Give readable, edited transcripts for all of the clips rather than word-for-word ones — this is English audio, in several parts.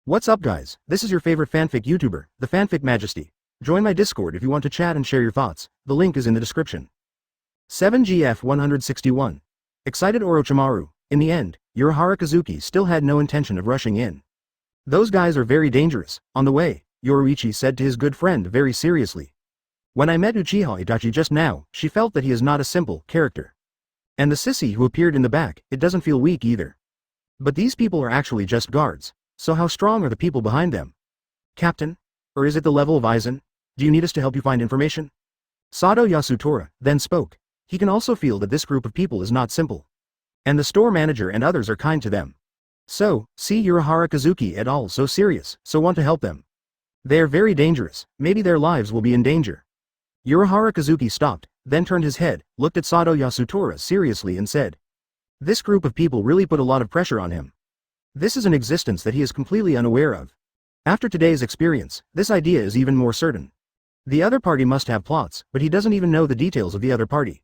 What's up guys, this is your favorite fanfic YouTuber, the Fanfic Majesty. Join my Discord if you want to chat and share your thoughts, the link is in the description. 7GF 161. Excited Orochimaru. In the end, Urahara Kazuki still had no intention of rushing in. Those guys are very dangerous. On the way, Yoruichi said to his good friend very seriously. When I met Uchiha Itachi just now, she felt that he is not a simple character. And the sissy who appeared in the back, it doesn't feel weak either. But these people are actually just guards. So how strong are the people behind them? Captain? Or is it the level of Aizen? Do you need us to help you find information? Sado Yasutora then spoke. He can also feel that this group of people is not simple. And the store manager and others are kind to them. So, see Urahara Kazuki et al. So serious, so want to help them. They are very dangerous, maybe their lives will be in danger. Urahara Kazuki stopped, then turned his head, looked at Sado Yasutora seriously and said. This group of people really put a lot of pressure on him. This is an existence that he is completely unaware of. After today's experience, this idea is even more certain. The other party must have plots, but he doesn't even know the details of the other party.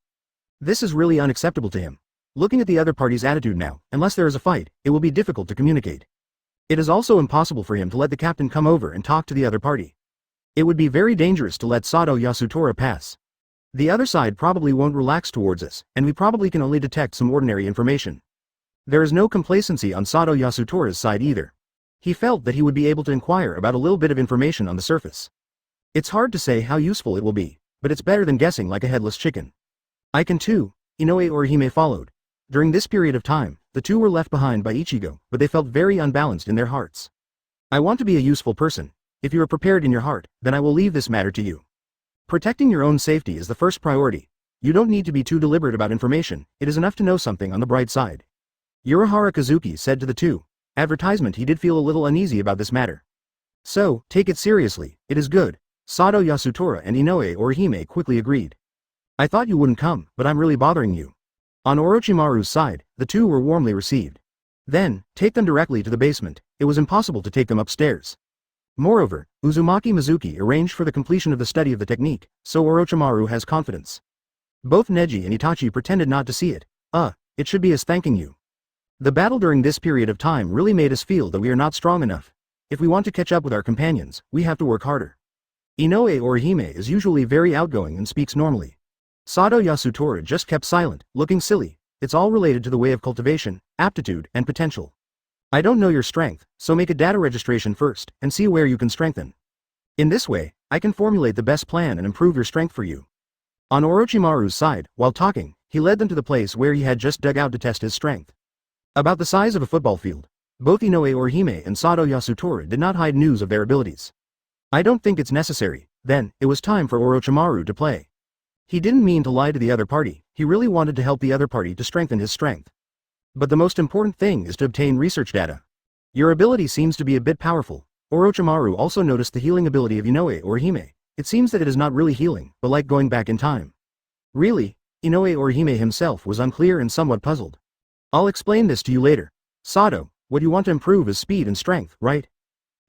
This is really unacceptable to him. Looking at the other party's attitude now, unless there is a fight, it will be difficult to communicate. It is also impossible for him to let the captain come over and talk to the other party. It would be very dangerous to let Sado Yasutora pass. The other side probably won't relax towards us, and we probably can only detect some ordinary information. There is no complacency on Sado Yasutora's side either. He felt that he would be able to inquire about a little bit of information on the surface. It's hard to say how useful it will be, but it's better than guessing like a headless chicken. I can too. Inoue Orihime followed. During this period of time, the two were left behind by Ichigo, but they felt very unbalanced in their hearts. I want to be a useful person. If you are prepared in your heart, then I will leave this matter to you. Protecting your own safety is the first priority. You don't need to be too deliberate about information, it is enough to know something on the bright side. Urahara Kazuki said to the two. Advertisement he did feel a little uneasy about this matter. So, take it seriously, it is good. Sado Yasutora and Inoue Orihime quickly agreed. I thought you wouldn't come, but I'm really bothering you. On Orochimaru's side, the two were warmly received. Then, take them directly to the basement, it was impossible to take them upstairs. Moreover, Uzumaki Mizuki arranged for the completion of the study of the technique, so Orochimaru has confidence. Both Neji and Itachi pretended not to see it. It should be us thanking you. The battle during this period of time really made us feel that we are not strong enough. If we want to catch up with our companions, we have to work harder. Inoue Orihime is usually very outgoing and speaks normally. Sado Yasutora just kept silent, looking silly. It's all related to the way of cultivation, aptitude, and potential. I don't know your strength, so make a data registration first, and see where you can strengthen. In this way, I can formulate the best plan and improve your strength for you. On Orochimaru's side, while talking, he led them to the place where he had just dug out to test his strength. About the size of a football field. Both Inoue Orihime and Sado Yasutora did not hide news of their abilities. I don't think it's necessary. Then, it was time for Orochimaru to play. He didn't mean to lie to the other party, he really wanted to help the other party to strengthen his strength. But the most important thing is to obtain research data. Your ability seems to be a bit powerful. Orochimaru also noticed the healing ability of Inoue Orihime. It seems that it is not really healing, but like going back in time. Really? Inoue Orihime himself was unclear and somewhat puzzled. I'll explain this to you later. Sado, what you want to improve is speed and strength, right?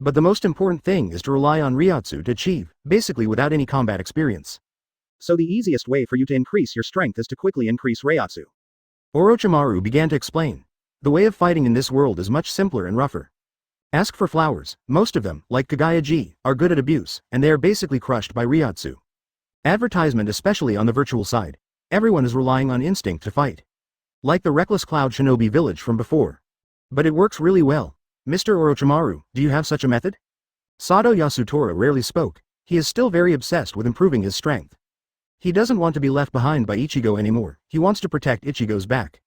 But the most important thing is to rely on Ryotsu to achieve, basically without any combat experience. So the easiest way for you to increase your strength is to quickly increase Ryotsu. Orochimaru began to explain. The way of fighting in this world is much simpler and rougher. Ask for flowers, most of them, like Kagaya-ji, are good at abuse, and they are basically crushed by Ryotsu. Advertisement especially on the virtual side. Everyone is relying on instinct to fight. Like the reckless Cloud Shinobi village from before. But it works really well. Mr. Orochimaru, do you have such a method? Sado Yasutora rarely spoke. He is still very obsessed with improving his strength. He doesn't want to be left behind by Ichigo anymore, he wants to protect Ichigo's back.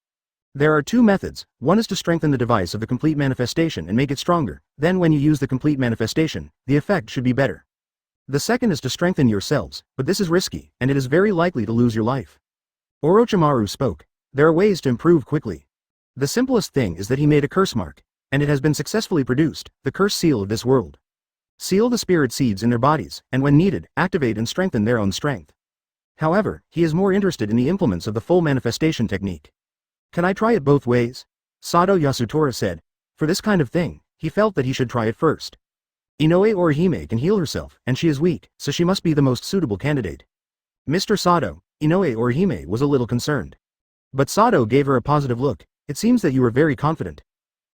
There are two methods, one is to strengthen the device of the complete manifestation and make it stronger, then when you use the complete manifestation, the effect should be better. The second is to strengthen yourselves, but this is risky, and it is very likely to lose your life. Orochimaru spoke. There are ways to improve quickly. The simplest thing is that he made a curse mark, and it has been successfully produced, the curse seal of this world. Seal the spirit seeds in their bodies, and when needed, activate and strengthen their own strength. However, he is more interested in the implements of the full manifestation technique. Can I try it both ways? Sado Yasutora said. For this kind of thing, he felt that he should try it first. Inoue Orihime can heal herself, and she is weak, so she must be the most suitable candidate. Mr. Sado, Inoue Orihime was a little concerned. But Sado gave her a positive look. It seems that you are very confident.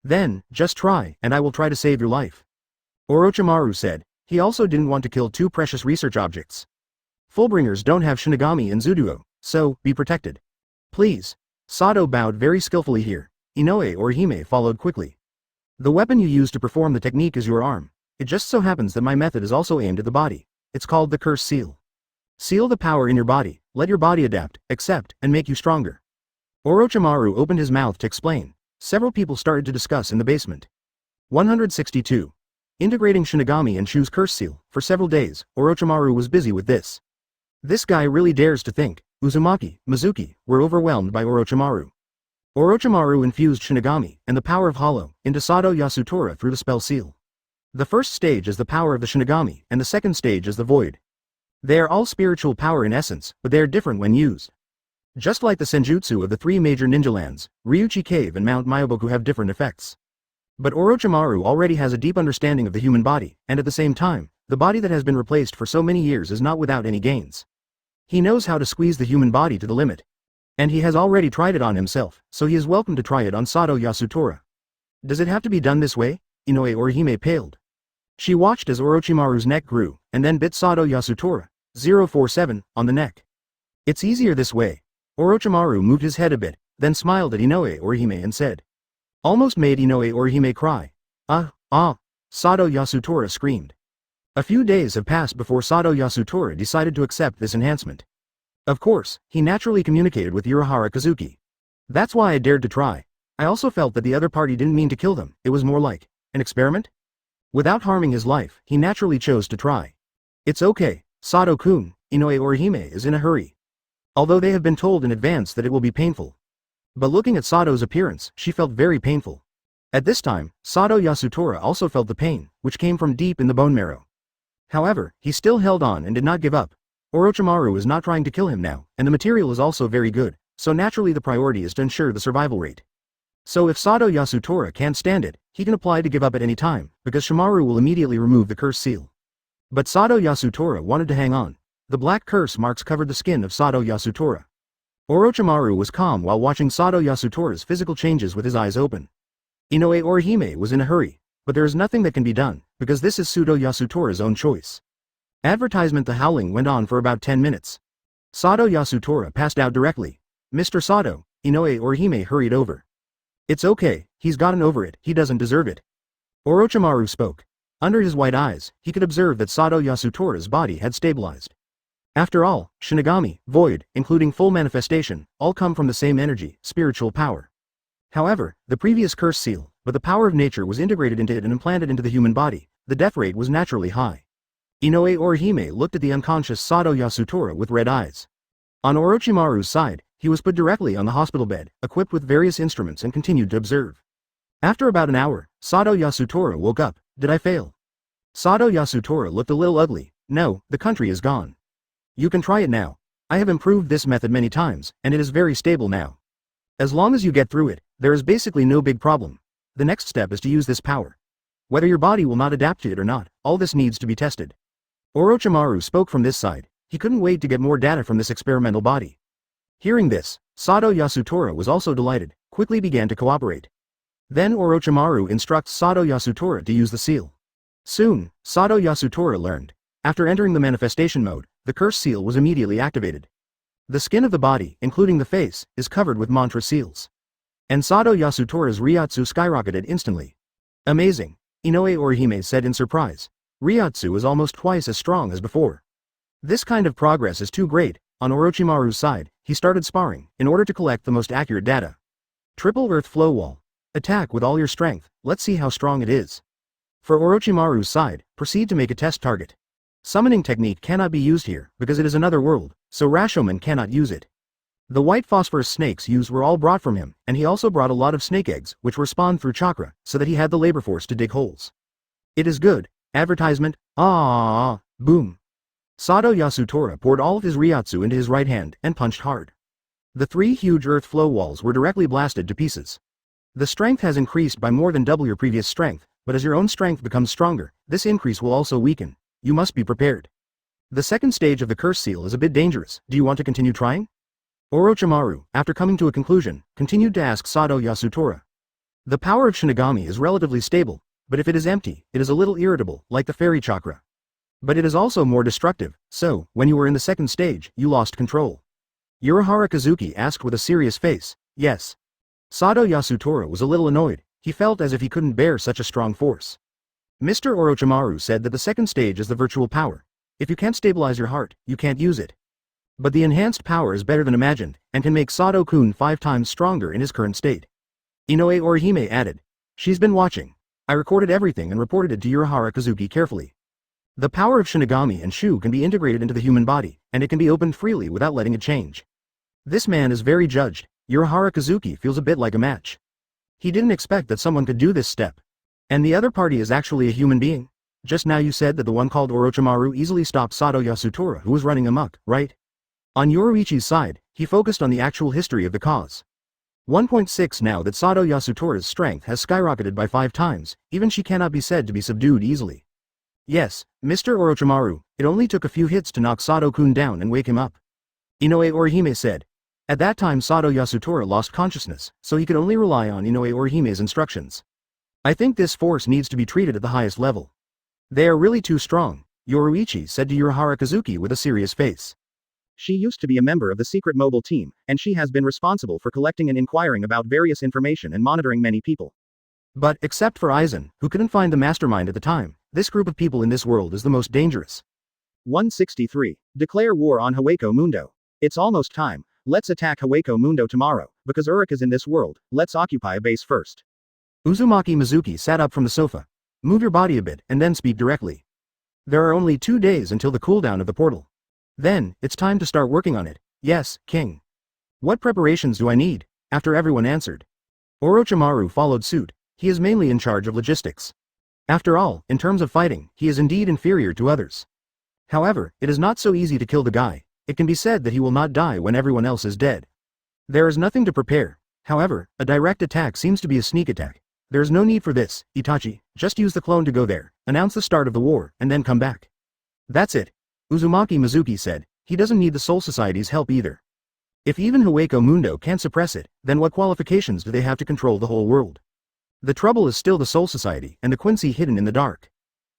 Then, just try, and I will try to save your life. Orochimaru said. He also didn't want to kill two precious research objects. Fullbringers don't have Shinigami and Zuduo, so, be protected. Please. Sato bowed very skillfully here. Inoue or Hime followed quickly. The weapon you use to perform the technique is your arm. It just so happens that my method is also aimed at the body. It's called the curse seal. Seal the power in your body, let your body adapt, accept, and make you stronger. Orochimaru opened his mouth to explain. Several people started to discuss in the basement. 162. Integrating Shinigami and Shu's curse seal. For several days, Orochimaru was busy with this. This guy really dares to think. Uzumaki, Mizuki, were overwhelmed by Orochimaru. Orochimaru infused Shinigami, and the power of Hollow, into Sado Yasutora through the spell seal. The first stage is the power of the Shinigami, and the second stage is the Void. They are all spiritual power in essence, but they are different when used. Just like the Senjutsu of the three major ninja lands, Ryuchi Cave and Mount Myoboku have different effects. But Orochimaru already has a deep understanding of the human body, and at the same time, the body that has been replaced for so many years is not without any gains. He knows how to squeeze the human body to the limit. And he has already tried it on himself, so he is welcome to try it on Sado Yasutora. Does it have to be done this way? Inoue or Hime paled. She watched as Orochimaru's neck grew, and then bit Sado Yasutora, 047, on the neck. It's easier this way. Orochimaru moved his head a bit, then smiled at Inoue or Hime and said. Almost made Inoue or Hime cry. Sado Yasutora screamed. A few days have passed before Sado Yasutora decided to accept this enhancement. Of course, he naturally communicated with Urahara Kazuki. That's why I dared to try. I also felt that the other party didn't mean to kill them, it was more like an experiment? Without harming his life, he naturally chose to try. It's okay, Sato-kun, Inoue or Hime is in a hurry. Although they have been told in advance that it will be painful. But looking at Sato's appearance, she felt very painful. At this time, Sado Yasutora also felt the pain, which came from deep in the bone marrow. However, he still held on and did not give up. Orochimaru is not trying to kill him now, and the material is also very good, so naturally the priority is to ensure the survival rate. So if Sado Yasutora can't stand it, he can apply to give up at any time, because Shimaru will immediately remove the curse seal. But Sado Yasutora wanted to hang on. The black curse marks covered the skin of Sado Yasutora. Orochimaru was calm while watching Sado Yasutora's physical changes with his eyes open. Inoue or Hime was in a hurry, but there is nothing that can be done, because this is Sado Yasutora's own choice. Advertisement. The howling went on for about 10 minutes. Sado Yasutora passed out directly. Mr. Sado, Inoue or Hime hurried over. It's okay, he's gotten over it, he doesn't deserve it. Orochimaru spoke. Under his white eyes, he could observe that Sado Yasutora's body had stabilized. After all, Shinigami, Void, including full manifestation, all come from the same energy, spiritual power. However, the previous curse seal, but the power of nature was integrated into it and implanted into the human body, the death rate was naturally high. Inoue or Hime looked at the unconscious Sado Yasutora with red eyes. On Orochimaru's side, he was put directly on the hospital bed, equipped with various instruments and continued to observe. After about an hour, Sado Yasutora woke up. Did I fail? Sado Yasutora looked a little ugly. No, the country is gone. You can try it now. I have improved this method many times, and it is very stable now. As long as you get through it, there is basically no big problem. The next step is to use this power. Whether your body will not adapt to it or not, all this needs to be tested. Orochimaru spoke from this side. He couldn't wait to get more data from this experimental body. Hearing this, Sado Yasutora was also delighted, quickly began to cooperate. Then Orochimaru instructs Sado Yasutora to use the seal. Soon, Sado Yasutora learned. After entering the manifestation mode, the curse seal was immediately activated. The skin of the body, including the face, is covered with mantra seals. And Sado Yasutora's Ryatsu skyrocketed instantly. Amazing, Inoue or Hime said in surprise. Ryatsu is almost twice as strong as before. This kind of progress is too great. On Orochimaru's side, he started sparring, in order to collect the most accurate data. Triple Earth Flow Wall. Attack with all your strength, let's see how strong it is. For Orochimaru's side, proceed to make a test target. Summoning technique cannot be used here, because it is another world, so Rashomon cannot use it. The white phosphorus snakes used were all brought from him, and he also brought a lot of snake eggs, which were spawned through chakra, so that he had the labor force to dig holes. It is good. Advertisement. Boom. Sado Yasutora poured all of his Ryatsu into his right hand, and punched hard. The three huge earth flow walls were directly blasted to pieces. The strength has increased by more than double your previous strength, but as your own strength becomes stronger, this increase will also weaken. You must be prepared. The second stage of the curse seal is a bit dangerous. Do you want to continue trying? Orochimaru, after coming to a conclusion, continued to ask Sado Yasutora. The power of Shinigami is relatively stable, but if it is empty, it is a little irritable, like the fairy chakra. But it is also more destructive, so, when you were in the second stage, you lost control. Urahara Kazuki asked with a serious face. Yes. Sado Yasutora was a little annoyed. He felt as if he couldn't bear such a strong force. Mr. Orochimaru said that the second stage is the virtual power. If you can't stabilize your heart, you can't use it. But the enhanced power is better than imagined, and can make Sado-kun 5 times stronger in his current state. Inoue Orihime added. She's been watching. I recorded everything and reported it to Urahara Kazuki carefully. The power of Shinigami and Shu can be integrated into the human body, and it can be opened freely without letting it change. This man is very judged. Urahara Kazuki feels a bit like a match. He didn't expect that someone could do this step. And the other party is actually a human being? Just now you said that the one called Orochimaru easily stopped Sado Yasutora who was running amok, right? On Yoruichi's side, he focused on the actual history of the cause. 1.6 Now that Sado Yasutora's strength has skyrocketed by 5 times, even she cannot be said to be subdued easily. Yes, Mr. Orochimaru, it only took a few hits to knock Sado-kun down and wake him up. Inoue Orihime said. At that time Sado Yasutora lost consciousness, so he could only rely on Inoue Orihime's instructions. I think this force needs to be treated at the highest level. They are really too strong, Yoruichi said to Urahara Kazuki with a serious face. She used to be a member of the secret mobile team, and she has been responsible for collecting and inquiring about various information and monitoring many people. But, except for Aizen, who couldn't find the mastermind at the time, this group of people in this world is the most dangerous. 163. Declare war on Hueco Mundo. It's almost time. Let's attack Hueco Mundo tomorrow, because Uruk is in this world. Let's occupy a base first. Uzumaki Mizuki sat up from the sofa. Move your body a bit, and then speak directly. There are only 2 days until the cooldown of the portal. Then, it's time to start working on it. Yes, King. What preparations do I need? After everyone answered. Orochimaru followed suit. He is mainly in charge of logistics. After all, in terms of fighting, he is indeed inferior to others. However, it is not so easy to kill the guy. It can be said that he will not die when everyone else is dead. There is nothing to prepare. However, a direct attack seems to be a sneak attack. There is no need for this, Itachi. Just use the clone to go there, announce the start of the war, and then come back. That's it. Uzumaki Mizuki said. He doesn't need the Soul Society's help either. If even Hueco Mundo can't suppress it, then what qualifications do they have to control the whole world? The trouble is still the Soul Society and the Quincy hidden in the dark.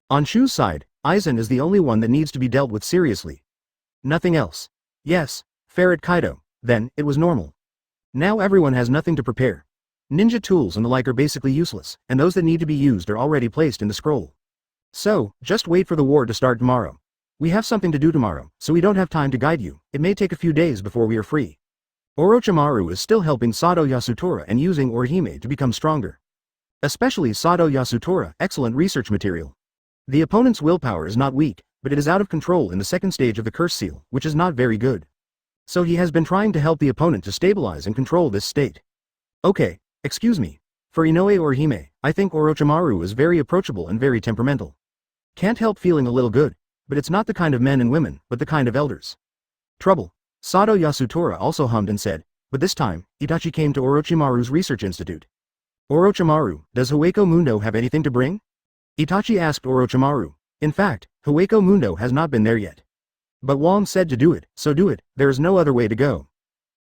On Shu's side, Aizen is the only one that needs to be dealt with seriously. Nothing else. Yes, Ferret Kaido. Then, it was normal. Now everyone has nothing to prepare. Ninja tools and the like are basically useless, and those that need to be used are already placed in the scroll. So, just wait for the war to start tomorrow. We have something to do tomorrow, so we don't have time to guide you. It may take a few days before we are free. Orochimaru is still helping Sado Yasutora and using Orihime to become stronger. Especially Sado Yasutora, excellent research material. The opponent's willpower is not weak, but it is out of control in the second stage of the curse seal, which is not very good. So he has been trying to help the opponent to stabilize and control this state. Okay, excuse me. For Inoue Orihime, I think Orochimaru is very approachable and very temperamental. Can't help feeling a little good. But it's not the kind of men and women, but the kind of elders. Trouble. Sado Yasutora also hummed and said, but this time, Itachi came to Orochimaru's research institute. Orochimaru, does Hueco Mundo have anything to bring? Itachi asked Orochimaru. In fact, Hueco Mundo has not been there yet. But Wong said to do it, so do it, there is no other way to go.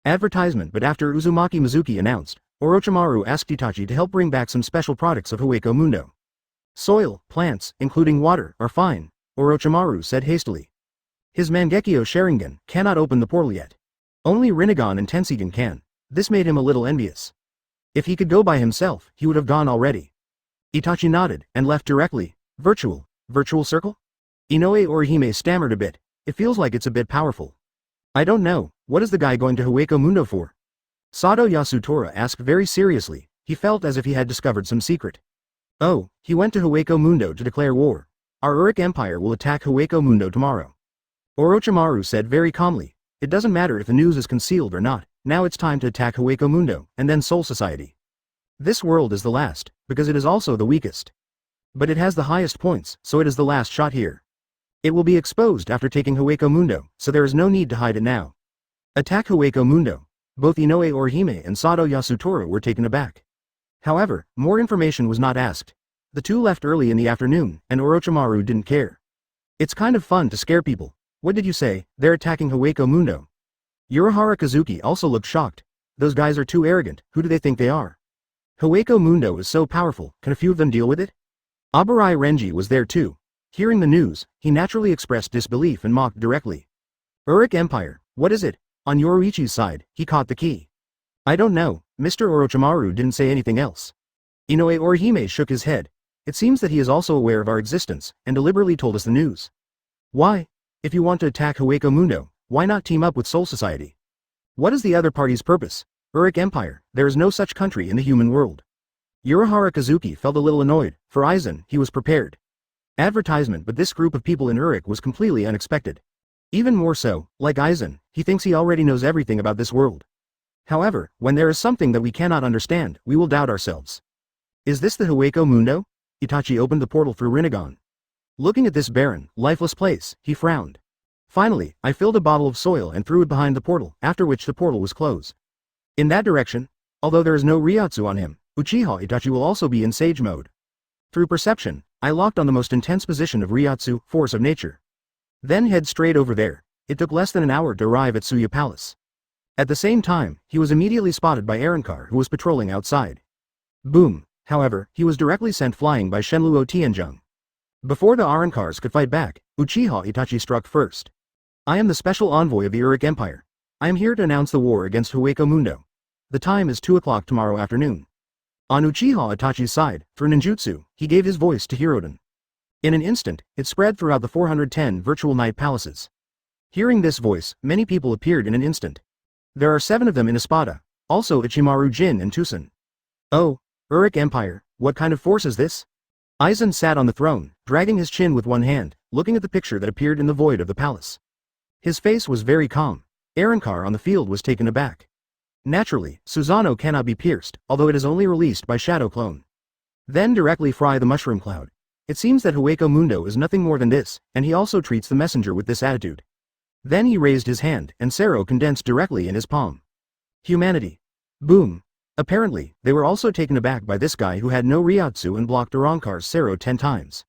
Advertisement. But after Uzumaki Mizuki announced, Orochimaru asked Itachi to help bring back some special products of Hueco Mundo. Soil, plants, including water, are fine. Orochimaru said hastily. His Mangekyo Sharingan cannot open the portal yet. Only Rinnegan and Tenseigan can. This made him a little envious. If he could go by himself, he would have gone already. Itachi nodded, and left directly. Virtual circle? Inoue Orihime stammered a bit. It feels like it's a bit powerful. I don't know, what is the guy going to Hueco Mundo for? Sado Yasutora asked very seriously. He felt as if he had discovered some secret. Oh, he went to Hueco Mundo to declare war. Our Uruk Empire will attack Hueco Mundo tomorrow. Orochimaru said very calmly. It doesn't matter if the news is concealed or not, now it's time to attack Hueco Mundo, and then Soul Society. This world is the last, because it is also the weakest. But it has the highest points, so it is the last shot here. It will be exposed after taking Hueco Mundo, so there is no need to hide it now. Attack Hueco Mundo. Both Inoue Orihime and Sado Yasutora were taken aback. However, more information was not asked. The two left early in the afternoon, and Orochimaru didn't care. It's kind of fun to scare people. What did you say? They're attacking Hueco Mundo. Urahara Kazuki also looked shocked. Those guys are too arrogant, who do they think they are? Hueco Mundo is so powerful, can a few of them deal with it? Abarai Renji was there too. Hearing the news, he naturally expressed disbelief and mocked directly. Uruk Empire, what is it? On Yoruichi's side, he caught the key. I don't know, Mr. Orochimaru didn't say anything else. Inoue Orihime shook his head. It seems that he is also aware of our existence, and deliberately told us the news. Why? If you want to attack Hueco Mundo, why not team up with Soul Society? What is the other party's purpose? Uruk Empire, there is no such country in the human world. Urahara Kazuki felt a little annoyed. For Aizen, he was prepared. Advertisement, but this group of people in Uruk was completely unexpected. Even more so, like Aizen, he thinks he already knows everything about this world. However, when there is something that we cannot understand, we will doubt ourselves. Is this the Hueco Mundo? Itachi opened the portal through Rinnegan. Looking at this barren, lifeless place, he frowned. Finally, I filled a bottle of soil and threw it behind the portal, after which the portal was closed. In that direction, although there is no Ryotsu on him, Uchiha Itachi will also be in Sage mode. Through perception, I locked on the most intense position of Ryotsu, force of nature. Then head straight over there. It took less than an hour to arrive at Suya Palace. At the same time, he was immediately spotted by Arankar, who was patrolling outside. Boom! However, he was directly sent flying by Shenluo Tianzheng. Before the Arankars could fight back, Uchiha Itachi struck first. I am the special envoy of the Uruk Empire. I am here to announce the war against Hueco Mundo. The time is 2 o'clock tomorrow afternoon. On Uchiha Itachi's side, through ninjutsu, he gave his voice to Hiroden. In an instant, it spread throughout the 410 virtual night palaces. Hearing this voice, many people appeared in an instant. There are 7 of them in Espada, also Ichimaru Jin and Tusen. Oh, Uruk Empire, what kind of force is this? Aizen sat on the throne, dragging his chin with one hand, looking at the picture that appeared in the void of the palace. His face was very calm. Arankar on the field was taken aback. Naturally, Susanoo cannot be pierced, although it is only released by Shadow Clone. Then directly fry the mushroom cloud. It seems that Hueco Mundo is nothing more than this, and he also treats the messenger with this attitude. Then he raised his hand, and Sero condensed directly in his palm. Humanity. Boom. Apparently, they were also taken aback by this guy who had no Ryotsu and blocked Arankar's Sero 10 times.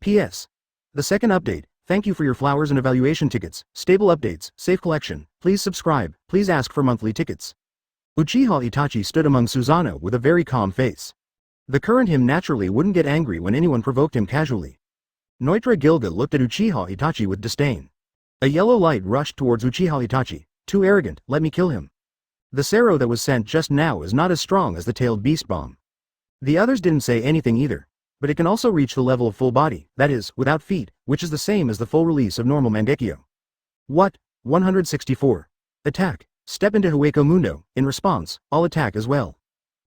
P.S. The second update, thank you for your flowers and evaluation tickets, stable updates, safe collection, please subscribe, please ask for monthly tickets. Uchiha Itachi stood among Susanoo with a very calm face. The current him naturally wouldn't get angry when anyone provoked him casually. Noitra Gilga looked at Uchiha Itachi with disdain. A yellow light rushed towards Uchiha Itachi. Too arrogant, let me kill him. The Sero that was sent just now is not as strong as the tailed beast bomb. The others didn't say anything either, but it can also reach the level of full body, that is, without feet, which is the same as the full release of normal Mangekyo. What? 164. Attack. Step into Hueco Mundo. In response, I'll attack as well.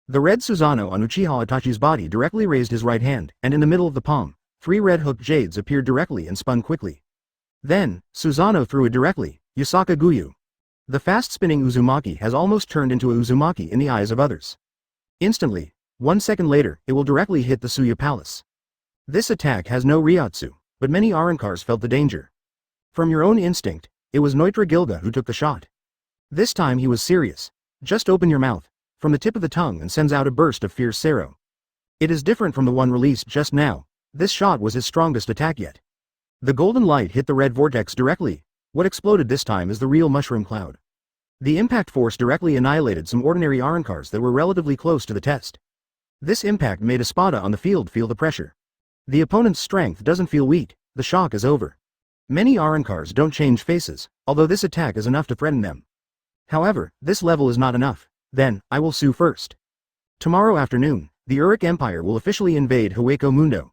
The red Susanoo on Uchiha Itachi's body directly raised his right hand, and in the middle of the palm, 3 red hooked jades appeared directly and spun quickly. Then, Susanoo threw it directly, Yasaka Guyu. The fast-spinning Uzumaki has almost turned into a Uzumaki in the eyes of others. Instantly, 1 second later, it will directly hit the Suya Palace. This attack has no Ryotsu, but many Arankars felt the danger. From your own instinct, it was Noitra Gilga who took the shot. This time he was serious. Just open your mouth, from the tip of the tongue, and sends out a burst of fierce Sero. It is different from the one released just now. This shot was his strongest attack yet. The golden light hit the red vortex directly. What exploded this time is the real mushroom cloud. The impact force directly annihilated some ordinary Arankars that were relatively close to the test. This impact made Espada on the field feel the pressure. The opponent's strength doesn't feel weak, the shock is over. Many Arankars don't change faces, although this attack is enough to threaten them. However, this level is not enough. Then, I will sue first. Tomorrow afternoon, the Uruk Empire will officially invade Hueco Mundo.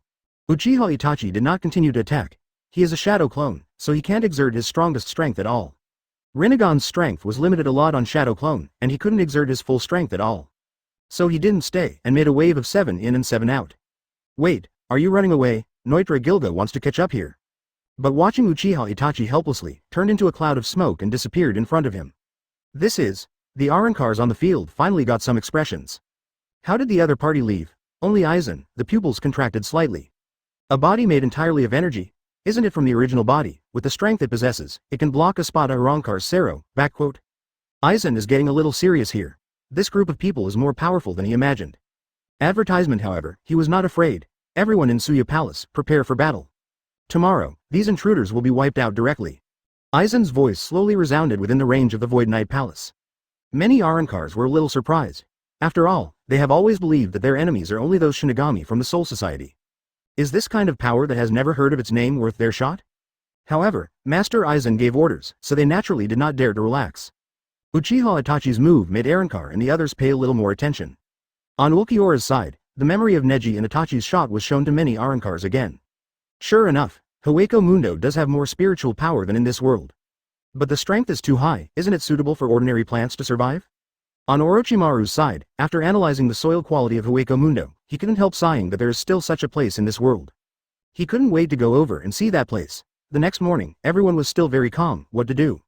Uchiha Itachi did not continue to attack. He is a shadow clone, so he can't exert his strongest strength at all. Rinnegan's strength was limited a lot on shadow clone, and he couldn't exert his full strength at all. So he didn't stay, and made a wave of 7 in and 7 out. Wait, are you running away? Noitra Gilga wants to catch up here. But watching Uchiha Itachi helplessly, turned into a cloud of smoke and disappeared in front of him. This is, the Arankars on the field finally got some expressions. How did the other party leave? Only Aizen, the pupils contracted slightly. A body made entirely of energy? Isn't it from the original body? With the strength it possesses, it can block Espada Arankar's Sero, backquote. Aizen is getting a little serious here. This group of people is more powerful than he imagined. Advertisement, however, he was not afraid. Everyone in Suya Palace, prepare for battle. Tomorrow, these intruders will be wiped out directly. Aizen's voice slowly resounded within the range of the Void Knight Palace. Many Arankars were a little surprised. After all, they have always believed that their enemies are only those Shinigami from the Soul Society. Is this kind of power that has never heard of its name worth their shot? However, Master Aizen gave orders, so they naturally did not dare to relax. Uchiha Itachi's move made Arrancar and the others pay a little more attention. On Ulquiorra's side, the memory of Neji and Itachi's shot was shown to many Arrancars again. Sure enough, Hueco Mundo does have more spiritual power than in this world. But the strength is too high, isn't it suitable for ordinary plants to survive? On Orochimaru's side, after analyzing the soil quality of Hueco Mundo, he couldn't help sighing that there is still such a place in this world. He couldn't wait to go over and see that place. The next morning, everyone was still very calm. What to do?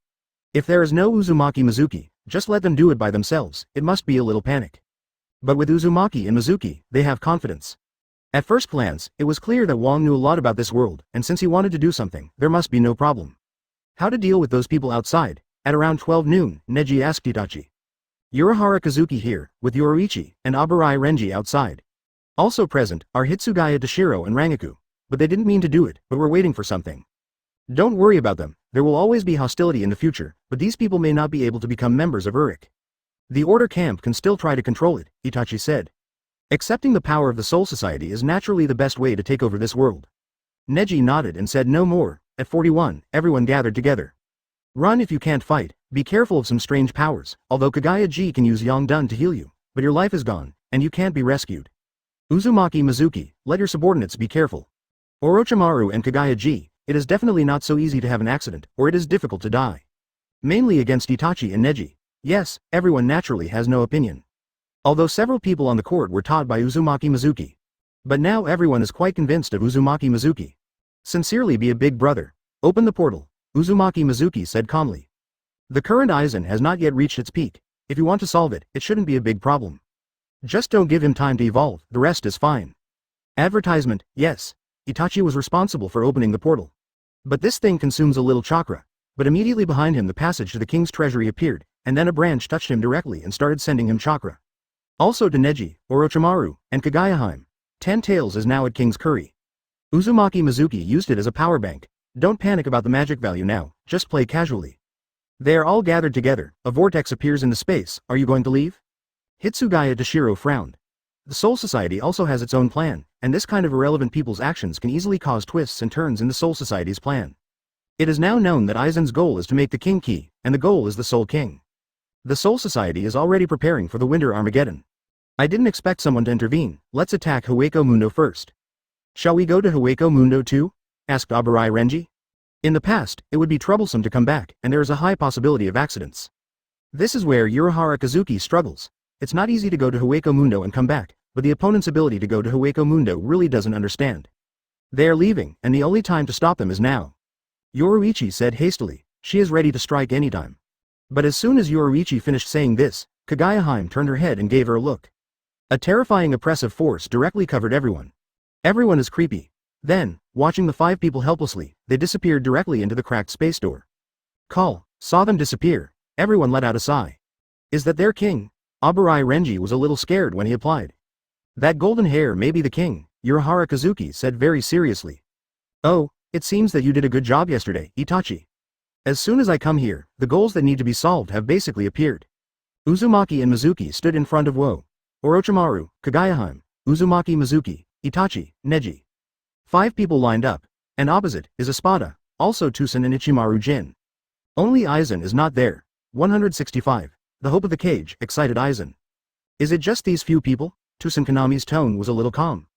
If there is no Uzumaki Mizuki, just let them do it by themselves. It must be a little panic. But with Uzumaki and Mizuki, they have confidence. At first glance, it was clear that Wong knew a lot about this world, and since he wanted to do something, there must be no problem. How to deal with those people outside? At around 12 noon, Neji asked Itachi. Urahara Kazuki here, with Yoruichi and Aburai Renji outside. Also present are Hitsugaya Toshiro and Rangaku, but they didn't mean to do it, but were waiting for something. Don't worry about them, there will always be hostility in the future, but these people may not be able to become members of Uruk. The Order Camp can still try to control it, Itachi said. Accepting the power of the Soul Society is naturally the best way to take over this world. Neji nodded and said no more. At 41, everyone gathered together. Run if you can't fight, be careful of some strange powers, although Kagaya-ji can use Yongdun to heal you, but your life is gone, and you can't be rescued. Uzumaki Mizuki, let your subordinates be careful. Orochimaru and Kagaya-ji, it is definitely not so easy to have an accident, or it is difficult to die. Mainly against Itachi and Neji. Yes, everyone naturally has no opinion. Although several people on the court were taught by Uzumaki Mizuki. But now everyone is quite convinced of Uzumaki Mizuki. Sincerely be a big brother. Open the portal, Uzumaki Mizuki said calmly. The current Aizen has not yet reached its peak. If you want to solve it, it shouldn't be a big problem. Just don't give him time to evolve, the rest is fine. Advertisement, yes. Itachi was responsible for opening the portal. But this thing consumes a little chakra. But immediately behind him the passage to the king's treasury appeared, and then a branch touched him directly and started sending him chakra. Also to Neji, Orochimaru, and Kagayaheim. 10 tails is now at King's Curry. Uzumaki Mizuki used it as a power bank. Don't panic about the magic value now, just play casually. They are all gathered together, a vortex appears in the space, are you going to leave? Hitsugaya Toshiro frowned. The Soul Society also has its own plan, and this kind of irrelevant people's actions can easily cause twists and turns in the Soul Society's plan. It is now known that Aizen's goal is to make the King Key, and the goal is the Soul King. The Soul Society is already preparing for the Winter Armageddon. I didn't expect someone to intervene, let's attack Hueco Mundo first. Shall we go to Hueco Mundo too? Asked Aburai Renji. In the past, it would be troublesome to come back, and there is a high possibility of accidents. This is where Urahara Kazuki struggles. It's not easy to go to Hueco Mundo and come back, but the opponent's ability to go to Hueco Mundo really doesn't understand. They are leaving, and the only time to stop them is now. Yoruichi said hastily, she is ready to strike anytime. But as soon as Yoruichi finished saying this, Kagayaheim turned her head and gave her a look. A terrifying oppressive force directly covered everyone. Everyone is creepy. Then, watching the 5 people helplessly, they disappeared directly into the cracked space door. Saw them disappear, everyone let out a sigh. Is that their king? Aburai Renji was a little scared when he applied. That golden hair may be the king, Urahara Kazuki said very seriously. Oh, it seems that you did a good job yesterday, Itachi. As soon as I come here, the goals that need to be solved have basically appeared. Uzumaki and Mizuki stood in front of Wo. Orochimaru, Kagayaheim, Uzumaki Mizuki, Itachi, Neji. 5 people lined up, and opposite is Espada, also Tusen and Ichimaru Jin. Only Aizen is not there. 165. The hope of the cage, excited Aizen. Is it just these few people? Tusen Kanami's tone was a little calm.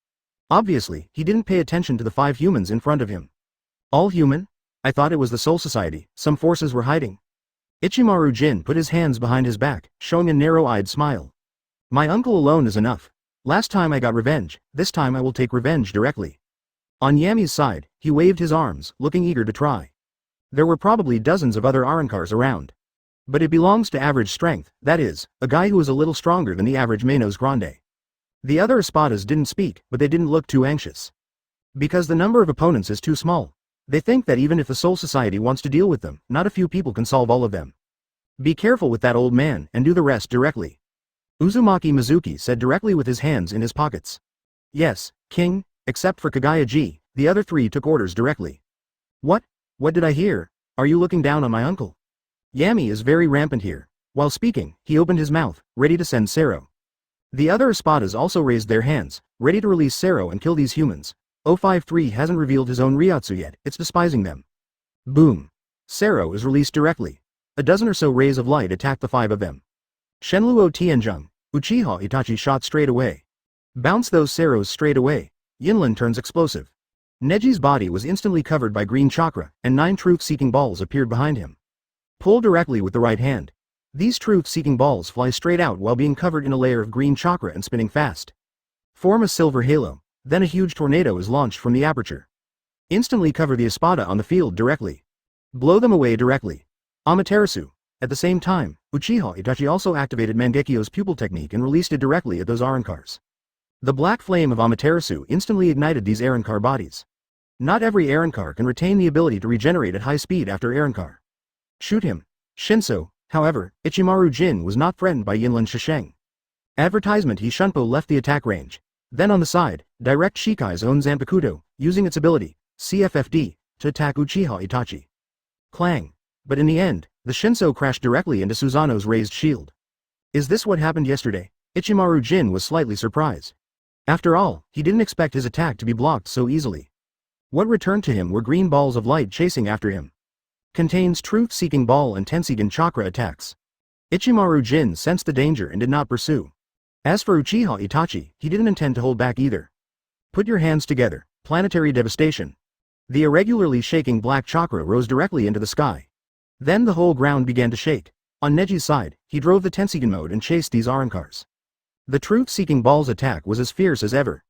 Obviously, he didn't pay attention to the 5 humans in front of him. All human? I thought it was the Soul Society, some forces were hiding. Ichimaru Jin put his hands behind his back, showing a narrow-eyed smile. My uncle alone is enough. Last time I got revenge, this time I will take revenge directly. On Yami's side, he waved his arms, looking eager to try. There were probably dozens of other Arrancars around. But it belongs to average strength, that is, a guy who is a little stronger than the average Manos Grande. The other Espadas didn't speak, but they didn't look too anxious. Because the number of opponents is too small. They think that even if the Soul Society wants to deal with them, not a few people can solve all of them. Be careful with that old man, and do the rest directly. Uzumaki Mizuki said directly with his hands in his pockets. Yes, King, except for Kagaya-ji, the other 3 took orders directly. What did I hear? Are you looking down on my uncle? Yami is very rampant here. While speaking, he opened his mouth, ready to send Sero. The other Espadas also raised their hands, ready to release Sero and kill these humans, 053 hasn't revealed his own Ryotsu yet, it's despising them. Boom. Sero is released directly. A dozen or so rays of light attack the 5 of them. Shenluo Tianzheng, Uchiha Itachi shot straight away. Bounce those Seros straight away. Yinlin turns explosive. Neji's body was instantly covered by green chakra, and 9 truth-seeking balls appeared behind him. Pull directly with the right hand. These truth-seeking balls fly straight out while being covered in a layer of green chakra and spinning fast. Form a silver halo, then a huge tornado is launched from the aperture. Instantly cover the espada on the field directly. Blow them away directly. Amaterasu. At the same time, Uchiha Itachi also activated Mangekyo's pupil technique and released it directly at those Arankars. The black flame of Amaterasu instantly ignited these Arankar bodies. Not every Arankar can retain the ability to regenerate at high speed after Arankar. Shoot him. Shinso, however, Ichimaru Jin was not threatened by Yinlin Shisheng. Advertisement He Shunpo left the attack range. Then on the side, direct Shikai's own Zanpakuto, using its ability, CFFD, to attack Uchiha Itachi. Clang. But in the end, the Shinso crashed directly into Susanoo's raised shield. Is this what happened yesterday? Ichimaru Jin was slightly surprised. After all, he didn't expect his attack to be blocked so easily. What returned to him were green balls of light chasing after him. Contains truth-seeking ball and Tensigen chakra attacks. Ichimaru Jin sensed the danger and did not pursue. As for Uchiha Itachi, he didn't intend to hold back either. Put your hands together. Planetary devastation. The irregularly shaking black chakra rose directly into the sky. Then the whole ground began to shake. On Neji's side, he drove the Tensigen mode and chased these Arankars. The truth-seeking ball's attack was as fierce as ever.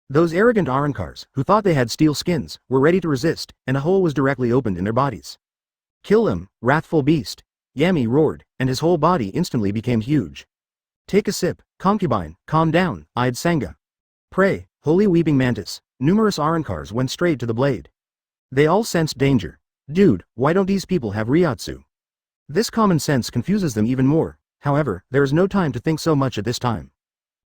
Those arrogant Arankars, who thought they had steel skins, were ready to resist, and a hole was directly opened in their bodies. Kill him, wrathful beast! Yami roared, and his whole body instantly became huge. Take a sip, concubine, calm down, eyed Sanga. Pray, holy weeping mantis. Numerous Arankars went straight to the blade. They all sensed danger. Dude, why don't these people have Ryotsu? This common sense confuses them even more. However, there is no time to think so much at this time.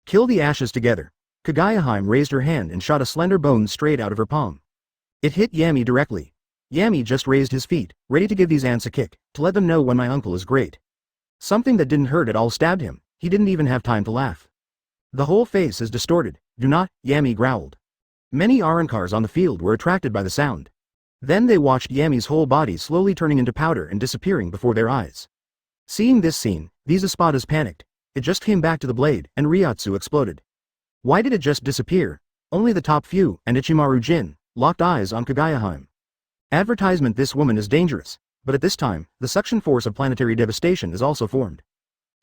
Kill the ashes together. Kagayaheim raised her hand and shot a slender bone straight out of her palm. It hit Yami directly. Yami just raised his feet, ready to give these ants a kick, to let them know when my uncle is great. Something that didn't hurt at all stabbed him. He didn't even have time to laugh. The whole face is distorted. Do not, Yami growled. Many Arankars on the field were attracted by the sound. Then they watched Yami's whole body slowly turning into powder and disappearing before their eyes. Seeing this scene, these espadas panicked. It just came back to the blade, and Ryotsu exploded. Why did it just disappear? Only the top few, and Ichimaru Jin, locked eyes on Kagayaheim. Advertisement This woman is dangerous, but at this time, the suction force of planetary devastation is also formed.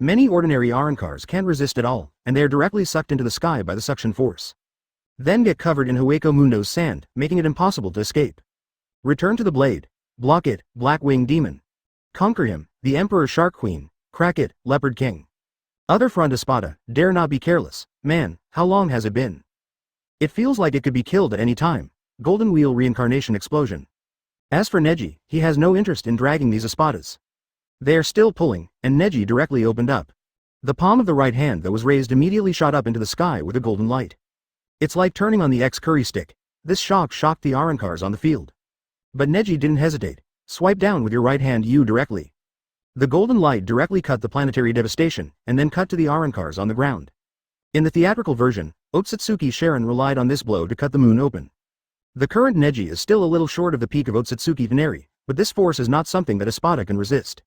Many ordinary Arankars can't resist at all, and they are directly sucked into the sky by the suction force. Then get covered in Hueco Mundo's sand, making it impossible to escape. Return to the blade. Block it, Black Wing Demon. Conquer him, the Emperor Shark Queen. Crack it, Leopard King. Other front espada, dare not be careless. Man, how long has it been? It feels like it could be killed at any time. Golden Wheel Reincarnation Explosion. As for Neji, he has no interest in dragging these espadas. They are still pulling, and Neji directly opened up. The palm of the right hand that was raised immediately shot up into the sky with a golden light. It's like turning on the X-curry stick. This shocked the Arankars on the field. But Neji didn't hesitate. Swipe down with your right hand directly. The golden light directly cut the planetary devastation, and then cut to the Arankars on the ground. In the theatrical version, Otsutsuki Sharon relied on this blow to cut the moon open. The current Neji is still a little short of the peak of Otsutsuki Teneri, but this force is not something that espada can resist.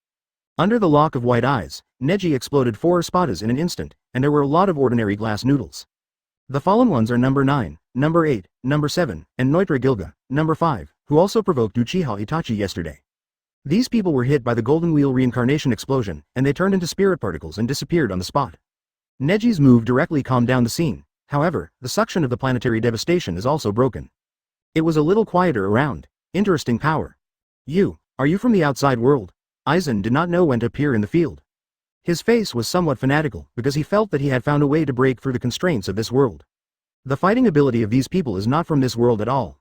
Under the lock of white eyes, Neji exploded 4 espadas in an instant, and there were a lot of ordinary glass noodles. The fallen ones are number 9, number 8, number 7, and Neutra Gilga, number 5, who also provoked Uchiha Itachi yesterday. These people were hit by the Golden Wheel Reincarnation Explosion, and they turned into spirit particles and disappeared on the spot. Neji's move directly calmed down the scene. However, the suction of the planetary devastation is also broken. It was a little quieter around. Interesting power. Are you from the outside world? Aizen did not know when to appear in the field. His face was somewhat fanatical, because he felt that he had found a way to break through the constraints of this world. The fighting ability of these people is not from this world at all.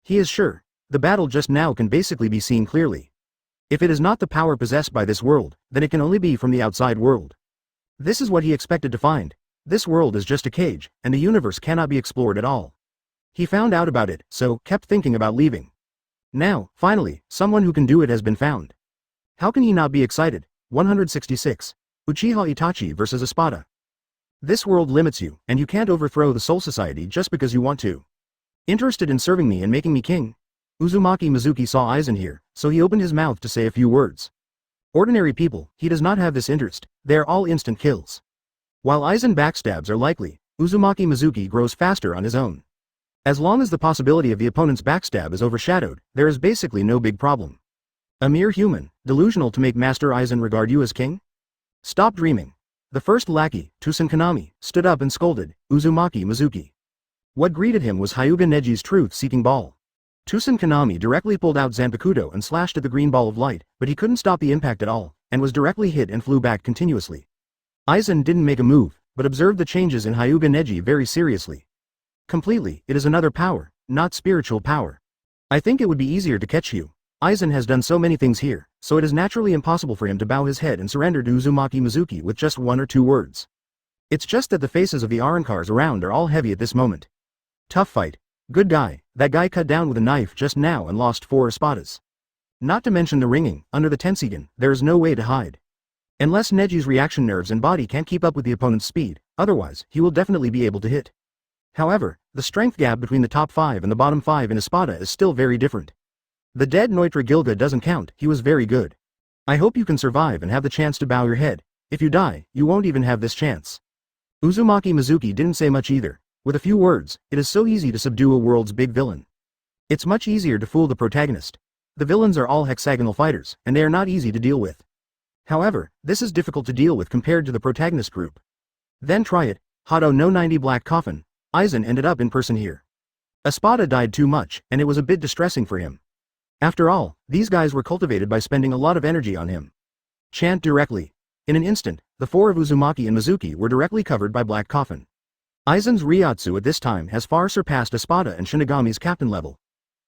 He is sure. The battle just now can basically be seen clearly. If it is not the power possessed by this world, then it can only be from the outside world. This is what he expected to find. This world is just a cage, and the universe cannot be explored at all. He found out about it, so kept thinking about leaving. Now, finally, someone who can do it has been found. How can he not be excited? 166. Uchiha Itachi versus Espada. This world limits you, and you can't overthrow the Soul Society just because you want to. Interested in serving me and making me king? Uzumaki Mizuki saw Aizen here, so he opened his mouth to say a few words. Ordinary people, he does not have this interest, they are all instant kills. While Aizen backstabs are likely, Uzumaki Mizuki grows faster on his own. As long as the possibility of the opponent's backstab is overshadowed, there is basically no big problem. A mere human, delusional to make Master Aizen regard you as king? Stop dreaming. The first lackey, Tusen Kanami, stood up and scolded Uzumaki Mizuki. What greeted him was Hyuga Neji's truth-seeking ball. Tusen Kanami directly pulled out Zanpakuto and slashed at the green ball of light, but he couldn't stop the impact at all, and was directly hit and flew back continuously. Aizen didn't make a move, but observed the changes in Hyuga Neji very seriously. Completely, it is another power, not spiritual power. I think it would be easier to catch you. Aizen has done so many things here, so it is naturally impossible for him to bow his head and surrender to Uzumaki Mizuki with just 1 or 2 words. It's just that the faces of the Arankars around are all heavy at this moment. Tough fight. Good guy, that guy cut down with a knife just now and lost 4 espadas. Not to mention the ringing, under the Tensigen, there is no way to hide. Unless Neji's reaction nerves and body can't keep up with the opponent's speed, otherwise, he will definitely be able to hit. However, the strength gap between the top 5 and the bottom 5 in Espada is still very different. The dead Neutra Gilga doesn't count, he was very good. I hope you can survive and have the chance to bow your head. If you die, you won't even have this chance. Uzumaki Mizuki didn't say much either. With a few words, it is so easy to subdue a world's big villain. It's much easier to fool the protagonist. The villains are all hexagonal fighters, and they are not easy to deal with. However, this is difficult to deal with compared to the protagonist group. Then try it, Hado no 90 Black Coffin. Aizen ended up in person here. Espada died too much, and it was a bit distressing for him. After all, these guys were cultivated by spending a lot of energy on him. Chant directly. In an instant, the 4 of Uzumaki and Mizuki were directly covered by Black Coffin. Aizen's Ryotsu at this time has far surpassed Espada and Shinigami's captain level.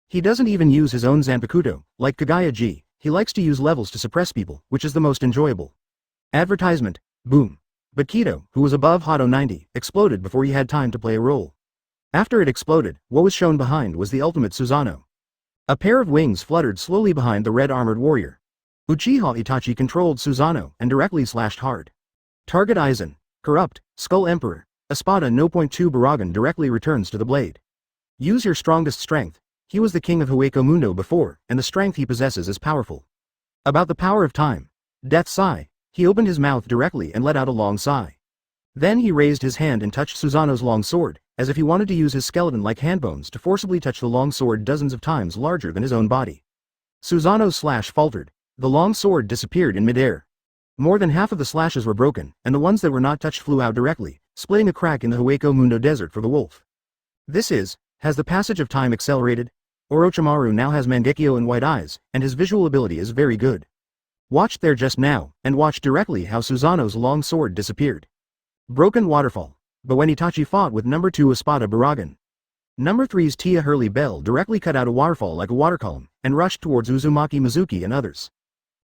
He doesn't even use his own Zanpakuto, like Kagaya-ji, he likes to use levels to suppress people, which is the most enjoyable. Advertisement, boom. But Kido, who was above Hado 90, exploded before he had time to play a role. After it exploded, what was shown behind was the ultimate Susanoo. A pair of wings fluttered slowly behind the red-armored warrior. Uchiha Itachi controlled Susanoo and directly slashed hard. Target Aizen. Corrupt, Skull Emperor. Espada no. 2 Baragan directly returns to the blade. Use your strongest strength. He was the king of Hueco Mundo before, and the strength he possesses is powerful. About the power of time. Death Sigh. He opened his mouth directly and let out a long sigh. Then he raised his hand and touched Susanoo's long sword, as if he wanted to use his skeleton-like handbones to forcibly touch the long sword dozens of times larger than his own body. Susanoo's slash faltered. The long sword disappeared in midair. More than half of the slashes were broken, and the ones that were not touched flew out directly, splitting a crack in the Hueco Mundo desert for the wolf. Has the passage of time accelerated? Orochimaru now has Mangekyo and white eyes, and his visual ability is very good. Watched there just now, and watched directly how Susanoo's long sword disappeared. Broken waterfall. But when Itachi fought with number 2 Espada Baragan, number 3's Tia Hurley Bell directly cut out a waterfall like a water column, and rushed towards Uzumaki Mizuki and others.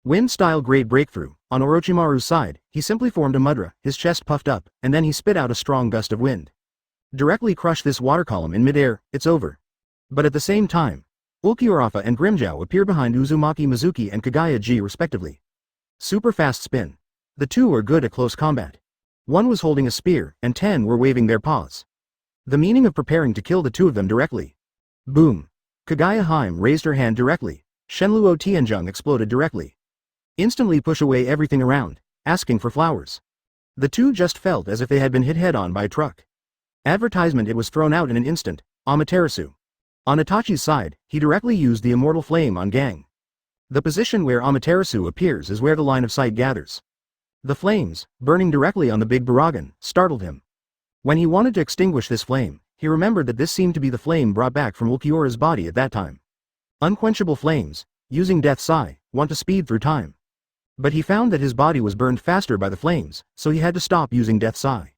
Wind-style great breakthrough. On Orochimaru's side, he simply formed a mudra, his chest puffed up, and then he spit out a strong gust of wind. Directly crush this water column in midair, it's over. But at the same time, Ulquiorapha and Grimmjow appear behind Uzumaki Mizuki and Kagaya-ji respectively. Super fast spin. The two are good at close combat. One was holding a spear, and 10 were waving their paws. The meaning of preparing to kill the 2 of them directly. Boom. Kagaya Haim raised her hand directly. Shenluo Tianzhong exploded directly. Instantly push away everything around, asking for flowers. The 2 just felt as if they had been hit head-on by a truck. Advertisement. It was thrown out in an instant. Amaterasu. On Itachi's side, he directly used the immortal flame on Gang. The position where Amaterasu appears is where the line of sight gathers. The flames, burning directly on the big Baragan, startled him. When he wanted to extinguish this flame, he remembered that this seemed to be the flame brought back from Ulquiorra's body at that time. Unquenchable flames, using Death Sigh, want to speed through time. But he found that his body was burned faster by the flames, so he had to stop using Death Sigh.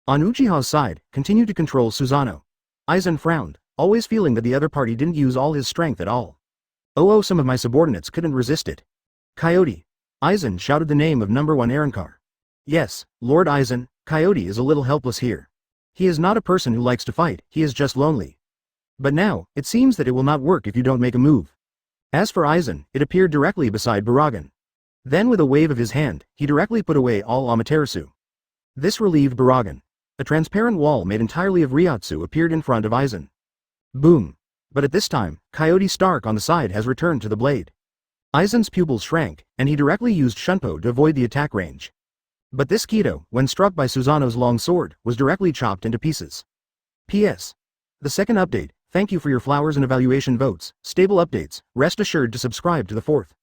On Uchiha's side, continued to control Susanoo. Aizen frowned, always feeling that the other party didn't use all his strength at all. Oh, some of my subordinates couldn't resist it. Coyote. Aizen shouted the name of number 1 Arankar. Yes, Lord Aizen, Coyote is a little helpless here. He is not a person who likes to fight, he is just lonely. But now, it seems that it will not work if you don't make a move. As for Aizen, it appeared directly beside Baragan. Then with a wave of his hand, he directly put away all Amaterasu. This relieved Baragan. A transparent wall made entirely of Ryotsu appeared in front of Aizen. Boom. But at this time, Coyote Stark on the side has returned to the blade. Aizen's pupils shrank, and he directly used Shunpo to avoid the attack range. But this Kido, when struck by Susanoo's long sword, was directly chopped into pieces. P.S. The second update, thank you for your flowers and evaluation votes, stable updates, rest assured to subscribe to the fourth.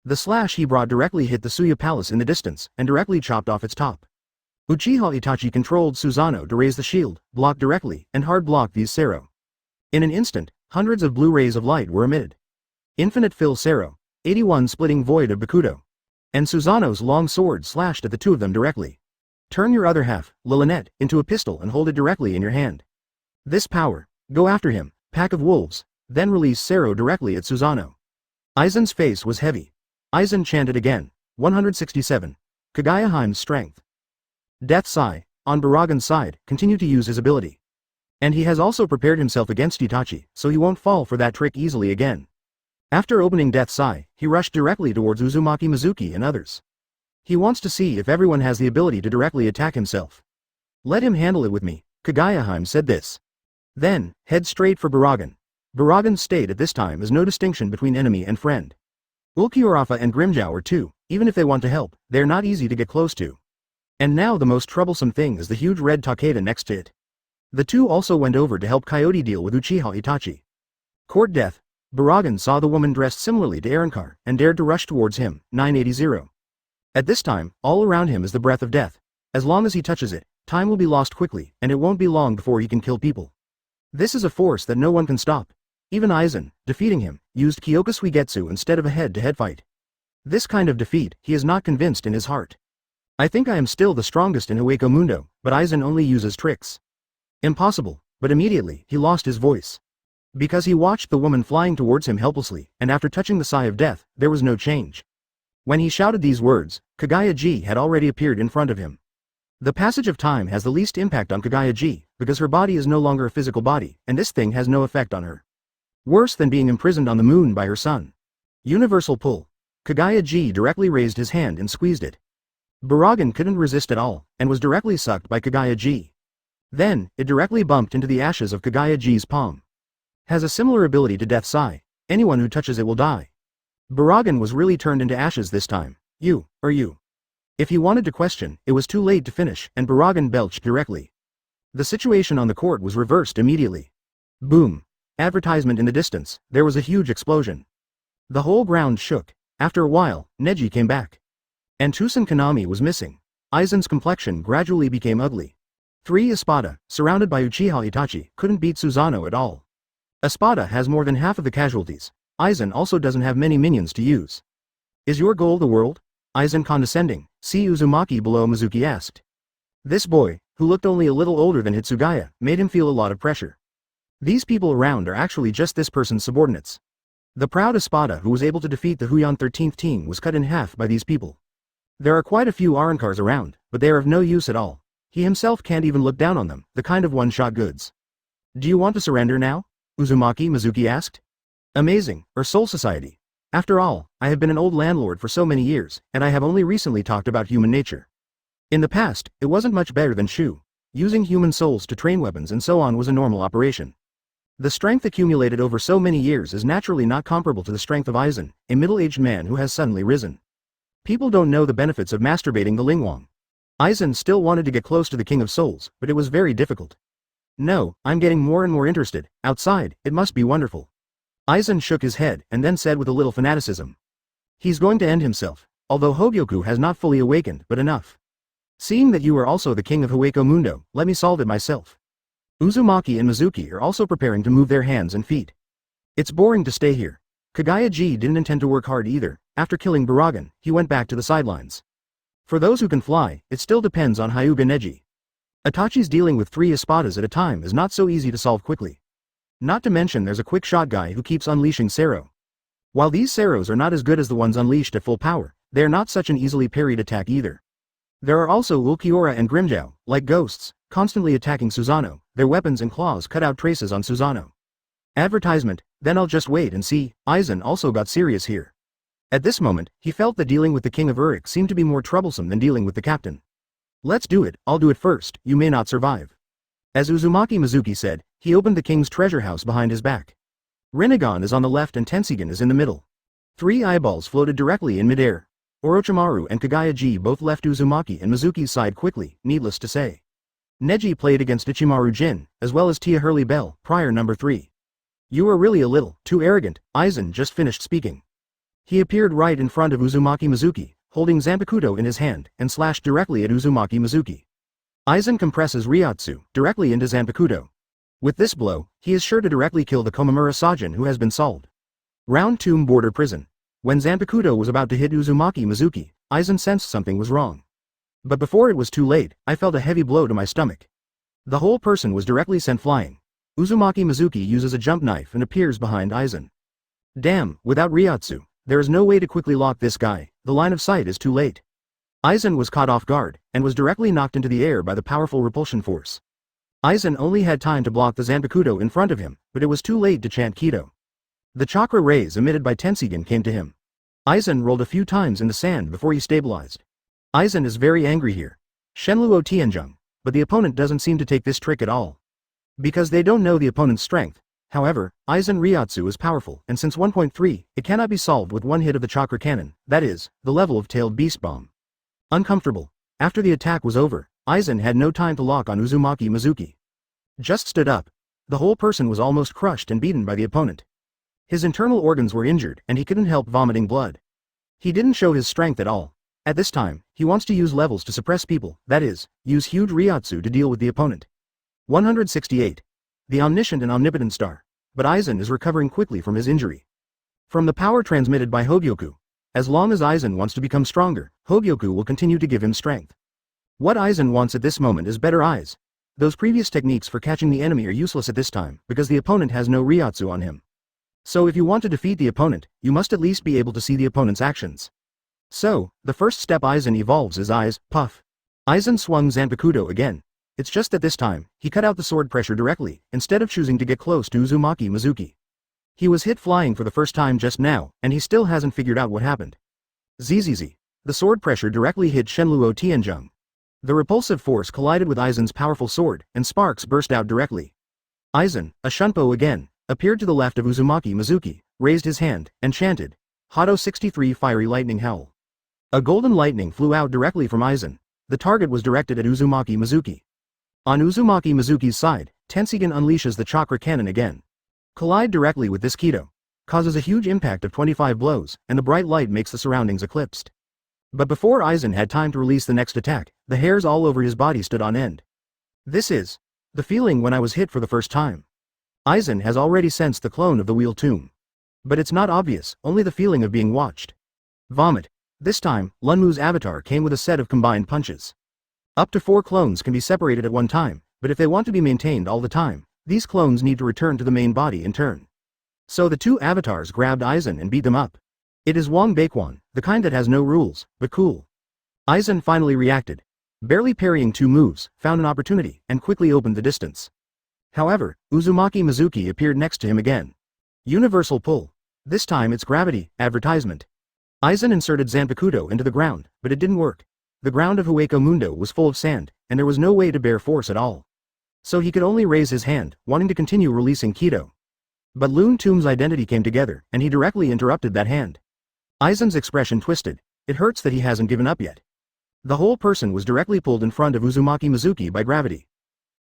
The slash he brought directly hit the Suya Palace in the distance, and directly chopped off its top. Uchiha Itachi controlled Susanoo to raise the shield, block directly, and hard block these Sero. In an instant, hundreds of blue rays of light were emitted. Infinite Fill Sero, 81 splitting void of Bakudo. And Susanoo's long sword slashed at the two of them directly. Turn your other half, Lillinette, into a pistol and hold it directly in your hand. This power, go after him, pack of wolves, then release Sero directly at Susanoo. Aizen's face was heavy. Aizen chanted again, 167. Kagayaheim's strength. Death Sai, on Baragan's side, continued to use his ability. And he has also prepared himself against Itachi, so he won't fall for that trick easily again. After opening Death Sai, he rushed directly towards Uzumaki Mizuki and others. He wants to see if everyone has the ability to directly attack himself. Let him handle it with me, Kagayaheim said this. Then, head straight for Baragan. Baragan's state at this time is no distinction between enemy and friend. Ulquiorra and Grimmjow are too, even if they want to help, they're not easy to get close to. And now the most troublesome thing is the huge red Takeda next to it. The two also went over to help Coyote deal with Uchiha Itachi. Court death. Baragan saw the woman dressed similarly to Arrancar and dared to rush towards him, 980. At this time, all around him is the breath of death. As long as he touches it, time will be lost quickly, and it won't be long before he can kill people. This is a force that no one can stop. Even Aizen, defeating him, used Kyoka Suigetsu instead of a head-to-head fight. This kind of defeat, he is not convinced in his heart. I think I am still the strongest in Hueco Mundo, but Aizen only uses tricks. Impossible, but immediately, he lost his voice. Because he watched the woman flying towards him helplessly, and after touching the sigh of death, there was no change. When he shouted these words, Kagaya-ji had already appeared in front of him. The passage of time has the least impact on Kagaya-ji, because her body is no longer a physical body, and this thing has no effect on her. Worse than being imprisoned on the moon by her son. Universal pull. Kagaya-ji directly raised his hand and squeezed it. Baragan couldn't resist at all, and was directly sucked by Kagaya-ji. Then, it directly bumped into the ashes of Kagaya-ji's palm. Has a similar ability to Death Sai. Anyone who touches it will die. Baragan was really turned into ashes this time. You. If he wanted to question, it was too late to finish, and Baragan belched directly. The situation on the court was reversed immediately. Boom. Advertisement in the distance, there was a huge explosion. The whole ground shook. After a while, Neji came back. And Tusen Kanami was missing. Aizen's complexion gradually became ugly. 3 Espada, surrounded by Uchiha Itachi, couldn't beat Susanoo at all. Espada has more than half of the casualties. Aizen also doesn't have many minions to use. Is your goal the world? Aizen condescending, see Uzumaki below Mizuki asked. This boy, who looked only a little older than Hitsugaya, made him feel a lot of pressure. These people around are actually just this person's subordinates. The proud Espada who was able to defeat the Huyan 13th team was cut in half by these people. There are quite a few Arrancars around, but they are of no use at all. He himself can't even look down on them, the kind of one-shot goods. Do you want to surrender now? Uzumaki Mizuki asked. Amazing, or Soul Society. After all, I have been an old landlord for so many years, and I have only recently talked about human nature. In the past, it wasn't much better than Shu. Using human souls to train weapons and so on was a normal operation. The strength accumulated over so many years is naturally not comparable to the strength of Aizen, a middle-aged man who has suddenly risen. People don't know the benefits of masturbating the Lingwang. Aizen still wanted to get close to the King of Souls, but it was very difficult. No, I'm getting more and more interested. Outside, it must be wonderful. Aizen shook his head and then said with a little fanaticism. He's going to end himself, although Hogyoku has not fully awakened, but enough. Seeing that you are also the king of Hueco Mundo, let me solve it myself. Uzumaki and Mizuki are also preparing to move their hands and feet. It's boring to stay here. Kagaya-ji didn't intend to work hard either. After killing Baragan, he went back to the sidelines. For those who can fly, it still depends on Hyuga Neji. Itachi's dealing with 3 Espadas at a time is not so easy to solve quickly. Not to mention there's a quick shot guy who keeps unleashing Sero. While these Seros are not as good as the ones unleashed at full power, they are not such an easily parried attack either. There are also Ulquiorra and Grimmjow, like ghosts, constantly attacking Susanoo. Their weapons and claws cut out traces on Susanoo. Advertisement, then I'll just wait and see. Aizen also got serious here. At this moment, he felt that dealing with the King of Uruk seemed to be more troublesome than dealing with the captain. Let's do it, I'll do it first, you may not survive. As Uzumaki Mizuki said, he opened the king's treasure house behind his back. Rinnegan is on the left and Tensigen is in the middle. 3 eyeballs floated directly in midair. Orochimaru and Kagaya-ji both left Uzumaki and Mizuki's side quickly, needless to say. Neji played against Ichimaru Jin, as well as Tia Hurley Bell, prior number 3. You are really a little too arrogant, Aizen just finished speaking. He appeared right in front of Uzumaki Mizuki, holding Zanpakuto in his hand, and slashed directly at Uzumaki Mizuki. Aizen compresses Ryotsu directly into Zanpakuto. With this blow, he is sure to directly kill the Komamura Sajin who has been solved. Round Tomb Border Prison. When Zanpakuto was about to hit Uzumaki Mizuki, Aizen sensed something was wrong. But before it was too late, I felt a heavy blow to my stomach. The whole person was directly sent flying. Uzumaki Mizuki uses a jump knife and appears behind Aizen. Damn, without Ryotsu, there is no way to quickly lock this guy, the line of sight is too late. Aizen was caught off guard, and was directly knocked into the air by the powerful repulsion force. Aizen only had time to block the Zanpakuto in front of him, but it was too late to chant Kido. The chakra rays emitted by Tensigen came to him. Aizen rolled a few times in the sand before he stabilized. Aizen is very angry here. Shenluo Tianzhong, but the opponent doesn't seem to take this trick at all. Because they don't know the opponent's strength. However, Aizen Ryotsu is powerful, and since 1.3, it cannot be solved with one hit of the chakra cannon, that is, the level of tailed beast bomb. Uncomfortable. After the attack was over, Aizen had no time to lock on Uzumaki Mizuki. Just stood up. The whole person was almost crushed and beaten by the opponent. His internal organs were injured and he couldn't help vomiting blood. He didn't show his strength at all. At this time, he wants to use levels to suppress people, that is, use huge Ryotsu to deal with the opponent. 168. The omniscient and omnipotent star. But Aizen is recovering quickly from his injury. From the power transmitted by Hogyoku. As long as Aizen wants to become stronger, Hogyoku will continue to give him strength. What Aizen wants at this moment is better eyes. Those previous techniques for catching the enemy are useless at this time, because the opponent has no Ryotsu on him. So if you want to defeat the opponent, you must at least be able to see the opponent's actions. So, the first step Aizen evolves is Eyes, Puff. Aizen swung Zanpakuto again. It's just that this time, he cut out the sword pressure directly, instead of choosing to get close to Uzumaki Mizuki. He was hit flying for the first time just now, and he still hasn't figured out what happened. ZZZ. The sword pressure directly hit Shenluo Tianzhong. The repulsive force collided with Aizen's powerful sword, and sparks burst out directly. Aizen, a Shunpo again, appeared to the left of Uzumaki Mizuki, raised his hand, and chanted, Hado 63 Fiery Lightning Howl. A golden lightning flew out directly from Aizen. The target was directed at Uzumaki Mizuki. On Uzumaki Mizuki's side, Tensigen unleashes the chakra cannon again. Collide directly with this Kido. Causes a huge impact of 25 blows, and the bright light makes the surroundings eclipsed. But before Aizen had time to release the next attack, the hairs all over his body stood on end. This is the feeling when I was hit for the first time. Aizen has already sensed the clone of the Wheel Tomb. But it's not obvious, only the feeling of being watched. Vomit. This time, Lunmu's avatar came with a set of combined punches. Up to 4 clones can be separated at one time, but if they want to be maintained all the time, these clones need to return to the main body in turn. So the 2 avatars grabbed Aizen and beat them up. It is Wang Baekwon, the kind that has no rules, but cool. Aizen finally reacted. Barely parrying 2 moves, found an opportunity, and quickly opened the distance. However, Uzumaki Mizuki appeared next to him again. Universal pull. This time it's gravity, advertisement. Aizen inserted Zanpakuto into the ground, but it didn't work. The ground of Hueco Mundo was full of sand, and there was no way to bear force at all. So he could only raise his hand, wanting to continue releasing Kido. But Lune Tomb's identity came together, and he directly interrupted that hand. Aizen's expression twisted. It hurts that he hasn't given up yet. The whole person was directly pulled in front of Uzumaki Mizuki by gravity.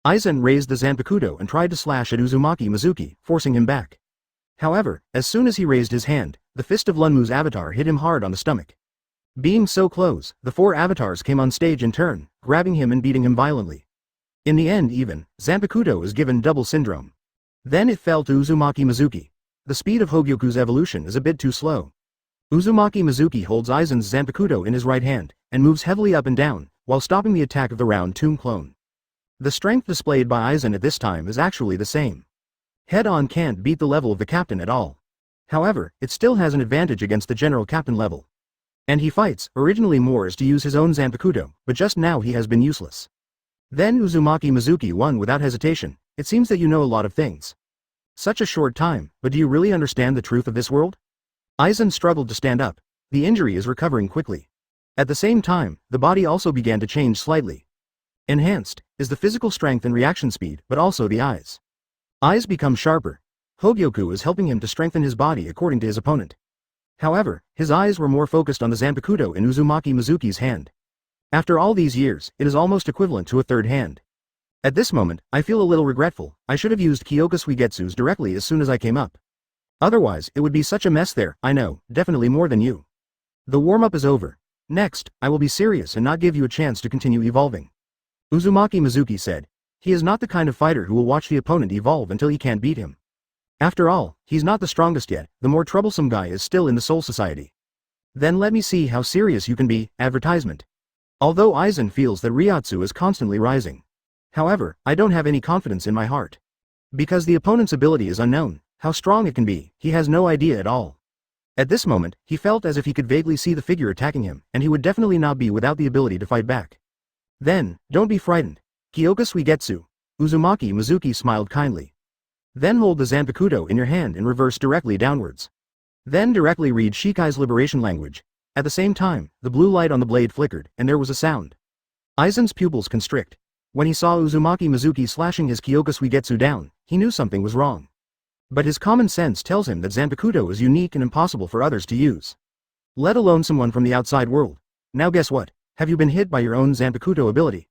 Aizen raised the Zanpakuto and tried to slash at Uzumaki Mizuki, forcing him back. However, as soon as he raised his hand, the fist of Lunmu's avatar hit him hard on the stomach. Being so close, the 4 avatars came on stage in turn, grabbing him and beating him violently. In the end even, Zanpakuto is given double syndrome. Then it fell to Uzumaki Mizuki. The speed of Hogyoku's evolution is a bit too slow. Uzumaki Mizuki holds Aizen's Zanpakuto in his right hand, and moves heavily up and down, while stopping the attack of the Round Tomb clone. The strength displayed by Aizen at this time is actually the same. Head-on can't beat the level of the captain at all. However, it still has an advantage against the general captain level. And he fights, originally more as to use his own Zanpakuto, but just now he has been useless. Then Uzumaki Mizuki won without hesitation. It seems that you know a lot of things. Such a short time, but do you really understand the truth of this world? Aizen struggled to stand up. The injury is recovering quickly. At the same time, the body also began to change slightly. Enhanced is the physical strength and reaction speed, but also the eyes. Eyes become sharper. Hogyoku is helping him to strengthen his body according to his opponent. However, his eyes were more focused on the Zanpakuto in Uzumaki Mizuki's hand. After all these years, it is almost equivalent to a third hand. At this moment, I feel a little regretful. I should have used Kyoka Suigetsu's directly as soon as I came up. Otherwise, it would be such a mess there. I know, definitely more than you. The warm-up is over. Next, I will be serious and not give you a chance to continue evolving. Uzumaki Mizuki said. He is not the kind of fighter who will watch the opponent evolve until he can't beat him. After all, he's not the strongest yet, the more troublesome guy is still in the Soul Society. Then let me see how serious you can be. Advertisement. Although Aizen feels that Ryotsu is constantly rising. However, I don't have any confidence in my heart. Because the opponent's ability is unknown, how strong it can be, he has no idea at all. At this moment, he felt as if he could vaguely see the figure attacking him, and he would definitely not be without the ability to fight back. Then, don't be frightened. Kyoka Suigetsu. Uzumaki Mizuki smiled kindly. Then hold the Zanpakuto in your hand and reverse directly downwards. Then directly read Shikai's liberation language. At the same time, the blue light on the blade flickered, and there was a sound. Aizen's pupils constrict. When he saw Uzumaki Mizuki slashing his Kyoka Suigetsu down, he knew something was wrong. But his common sense tells him that Zanpakuto is unique and impossible for others to use. Let alone someone from the outside world. Now guess what? Have you been hit by your own Zanpakuto ability?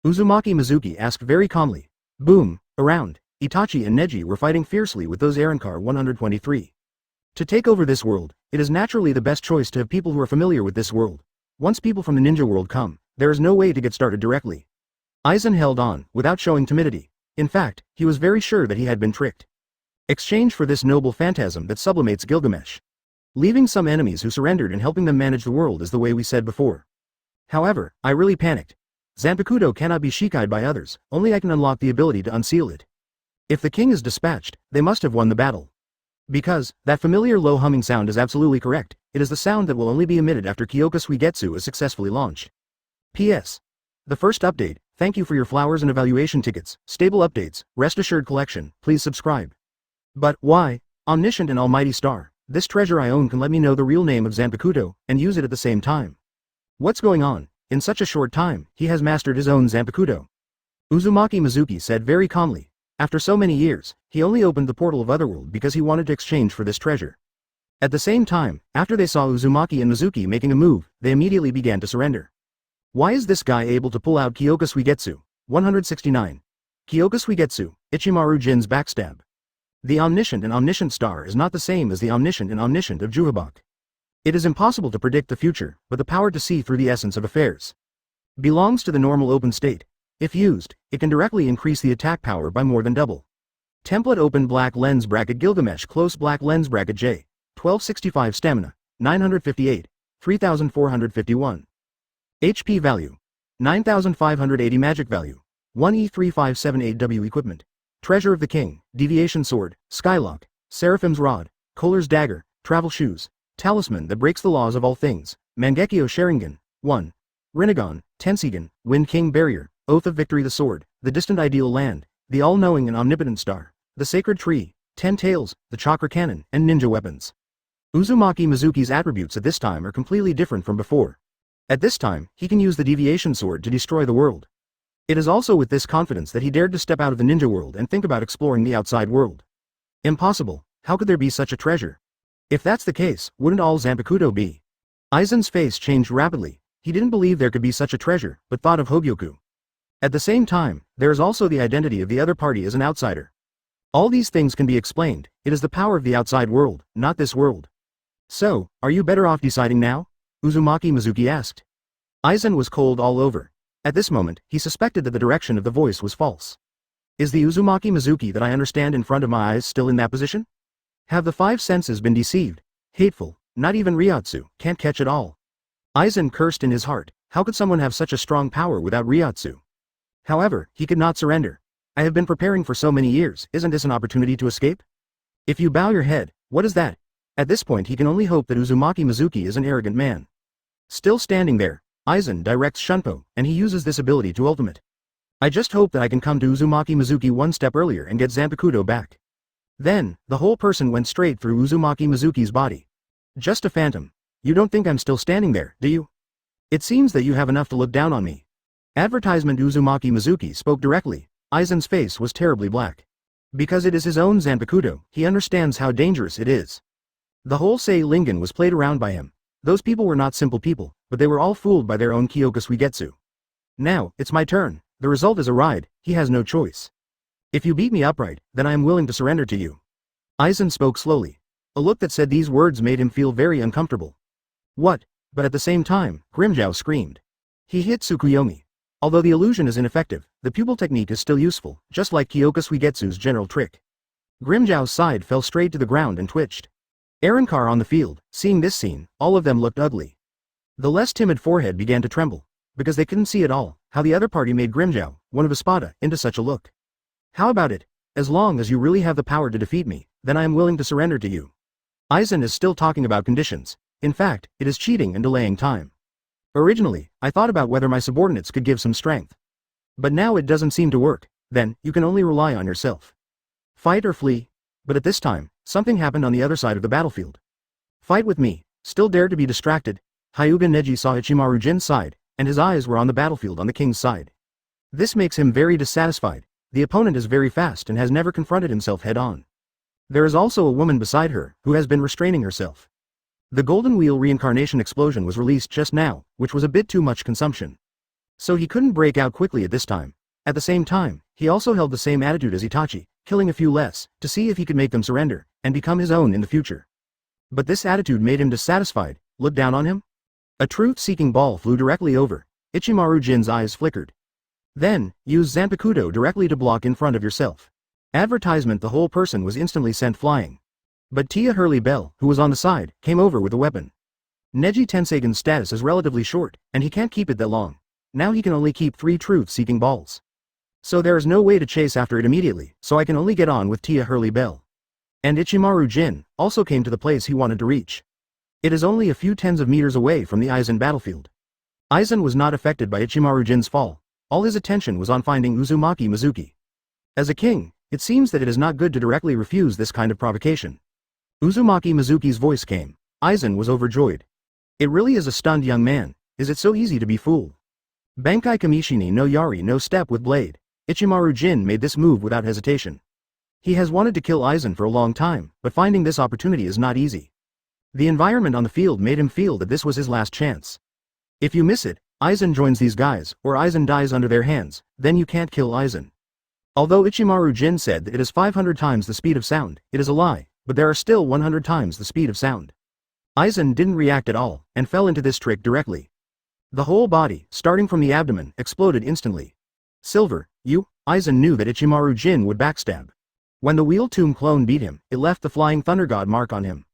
Uzumaki Mizuki asked very calmly. Boom, around, Itachi and Neji were fighting fiercely with those Arankar 123. To take over this world, it is naturally the best choice to have people who are familiar with this world. Once people from the ninja world come, there is no way to get started directly. Aizen held on, without showing timidity. In fact, he was very sure that he had been tricked. Exchange for this noble phantasm that sublimates Gilgamesh. Leaving some enemies who surrendered and helping them manage the world is the way we said before. However, I really panicked. Zanpakuto cannot be shikai'd by others, only I can unlock the ability to unseal it. If the king is dispatched, they must have won the battle. Because, that familiar low humming sound is absolutely correct, it is the sound that will only be emitted after Kyoka Suigetsu is successfully launched. P.S. The first update, thank you for your flowers and evaluation tickets, stable updates, rest assured collection, please subscribe. But, why? Omniscient and almighty star, this treasure I own can let me know the real name of Zanpakuto, and use it at the same time. What's going on? In such a short time, he has mastered his own Zanpakuto. Uzumaki Mizuki said very calmly. After so many years, he only opened the portal of Otherworld because he wanted to exchange for this treasure. At the same time, after they saw Uzumaki and Mizuki making a move, they immediately began to surrender. Why is this guy able to pull out Kyoka Suigetsu? 169. Kyoka Suigetsu, Ichimaru Jin's backstab. The omniscient and omniscient star is not the same as the omniscient and omniscient of Juhabak. It is impossible to predict the future, but the power to see through the essence of affairs belongs to the normal open state. If used, it can directly increase the attack power by more than double. Template open black lens bracket Gilgamesh close black lens bracket J. 1265 stamina, 958, 3451. HP value. 9580 magic value. 1E3578W equipment. Treasure of the King, Deviation Sword, Skylock, Seraphim's Rod, Kohler's Dagger, Travel Shoes, Talisman that breaks the laws of all things, Mangekyo Sharingan, 1. Rinnegan, Tensigan, Wind King Barrier, Oath of Victory the Sword, the Distant Ideal Land, the All-Knowing and Omnipotent Star, the Sacred Tree, 10 Tails, the Chakra Cannon, and Ninja Weapons. Uzumaki Mizuki's attributes at this time are completely different from before. At this time, he can use the Deviation Sword to destroy the world. It is also with this confidence that he dared to step out of the ninja world and think about exploring the outside world. Impossible, how could there be such a treasure? If that's the case, wouldn't all Zanpakuto be? Aizen's face changed rapidly. He didn't believe there could be such a treasure, but thought of Hogyoku. At the same time, there is also the identity of the other party as an outsider. All these things can be explained, it is the power of the outside world, not this world. So, are you better off deciding now? Uzumaki Mizuki asked. Aizen was cold all over. At this moment, he suspected that the direction of the voice was false. Is the Uzumaki Mizuki that I understand in front of my eyes still in that position? Have the five senses been deceived? Hateful, not even Ryotsu can't catch it all. Aizen cursed in his heart, how could someone have such a strong power without Ryotsu? However, he could not surrender. I have been preparing for so many years, isn't this an opportunity to escape? If you bow your head, what is that? At this point he can only hope that Uzumaki Mizuki is an arrogant man. Still standing there, Aizen directs Shunpo, and he uses this ability to ultimate. I just hope that I can come to Uzumaki Mizuki one step earlier and get Zanpakuto back. Then, the whole person went straight through Uzumaki Mizuki's body. Just a phantom. You don't think I'm still standing there, do you? It seems that you have enough to look down on me. Advertisement Uzumaki Mizuki spoke directly. Aizen's face was terribly black. Because it is his own Zanpakuto, he understands how dangerous it is. The whole Sei Lingen was played around by him. Those people were not simple people, but they were all fooled by their own Kyoka Suigetsu. Now, it's my turn. The result is a ride, he has no choice. If you beat me upright, then I am willing to surrender to you. Aizen spoke slowly. A look that said these words made him feel very uncomfortable. What? But at the same time, Grimmjow screamed. He hit Tsukuyomi. Although the illusion is ineffective, the pupil technique is still useful, just like Kyoka Suigetsu's general trick. Grimmjow's side fell straight to the ground and twitched. Arrancar on the field, seeing this scene, all of them looked ugly. The less timid forehead began to tremble, because they couldn't see at all how the other party made Grimmjow, one of Espada, into such a look. How about it? As long as you really have the power to defeat me, then I am willing to surrender to you. Aizen is still talking about conditions. In fact, it is cheating and delaying time. Originally, I thought about whether my subordinates could give some strength. But now it doesn't seem to work, then, you can only rely on yourself. Fight or flee. But at this time, something happened on the other side of the battlefield. Fight with me. Still dared to be distracted. Hyuga Neji saw Ichimaru Jin's side, and his eyes were on the battlefield on the king's side. This makes him very dissatisfied. The opponent is very fast and has never confronted himself head-on. There is also a woman beside her, who has been restraining herself. The Golden Wheel reincarnation explosion was released just now, which was a bit too much consumption. So he couldn't break out quickly at this time. At the same time, he also held the same attitude as Itachi, killing a few less, to see if he could make them surrender, and become his own in the future. But this attitude made him dissatisfied. Look down on him? A truth-seeking ball flew directly over. Ichimaru Jin's eyes flickered. Then, use Zanpakuto directly to block in front of yourself. Advertisement. The whole person was instantly sent flying. But Tia Hurley Bell, who was on the side, came over with a weapon. Neji Tensagen's status is relatively short, and he can't keep it that long. Now he can only keep 3 truth-seeking balls. So there is no way to chase after it immediately, so I can only get on with Tia Hurley Bell. And Ichimaru Jin also came to the place he wanted to reach. It is only a few tens of meters away from the Aizen battlefield. Aizen was not affected by Ichimaru Jin's fall. All his attention was on finding Uzumaki Mizuki. As a king, it seems that it is not good to directly refuse this kind of provocation. Uzumaki Mizuki's voice came. Aizen was overjoyed. It really is a stunned young man. Is it so easy to be fooled? Bankai Kamishini no Yari no step with blade. Ichimaru Jin made this move without hesitation. He has wanted to kill Aizen for a long time, but finding this opportunity is not easy. The environment on the field made him feel that this was his last chance. If you miss it, Aizen joins these guys, or Aizen dies under their hands, then you can't kill Aizen. Although Ichimaru Jin said that it is 500 times the speed of sound, it is a lie, but there are still 100 times the speed of sound. Aizen didn't react at all, and fell into this trick directly. The whole body, starting from the abdomen, exploded instantly. Silver, you? Aizen knew that Ichimaru Jin would backstab. When the Wheel Tomb clone beat him, it left the Flying Thunder God mark on him.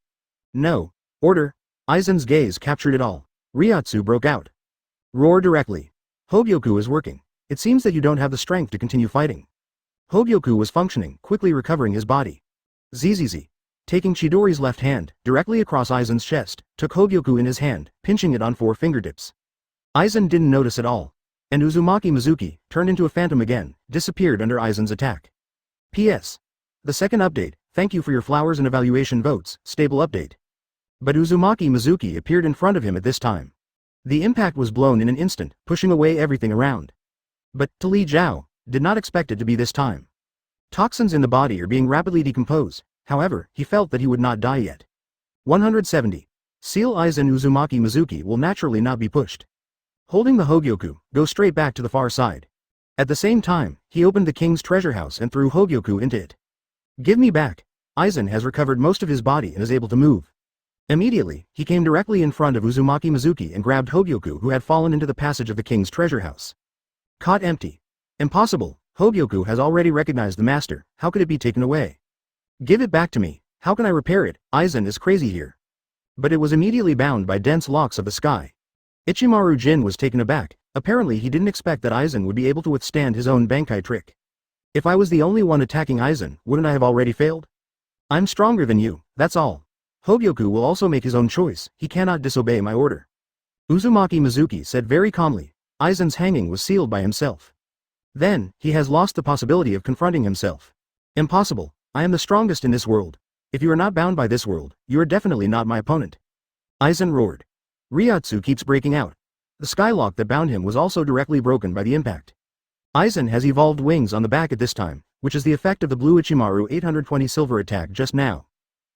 No. Order. Aizen's gaze captured it all. Ryatsu broke out. Roar directly. Hogyoku is working. It seems that you don't have the strength to continue fighting. Hogyoku was functioning, quickly recovering his body. Zzz. Taking Chidori's left hand, directly across Aizen's chest, took Hogyoku in his hand, pinching it on 4 fingertips. Aizen didn't notice at all. And Uzumaki Mizuki, turned into a phantom again, disappeared under Aizen's attack. P.S. The second update, thank you for your flowers and evaluation votes, stable update. But Uzumaki Mizuki appeared in front of him at this time. The impact was blown in an instant, pushing away everything around. But, to Li Zhao, did not expect it to be this time. Toxins in the body are being rapidly decomposed, however, he felt that he would not die yet. 170. Seal Aizen Uzumaki Mizuki will naturally not be pushed. Holding the Hogyoku, go straight back to the far side. At the same time, he opened the king's treasure house and threw Hogyoku into it. Give me back. Aizen has recovered most of his body and is able to move. Immediately, he came directly in front of Uzumaki Mizuki and grabbed Hogyoku, who had fallen into the passage of the king's treasure house. Caught empty. Impossible. Hogyoku has already recognized the master, how could it be taken away? Give it back to me. How can I repair it? Aizen is crazy here. But it was immediately bound by dense locks of the sky. Ichimaru Jin was taken aback. Apparently he didn't expect that Aizen would be able to withstand his own Bankai trick. If I was the only one attacking Aizen, wouldn't I have already failed? I'm stronger than you, that's all. Hogyoku will also make his own choice, he cannot disobey my order. Uzumaki Mizuki said very calmly. Aizen's hanging was sealed by himself. Then, he has lost the possibility of confronting himself. Impossible, I am the strongest in this world. If you are not bound by this world, you are definitely not my opponent. Aizen roared. Ryatsu keeps breaking out. The skylock that bound him was also directly broken by the impact. Aizen has evolved wings on the back at this time, which is the effect of the blue Ichimaru 820 silver attack just now.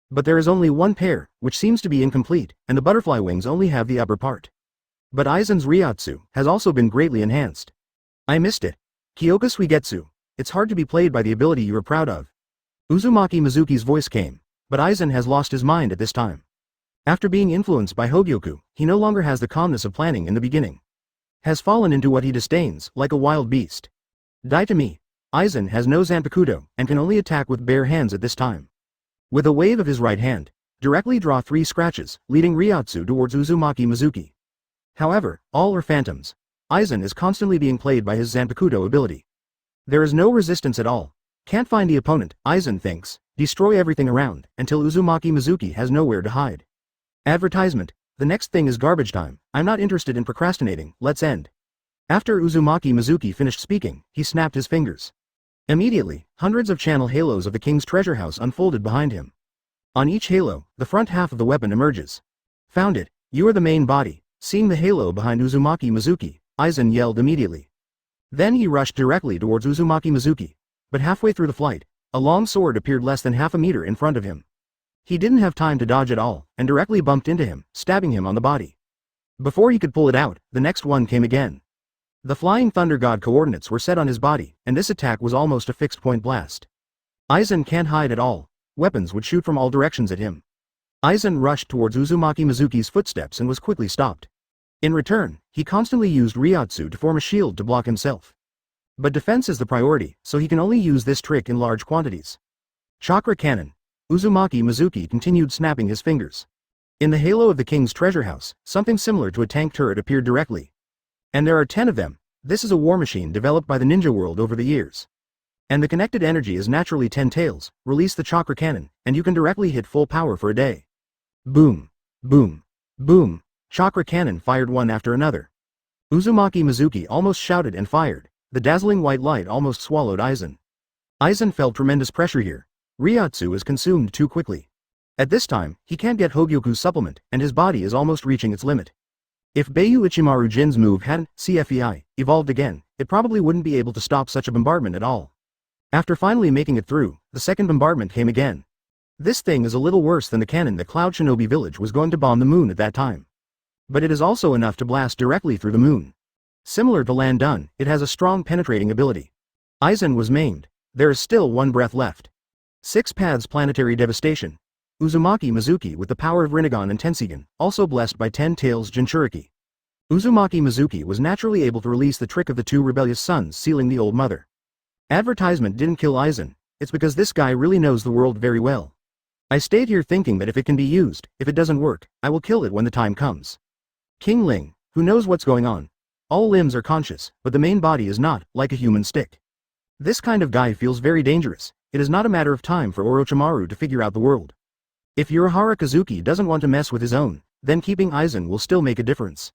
But there is only one pair, which seems to be incomplete, and the butterfly wings only have the upper part. But Aizen's Ryotsu has also been greatly enhanced. I missed it. Kyoka Suigetsu. It's hard to be played by the ability you are proud of. Uzumaki Mizuki's voice came, but Aizen has lost his mind at this time. After being influenced by Hogyoku, he no longer has the calmness of planning in the beginning. Has fallen into what he disdains, like a wild beast. Die to me. Aizen has no Zanpakuto, and can only attack with bare hands at this time. With a wave of his right hand, directly draw 3 scratches, leading Ryotsu towards Uzumaki Mizuki. However, all are phantoms. Aizen is constantly being played by his Zanpakuto ability. There is no resistance at all. Can't find the opponent, Aizen thinks, destroy everything around, until Uzumaki Mizuki has nowhere to hide. Advertisement. The next thing is garbage time. I'm not interested in procrastinating, let's end. After Uzumaki Mizuki finished speaking, he snapped his fingers. Immediately, hundreds of channel halos of the king's treasure house unfolded behind him. On each halo, the front half of the weapon emerges. Found it. You are the main body. Seeing the halo behind Uzumaki Mizuki, Aizen yelled immediately. Then he rushed directly towards Uzumaki Mizuki. But halfway through the flight, a long sword appeared less than half a meter in front of him. He didn't have time to dodge at all, and directly bumped into him, stabbing him on the body. Before he could pull it out, the next one came again. The Flying Thunder God coordinates were set on his body, and this attack was almost a fixed-point blast. Aizen can't hide at all. Weapons would shoot from all directions at him. Aizen rushed towards Uzumaki Mizuki's footsteps and was quickly stopped. In return, he constantly used Ryotsu to form a shield to block himself. But defense is the priority, so he can only use this trick in large quantities. Chakra Cannon. Uzumaki Mizuki continued snapping his fingers. In the halo of the king's treasure house, something similar to a tank turret appeared directly. And there are 10 of them. This is a war machine developed by the ninja world over the years. And the connected energy is naturally 10 tails. Release the chakra cannon, and you can directly hit full power for a day. Boom. Boom. Boom. Chakra cannon fired one after another. Uzumaki Mizuki almost shouted and fired. The dazzling white light almost swallowed Aizen. Aizen felt tremendous pressure here. Ryotsu is consumed too quickly. At this time, he can't get Hogyoku's supplement, and his body is almost reaching its limit. If Beiyu Ichimaru Jin's move hadn't, CFEI, evolved again, it probably wouldn't be able to stop such a bombardment at all. After finally making it through, the second bombardment came again. This thing is a little worse than the cannon that Cloud Shinobi Village was going to bomb the moon at that time. But it is also enough to blast directly through the moon. Similar to Lan Dun, it has a strong penetrating ability. Aizen was maimed. There is still one breath left. 6 paths planetary devastation. Uzumaki Mizuki with the power of Rinnegan and Tensigan, also blessed by 10 tails Jinchuriki. Uzumaki Mizuki was naturally able to release the trick of the 2 rebellious sons sealing the old mother. Advertisement didn't kill Aizen, it's because this guy really knows the world very well. I stayed here thinking that if it can be used, if it doesn't work, I will kill it when the time comes. King Ling, who knows what's going on. All limbs are conscious, but the main body is not, like a human stick. This kind of guy feels very dangerous. It is not a matter of time for Orochimaru to figure out the world. If Urahara Kazuki doesn't want to mess with his own, then keeping Aizen will still make a difference.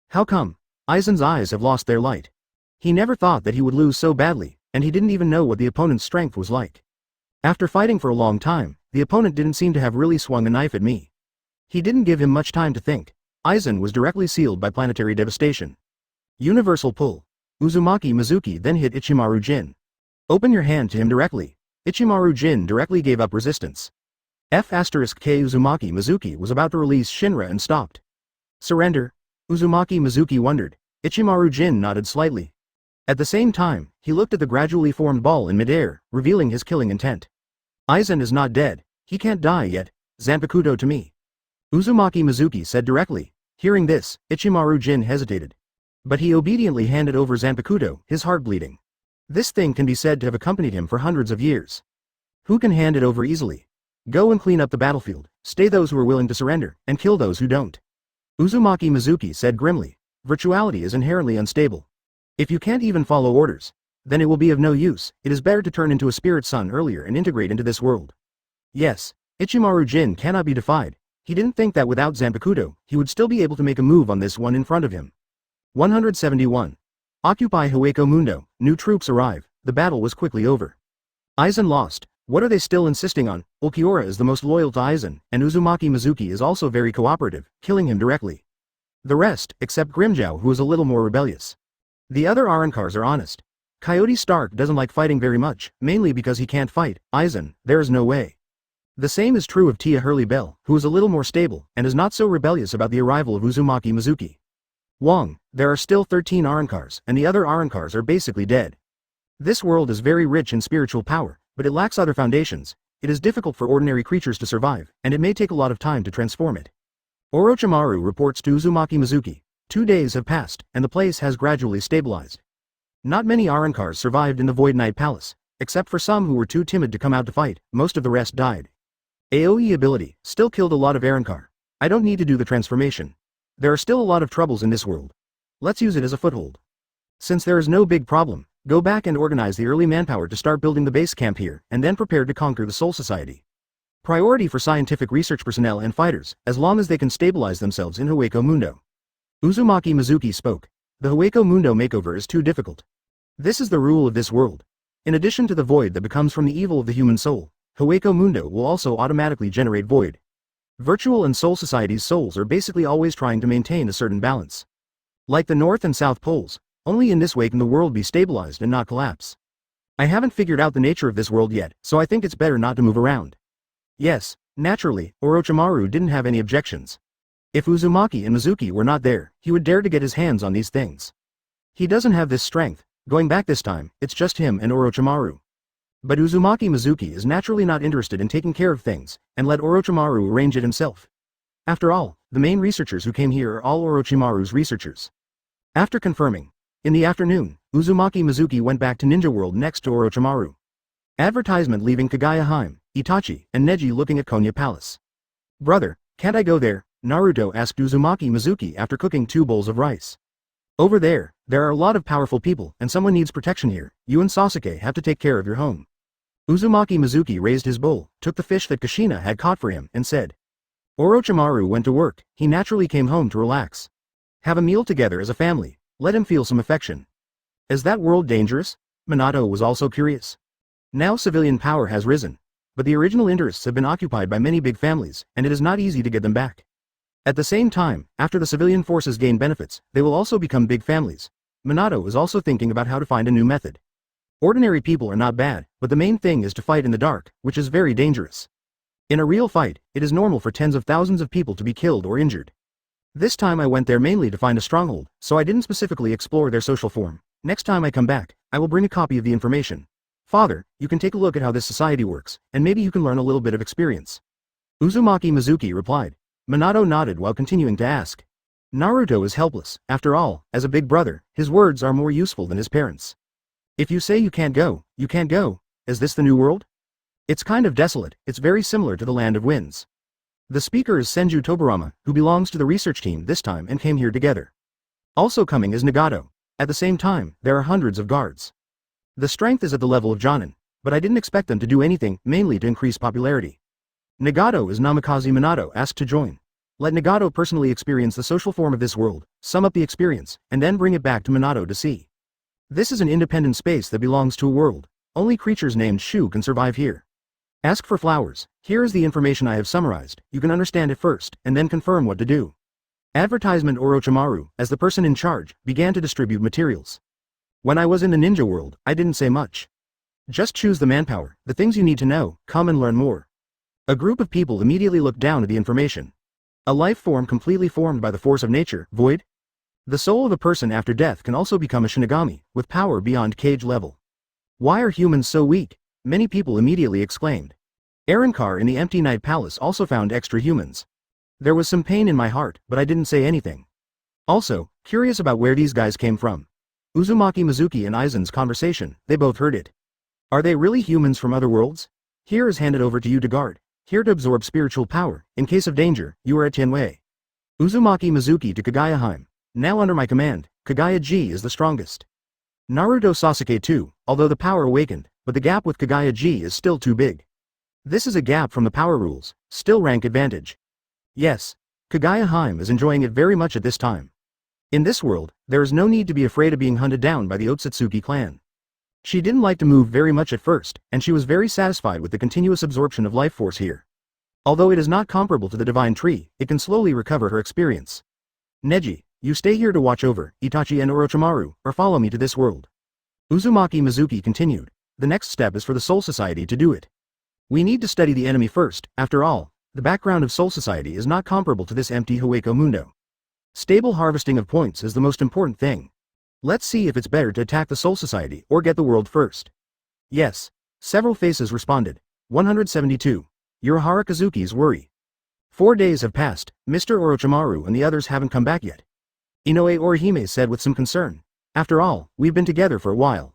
How come? Aizen's eyes have lost their light. He never thought that he would lose so badly, and he didn't even know what the opponent's strength was like. After fighting for a long time, the opponent didn't seem to have really swung a knife at me. He didn't give him much time to think. Aizen was directly sealed by planetary devastation. Universal pull. Uzumaki Mizuki then hit Ichimaru Jin. Open your hand to him directly. Ichimaru Jin directly gave up resistance. K Uzumaki Mizuki was about to release Shinra and stopped. Surrender? Uzumaki Mizuki wondered. Ichimaru Jin nodded slightly. At the same time, he looked at the gradually formed ball in midair, revealing his killing intent. Aizen is not dead. He can't die yet. Zanpakuto to me. Uzumaki Mizuki said directly. Hearing this, Ichimaru Jin hesitated. But he obediently handed over Zanpakuto, his heart bleeding. This thing can be said to have accompanied him for hundreds of years. Who can hand it over easily? Go and clean up the battlefield, stay those who are willing to surrender, and kill those who don't. Uzumaki Mizuki said grimly. Virtuality is inherently unstable. If you can't even follow orders, then it will be of no use. It is better to turn into a spirit son earlier and integrate into this world. Yes, Ichimaru Jin cannot be defied. He didn't think that without Zanpakuto, he would still be able to make a move on this one in front of him. 171. Occupy Hueco Mundo, new troops arrive, the battle was quickly over. Aizen lost. What are they still insisting on? Ulquiorra is the most loyal to Aizen, and Uzumaki Mizuki is also very cooperative, killing him directly. The rest, except Grimmjow who is a little more rebellious. The other Arankars are honest. Coyote Stark doesn't like fighting very much, mainly because he can't fight. Aizen, there is no way. The same is true of Tia Hurley Bell, who is a little more stable, and is not so rebellious about the arrival of Uzumaki Mizuki. Wong, there are still 13 Arrancars, and the other Arrancars are basically dead. This world is very rich in spiritual power, but it lacks other foundations. It is difficult for ordinary creatures to survive, and it may take a lot of time to transform it. Orochimaru reports to Uzumaki Mizuki. 2 days have passed, and the place has gradually stabilized. Not many Arrancars survived in the Void Knight Palace, except for some who were too timid to come out to fight. Most of the rest died. AoE ability still killed a lot of Arrancar. I don't need to do the transformation. There are still a lot of troubles in this world. Let's use it as a foothold. Since there is no big problem, go back and organize the early manpower to start building the base camp here, and then prepare to conquer the Soul Society. Priority for scientific research personnel and fighters, as long as they can stabilize themselves in Hueco Mundo. Uzumaki Mizuki spoke. The Hueco Mundo makeover is too difficult. This is the rule of this world. In addition to the void that becomes from the evil of the human soul, Hueco Mundo will also automatically generate void. Virtual and Soul Society's souls are basically always trying to maintain a certain balance. Like the North and South Poles, only in this way can the world be stabilized and not collapse. I haven't figured out the nature of this world yet, so I think it's better not to move around. Yes, naturally, Orochimaru didn't have any objections. If Uzumaki and Mizuki were not there, he would dare to get his hands on these things. He doesn't have this strength. Going back this time, it's just him and Orochimaru. But Uzumaki Mizuki is naturally not interested in taking care of things, and let Orochimaru arrange it himself. After all, the main researchers who came here are all Orochimaru's researchers. After confirming, in the afternoon, Uzumaki Mizuki went back to Ninja World next to Orochimaru. Advertisement leaving Kaguya-hime, Itachi, and Neji looking at Konya Palace. Brother, can't I go there? Naruto asked Uzumaki Mizuki after cooking 2 bowls of rice. Over there are a lot of powerful people, and someone needs protection here. You and Sasuke have to take care of your home. Uzumaki Mizuki raised his bowl, took the fish that Kushina had caught for him, and said. Orochimaru went to work. He naturally came home to relax. Have a meal together as a family. Let him feel some affection. Is that world dangerous? Minato was also curious. Now civilian power has risen. But the original interests have been occupied by many big families, and it is not easy to get them back. At the same time, after the civilian forces gain benefits, they will also become big families. Minato is also thinking about how to find a new method. Ordinary people are not bad, but the main thing is to fight in the dark, which is very dangerous. In a real fight, it is normal for tens of thousands of people to be killed or injured. This time I went there mainly to find a stronghold, so I didn't specifically explore their social form. Next time I come back, I will bring a copy of the information. Father, you can take a look at how this society works, and maybe you can learn a little bit of experience. Uzumaki Mizuki replied. Minato nodded while continuing to ask. Naruto is helpless. After all, as a big brother, his words are more useful than his parents. If you say you can't go, you can't go. Is this the new world? It's kind of desolate. It's very similar to the Land of Winds. The speaker is Senju Tobarama, who belongs to the research team this time and came here together. Also coming is Nagato. At the same time, there are hundreds of guards. The strength is at the level of Jonin, but I didn't expect them to do anything, mainly to increase popularity. Nagato is Namikaze Minato asked to join. Let Nagato personally experience the social form of this world, sum up the experience, and then bring it back to Minato to see. This is an independent space that belongs to a world. Only creatures named Shu can survive here. Ask for flowers. Here is the information I have summarized. You can understand it first, and then confirm what to do. Advertisement. Orochimaru, as the person in charge, began to distribute materials. When I was in the ninja world, I didn't say much. Just choose the manpower, the things you need to know, come and learn more. A group of people immediately looked down at the information. A life form completely formed by the force of nature, void? The soul of a person after death can also become a Shinigami, with power beyond cage level. Why are humans so weak? Many people immediately exclaimed. Arrancar in the Empty Night Palace also found extra humans. There was some pain in my heart, but I didn't say anything. Also, curious about where these guys came from. Uzumaki Mizuki and Aizen's conversation, they both heard it. Are they really humans from other worlds? Here is handed over to you to guard. Here to absorb spiritual power. In case of danger, you are at Tianwei. Uzumaki Mizuki to Kaguya-hime. Now under my command, Kaguya-ji is the strongest. Naruto Sasuke too, although the power awakened, but the gap with Kaguya-ji is still too big. This is a gap from the power rules, still rank advantage. Yes, Kaguya-hime is enjoying it very much at this time. In this world, there is no need to be afraid of being hunted down by the Otsutsuki clan. She didn't like to move very much at first, and she was very satisfied with the continuous absorption of life force here. Although it is not comparable to the divine tree, it can slowly recover her experience. Neji, you stay here to watch over Itachi and Orochimaru, or follow me to this world. Uzumaki Mizuki continued. The next step is for the Soul Society to do it. We need to study the enemy first. After all, the background of Soul Society is not comparable to this empty Hueco Mundo. Stable harvesting of points is the most important thing. Let's see if it's better to attack the Soul Society or get the world first. Yes. Several faces responded. 172. Urahara Kazuki's worry. 4 days have passed, Mr. Orochimaru and the others haven't come back yet. Inoue Orihime said with some concern. After all, we've been together for a while.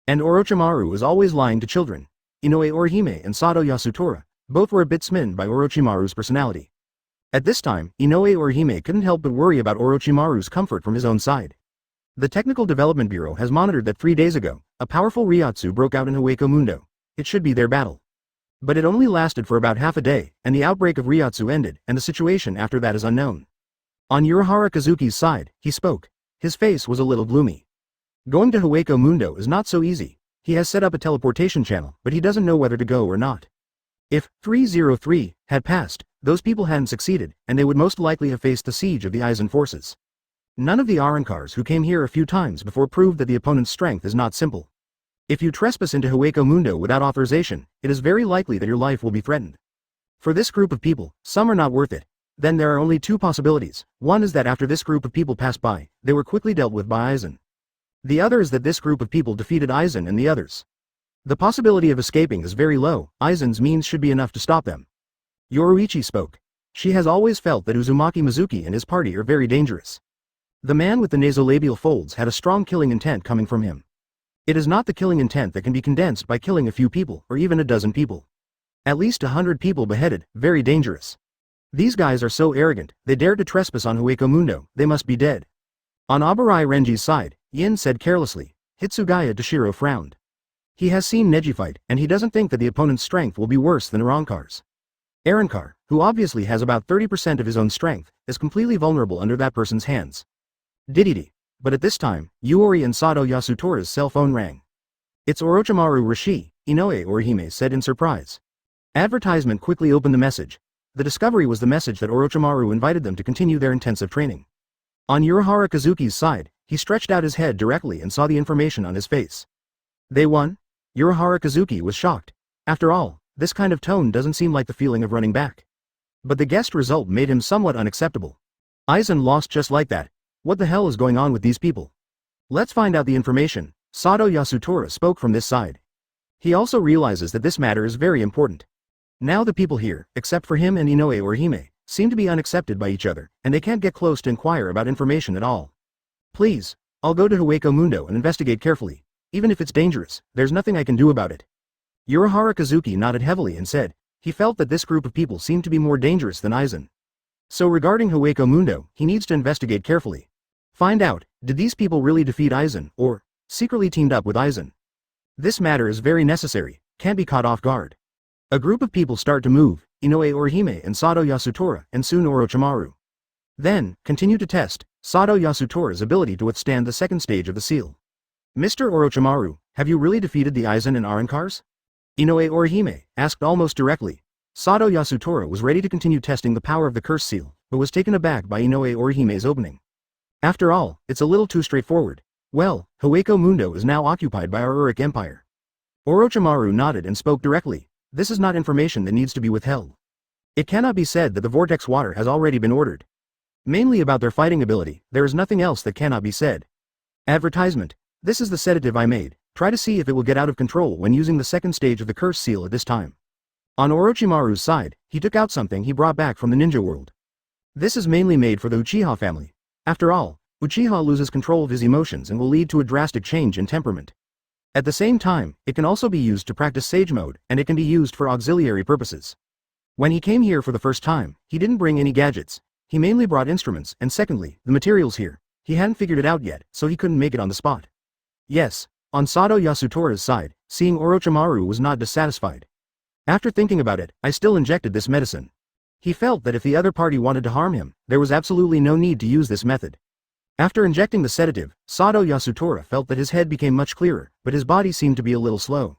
And Orochimaru is always lying to children. Inoue Orihime and Sato Yasutora, both were a bit smitten by Orochimaru's personality. At this time, Inoue Orihime couldn't help but worry about Orochimaru's comfort from his own side. The Technical Development Bureau has monitored that 3 days ago, a powerful Ryotsu broke out in Hueco Mundo. It should be their battle. But it only lasted for about half a day, and the outbreak of Ryotsu ended, and the situation after that is unknown. On Urahara Kazuki's side, he spoke. His face was a little gloomy. Going to Hueco Mundo is not so easy. He has set up a teleportation channel, but he doesn't know whether to go or not. If 303 had passed, those people hadn't succeeded, and they would most likely have faced the siege of the Aizen forces. None of the Arankars who came here a few times before proved that the opponent's strength is not simple. If you trespass into Hueco Mundo without authorization, it is very likely that your life will be threatened. For this group of people, some are not worth it. Then there are only two possibilities. One is that after this group of people passed by, they were quickly dealt with by Aizen. The other is that this group of people defeated Aizen and the others. The possibility of escaping is very low. Aizen's means should be enough to stop them. Yoruichi spoke. She has always felt that Uzumaki Mizuki and his party are very dangerous. The man with the nasolabial folds had a strong killing intent coming from him. It is not the killing intent that can be condensed by killing a few people or even a dozen people. At least 100 people beheaded, very dangerous. These guys are so arrogant, they dared to trespass on Hueco Mundo, they must be dead. On Abarai Renji's side, Yin said carelessly. Hitsugaya Toshiro frowned. He has seen Neji fight, and he doesn't think that the opponent's strength will be worse than Arankar's. Arankar, who obviously has about 30% of his own strength, is completely vulnerable under that person's hands. Dididi. But at this time, Yuri and Sato Yasutora's cell phone rang. It's Orochimaru Rishi, Inoue Orihime said in surprise. Advertisement quickly opened the message. The discovery was the message that Orochimaru invited them to continue their intensive training. On Urahara Kazuki's side, he stretched out his head directly and saw the information on his face. They won? Urahara Kazuki was shocked. After all, this kind of tone doesn't seem like the feeling of running back. But the guessed result made him somewhat unacceptable. Aizen lost just like that. What the hell is going on with these people? Let's find out the information. Sato Yasutora spoke from this side. He also realizes that this matter is very important. Now the people here, except for him and Inoue Orihime, seem to be unaccepted by each other, and they can't get close to inquire about information at all. Please, I'll go to Hueco Mundo and investigate carefully. Even if it's dangerous, there's nothing I can do about it. Urahara Kazuki nodded heavily and said, he felt that this group of people seemed to be more dangerous than Aizen. So regarding Hueco Mundo, he needs to investigate carefully. Find out, did these people really defeat Aizen, or secretly teamed up with Aizen? This matter is very necessary, can't be caught off guard. A group of people start to move, Inoue Orihime and Sato Yasutora, and soon Orochimaru. Then, continue to test Sato Yasutora's ability to withstand the second stage of the seal. Mr. Orochimaru, have you really defeated the Aizen and Arankars? Inoue Orihime asked almost directly. Sato Yasutora was ready to continue testing the power of the curse seal, but was taken aback by Inoue Orihime's opening. After all, it's a little too straightforward. Well, Hueco Mundo is now occupied by our Uric Empire. Orochimaru nodded and spoke directly. This is not information that needs to be withheld. It cannot be said that the vortex water has already been ordered. Mainly about their fighting ability, there is nothing else that cannot be said. Advertisement. This is the sedative I made. Try to see if it will get out of control when using the second stage of the curse seal at this time. On Orochimaru's side, he took out something he brought back from the ninja world. This is mainly made for the Uchiha family. After all, Uchiha loses control of his emotions and will lead to a drastic change in temperament. At the same time, it can also be used to practice Sage Mode, and it can be used for auxiliary purposes. When he came here for the first time, he didn't bring any gadgets. He mainly brought instruments, and secondly, the materials here. He hadn't figured it out yet, so he couldn't make it on the spot. Yes, on Sato Yasutora's side, seeing Orochimaru was not dissatisfied. After thinking about it, I still injected this medicine. He felt that if the other party wanted to harm him, there was absolutely no need to use this method. After injecting the sedative, Sato Yasutora felt that his head became much clearer, but his body seemed to be a little slow.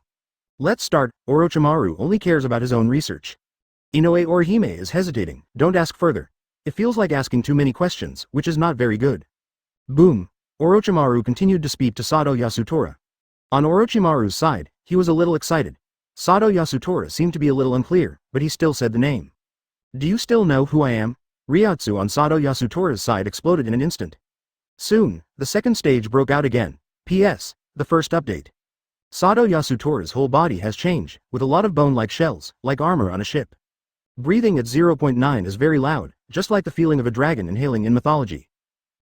Let's start. Orochimaru only cares about his own research. Inoue Orihime is hesitating. Don't ask further. It feels like asking too many questions, which is not very good. Boom. Orochimaru continued to speak to Sato Yasutora. On Orochimaru's side, he was a little excited. Sado Yasutora seemed to be a little unclear, but he still said the name. Do you still know who I am? Ryotsu on Sado Yasutora's side exploded in an instant. Soon, the second stage broke out again. P.S. The first update. Sado Yasutora's whole body has changed, with a lot of bone-like shells, like armor on a ship. Breathing at 0.9 is very loud, just like the feeling of a dragon inhaling in mythology.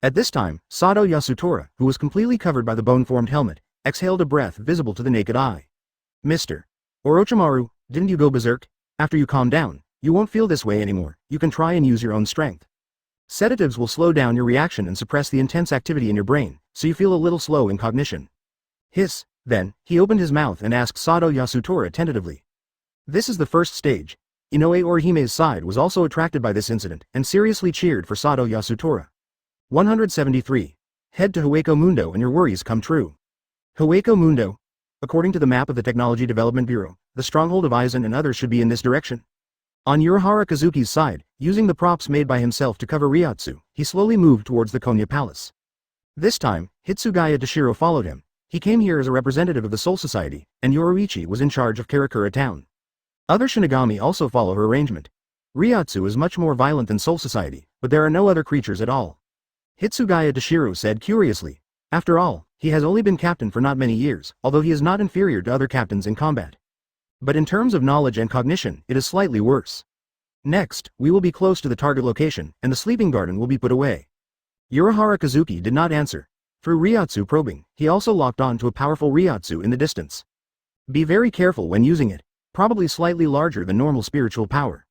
At this time, Sado Yasutora, who was completely covered by the bone-formed helmet, exhaled a breath visible to the naked eye. Mr. Orochimaru, didn't you go berserk? After you calm down, you won't feel this way anymore. You can try and use your own strength. Sedatives will slow down your reaction and suppress the intense activity in your brain, so you feel a little slow in cognition. Hiss. Then, he opened his mouth and asked Sado Yasutora tentatively. This is the first stage. Inoue Orihime's side was also attracted by this incident and seriously cheered for Sado Yasutora. 173. Head to Hueco Mundo and your worries come true. Hueco Mundo. According to the map of the Technology Development Bureau, the stronghold of Aizen and others should be in this direction. On Urahara Kazuki's side, using the props made by himself to cover Ryotsu, he slowly moved towards the Konya Palace. This time, Hitsugaya Toshiro followed him. He came here as a representative of the Soul Society, and Yoruichi was in charge of Karakura Town. Other Shinigami also follow her arrangement. Ryotsu is much more violent than Soul Society, but there are no other creatures at all. Hitsugaya Toshiro said curiously. After all, he has only been captain for not many years, although he is not inferior to other captains in combat. But in terms of knowledge and cognition, it is slightly worse. Next, we will be close to the target location, and the sleeping garden will be put away. Urahara Kazuki did not answer. Through Ryotsu probing, he also locked on to a powerful Ryotsu in the distance. Be very careful when using it, probably slightly larger than normal spiritual power.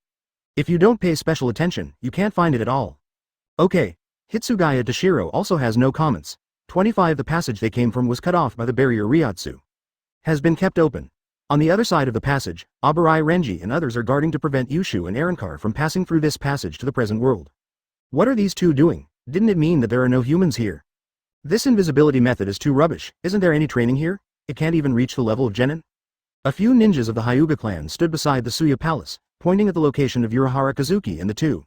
If you don't pay special attention, you can't find it at all. Okay. Hitsugaya Toshiro also has no comments. 25 The passage they came from was cut off by the barrier Ryotsu. Has been kept open. On the other side of the passage, Abarai Renji and others are guarding to prevent Yushu and Arankar from passing through this passage to the present world. What are these two doing? Didn't it mean that there are no humans here? This invisibility method is too rubbish. Isn't there any training here? It can't even reach the level of Genin? A few ninjas of the Hyuga clan stood beside the Suya Palace, pointing at the location of Urahara Kazuki and the two.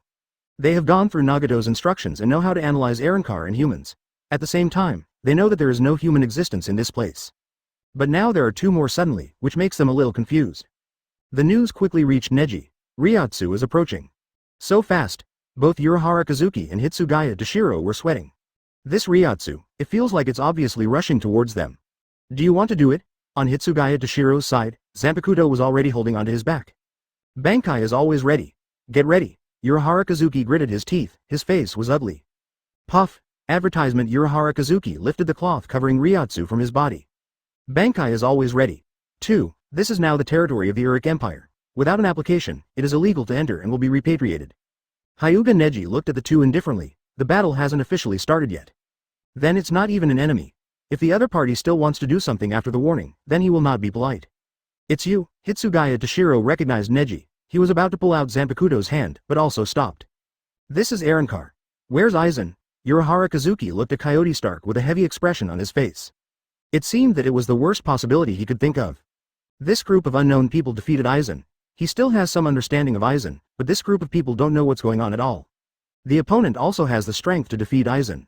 They have gone through Nagato's instructions and know how to analyze Arankar and humans. At the same time, they know that there is no human existence in this place. But now there are two more suddenly, which makes them a little confused. The news quickly reached Neji. Ryotsu is approaching. So fast, both Urahara Kazuki and Hitsugaya Toshiro were sweating. This Ryotsu, it feels like it's obviously rushing towards them. Do you want to do it? On Hitsugaya Toshiro's side, Zanpakuto was already holding onto his back. Bankai is always ready. Get ready. Urahara Kazuki gritted his teeth, his face was ugly. Puff. Advertisement Urahara Kazuki lifted the cloth covering Ryotsu from his body. Bankai is always ready. 2. This is now the territory of the Uric Empire. Without an application, it is illegal to enter and will be repatriated. Hyuga Neji looked at the two indifferently. The battle hasn't officially started yet. Then it's not even an enemy. If the other party still wants to do something after the warning, then he will not be polite. It's you. Hitsugaya Toshiro recognized Neji. He was about to pull out Zanpakuto's hand, but also stopped. This is Arankar. Where's Aizen? Urahara Kazuki looked at Coyote Stark with a heavy expression on his face. It seemed that it was the worst possibility he could think of. This group of unknown people defeated Aizen. He still has some understanding of Aizen, but this group of people don't know what's going on at all. The opponent also has the strength to defeat Aizen.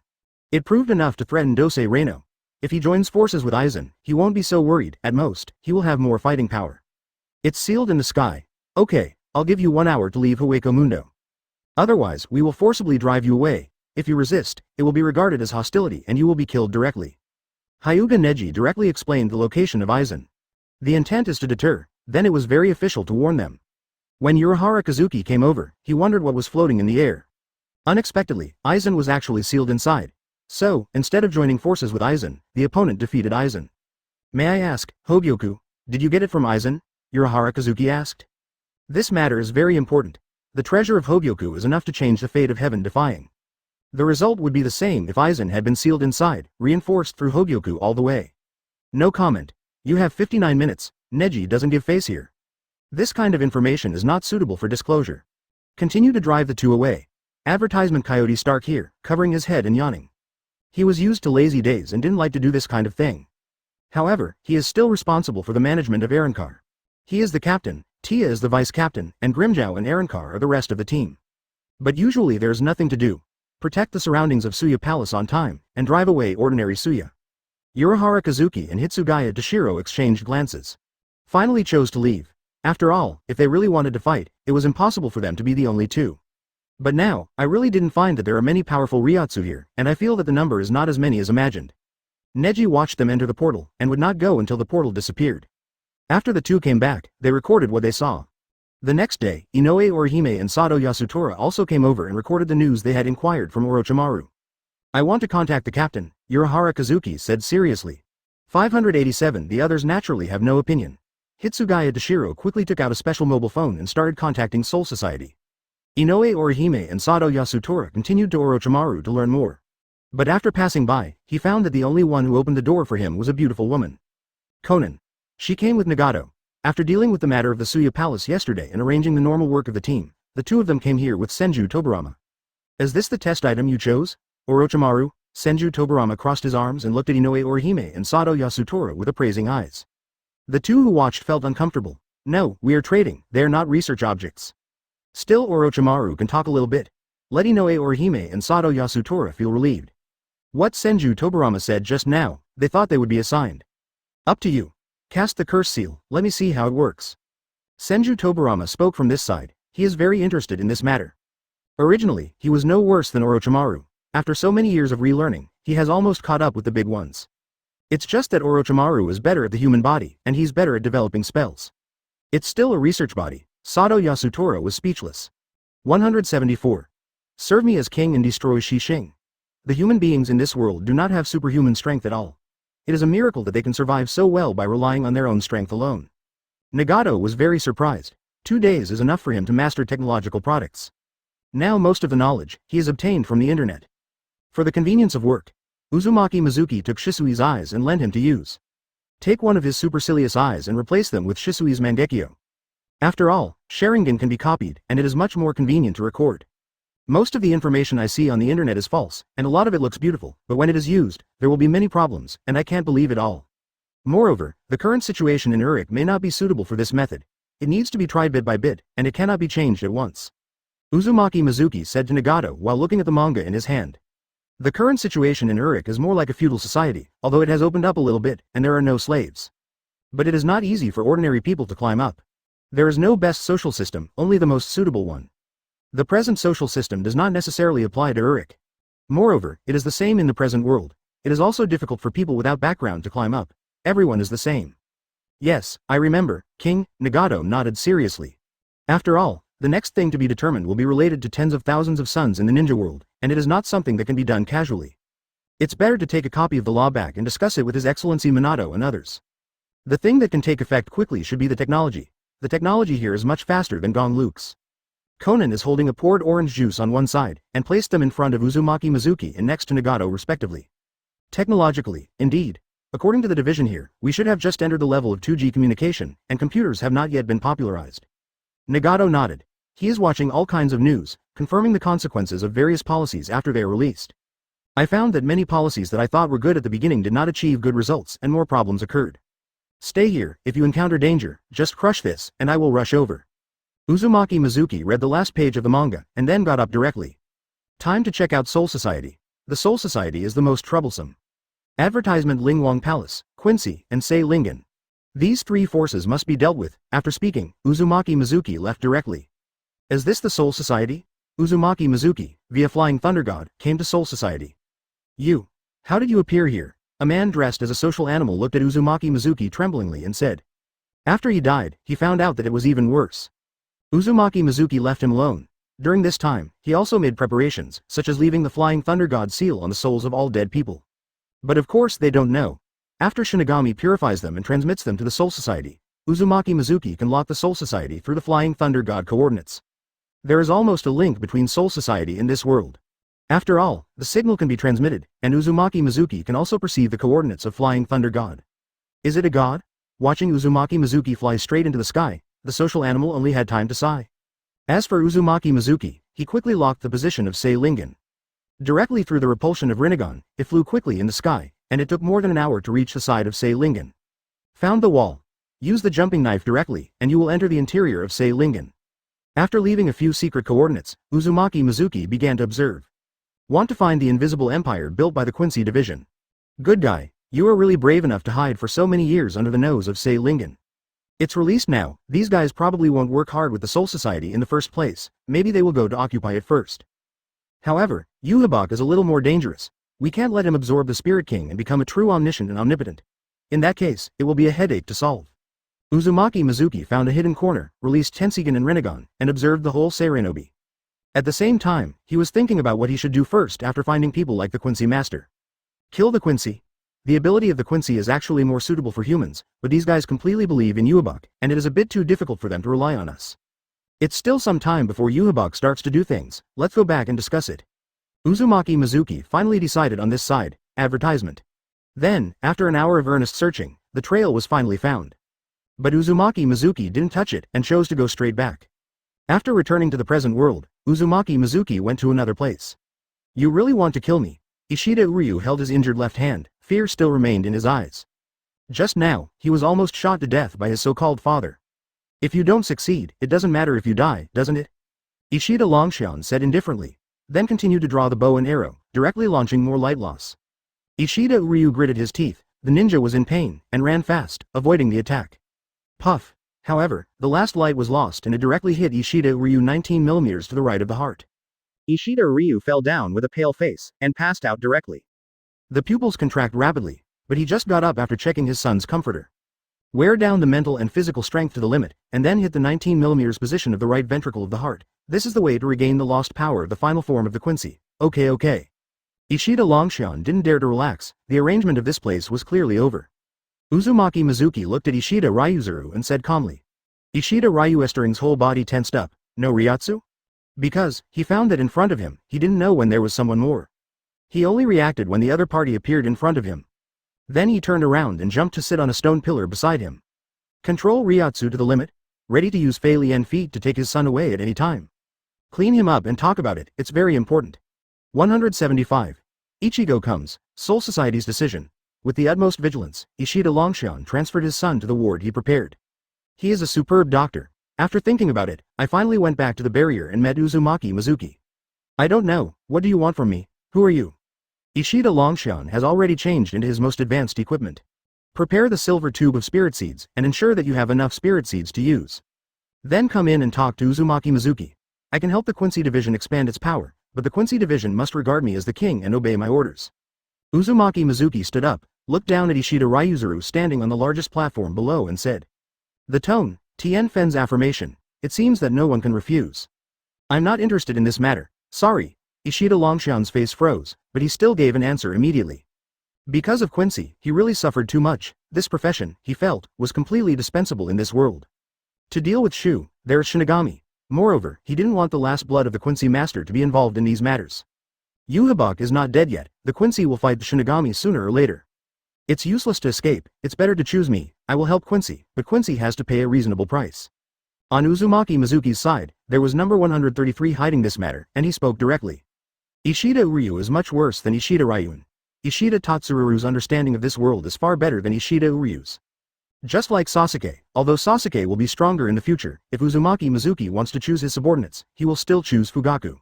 It proved enough to threaten Dosei Reino. If he joins forces with Aizen, he won't be so worried. At most, he will have more fighting power. It's sealed in the sky. Okay, I'll give you 1 hour to leave Hueco Mundo. Otherwise, we will forcibly drive you away. If you resist, it will be regarded as hostility and you will be killed directly. Hyuga Neji directly explained the location of Aizen. The intent is to deter, then it was very official to warn them. When Urahara Kazuki came over, he wondered what was floating in the air. Unexpectedly, Aizen was actually sealed inside. So, instead of joining forces with Aizen, the opponent defeated Aizen. May I ask, Hogyoku, did you get it from Aizen? Urahara Kazuki asked. This matter is very important. The treasure of Hogyoku is enough to change the fate of heaven defying. The result would be the same if Aizen had been sealed inside, reinforced through Hogyoku all the way. No comment. You have 59 minutes, Neji doesn't give face here. This kind of information is not suitable for disclosure. Continue to drive the two away. Advertisement Coyote Stark here, covering his head and yawning. He was used to lazy days and didn't like to do this kind of thing. However, he is still responsible for the management of Arankar. He is the captain, Tia is the vice captain, and Grimjow and Arankar are the rest of the team. But usually there's nothing to do. Protect the surroundings of Suya Palace on time, and drive away ordinary Suya. Urahara Kazuki and Hitsugaya Toshiro exchanged glances. Finally chose to leave. After all, if they really wanted to fight, it was impossible for them to be the only two. But now, I really didn't find that there are many powerful Ryotsu here, and I feel that the number is not as many as imagined. Neji watched them enter the portal, and would not go until the portal disappeared. After the two came back, they recorded what they saw. The next day, Inoue Orihime and Sato Yasutora also came over and recorded the news they had inquired from Orochimaru. I want to contact the captain, Urahara Kazuki said seriously. 587 The others naturally have no opinion. Hitsugaya Toshiro quickly took out a special mobile phone and started contacting Soul Society. Inoue Orihime and Sato Yasutora continued to Orochimaru to learn more. But after passing by, he found that the only one who opened the door for him was a beautiful woman. Konan. She came with Nagato. After dealing with the matter of the Suya Palace yesterday and arranging the normal work of the team, the two of them came here with Senju Tobarama. Is this the test item you chose? Orochimaru? Senju Tobarama crossed his arms and looked at Inoue Orihime and Sato Yasutora with appraising eyes. The two who watched felt uncomfortable. No, we are trading, they are not research objects. Still Orochimaru can talk a little bit. Let Inoue Orihime and Sato Yasutora feel relieved. What Senju Tobarama said just now, they thought they would be assigned. Up to you. Cast the curse seal, let me see how it works. Senju Tobarama spoke from this side, he is very interested in this matter. Originally, he was no worse than Orochimaru. After so many years of relearning, he has almost caught up with the big ones. It's just that Orochimaru is better at the human body, and he's better at developing spells. It's still a research body. Sato Yasutora was speechless. 174. Serve me as king and destroy Shishing. The human beings in this world do not have superhuman strength at all. It is a miracle that they can survive so well by relying on their own strength alone. Nagato was very surprised. 2 days is enough for him to master technological products. Now most of the knowledge, he has obtained from the internet. For the convenience of work, Uzumaki Mizuki took Shisui's eyes and lent him to use. Take one of his supercilious eyes and replace them with Shisui's Mangekyo. After all, Sharingan can be copied, and it is much more convenient to record. Most of the information I see on the internet is false, and a lot of it looks beautiful, but when it is used, there will be many problems, and I can't believe it all. Moreover, the current situation in Uruk may not be suitable for this method. It needs to be tried bit by bit, and it cannot be changed at once. Uzumaki Mizuki said to Nagato while looking at the manga in his hand. The current situation in Uruk is more like a feudal society, although it has opened up a little bit, and there are no slaves. But it is not easy for ordinary people to climb up. There is no best social system, only the most suitable one. The present social system does not necessarily apply to Uruk. Moreover, it is the same in the present world. It is also difficult for people without background to climb up. Everyone is the same. Yes, I remember, King. Nagato nodded seriously. After all, the next thing to be determined will be related to tens of thousands of suns in the ninja world, and it is not something that can be done casually. It's better to take a copy of the law back and discuss it with His Excellency Minato and others. The thing that can take effect quickly should be the technology. The technology here is much faster than Gong Luke's. Konan is holding a poured orange juice on one side, and placed them in front of Uzumaki Mizuki and next to Nagato respectively. Technologically, indeed. According to the division here, we should have just entered the level of 2G communication, and computers have not yet been popularized. Nagato nodded. He is watching all kinds of news, confirming the consequences of various policies after they are released. I found that many policies that I thought were good at the beginning did not achieve good results and more problems occurred. Stay here, if you encounter danger, just crush this, and I will rush over. Uzumaki Mizuki read the last page of the manga, and then got up directly. Time to check out Soul Society. The Soul Society is the most troublesome. Advertisement Lingwang Palace, Quincy, and Sei Lingen. These three forces must be dealt with. After speaking, Uzumaki Mizuki left directly. Is this the Soul Society? Uzumaki Mizuki, via Flying Thunder God, came to Soul Society. You. How did you appear here? A man dressed as a social animal looked at Uzumaki Mizuki tremblingly and said. After he died, he found out that it was even worse. Uzumaki Mizuki left him alone. During this time, he also made preparations, such as leaving the Flying Thunder God seal on the souls of all dead people. But of course they don't know. After Shinigami purifies them and transmits them to the Soul Society, Uzumaki Mizuki can lock the Soul Society through the Flying Thunder God coordinates. There is almost a link between Soul Society and this world. After all, the signal can be transmitted, and Uzumaki Mizuki can also perceive the coordinates of Flying Thunder God. Is it a god? Watching Uzumaki Mizuki fly straight into the sky, the social animal only had time to sigh. As for Uzumaki Mizuki, he quickly locked the position of Sei Lingen. Directly through the repulsion of Rinnegan, it flew quickly in the sky, and it took more than an hour to reach the side of Sei Lingen. Found the wall. Use the jumping knife directly, and you will enter the interior of Sei Lingen. After leaving a few secret coordinates, Uzumaki Mizuki began to observe. Want to find the invisible empire built by the Quincy division. Good guy, You are really brave enough to hide for so many years under the nose of Sei Lingen. It's released now, these guys probably won't work hard with the Soul Society in the first place, maybe they will go to occupy it first. However, Yhwach is a little more dangerous. We can't let him absorb the Spirit King and become a true omniscient and omnipotent. In that case, it will be a headache to solve. Uzumaki Mizuki found a hidden corner, released Tensigen and Rinnegan, and observed the whole Seirenobi. At the same time, he was thinking about what he should do first after finding people like the Quincy Master. Kill the Quincy? The ability of the Quincy is actually more suitable for humans, but these guys completely believe in Yhwach, and it is a bit too difficult for them to rely on us. It's still some time before Yhwach starts to do things, let's go back and discuss it. Uzumaki Mizuki finally decided on this side, advertisement. Then, after an hour of earnest searching, the trail was finally found. But Uzumaki Mizuki didn't touch it and chose to go straight back. After returning to the present world, Uzumaki Mizuki went to another place. You really want to kill me? Ishida Uryu held his injured left hand, fear still remained in his eyes. Just now, he was almost shot to death by his so-called father. If you don't succeed, it doesn't matter if you die, doesn't it? Ishida Longshan said indifferently, then continued to draw the bow and arrow, directly launching more light loss. Ishida Uryu gritted his teeth, the ninja was in pain, and ran fast, avoiding the attack. Puff. However, the last light was lost and it directly hit Ishida Uryu 19 mm to the right of the heart. Ishida Uryu fell down with a pale face, and passed out directly. The pupils contract rapidly, but he just got up after checking his son's comforter. Wear down the mental and physical strength to the limit, and then hit the 19 mm position of the right ventricle of the heart. This is the way to regain the lost power of the final form of the Quincy. Okay. Ishida Longshan didn't dare to relax, the arrangement of this place was clearly over. Uzumaki Mizuki looked at Ishida Ryuzuru and said calmly. Ishida Ryuestering's whole body tensed up, no Ryatsu? Because, he found that in front of him, he didn't know when there was someone more. He only reacted when the other party appeared in front of him. Then he turned around and jumped to sit on a stone pillar beside him. Control Ryatsu to the limit, ready to use Fei Lian feet to take his son away at any time. Clean him up and talk about it, it's very important. 175. Ichigo comes, Soul Society's decision. With the utmost vigilance, Ishida Longshan transferred his son to the ward he prepared. He is a superb doctor. After thinking about it, I finally went back to the barrier and met Uzumaki Mizuki. I don't know, what do you want from me? Who are you? Ishida Longshan has already changed into his most advanced equipment. Prepare the silver tube of spirit seeds, and ensure that you have enough spirit seeds to use. Then come in and talk to Uzumaki Mizuki. I can help the Quincy Division expand its power, but the Quincy Division must regard me as the king and obey my orders. Uzumaki Mizuki stood up, looked down at Ishida Ryuzuru standing on the largest platform below and said. The tone, Tien Fen's affirmation, it seems that no one can refuse. I'm not interested in this matter, sorry. Ishida Longshan's face froze, but he still gave an answer immediately. Because of Quincy, he really suffered too much, this profession, he felt, was completely dispensable in this world. To deal with Shu, there is Shinigami. Moreover, he didn't want the last blood of the Quincy Master to be involved in these matters. Yhwach is not dead yet, the Quincy will fight the Shinigami sooner or later. It's useless to escape, it's better to choose me, I will help Quincy, but Quincy has to pay a reasonable price. On Uzumaki Mizuki's side, there was number 133 hiding this matter, and he spoke directly. Ishida Uryu is much worse than Ishida Ryun. Ishida Tatsuru's understanding of this world is far better than Ishida Uryu's. Just like Sasuke, although Sasuke will be stronger in the future, if Uzumaki Mizuki wants to choose his subordinates, he will still choose Fugaku.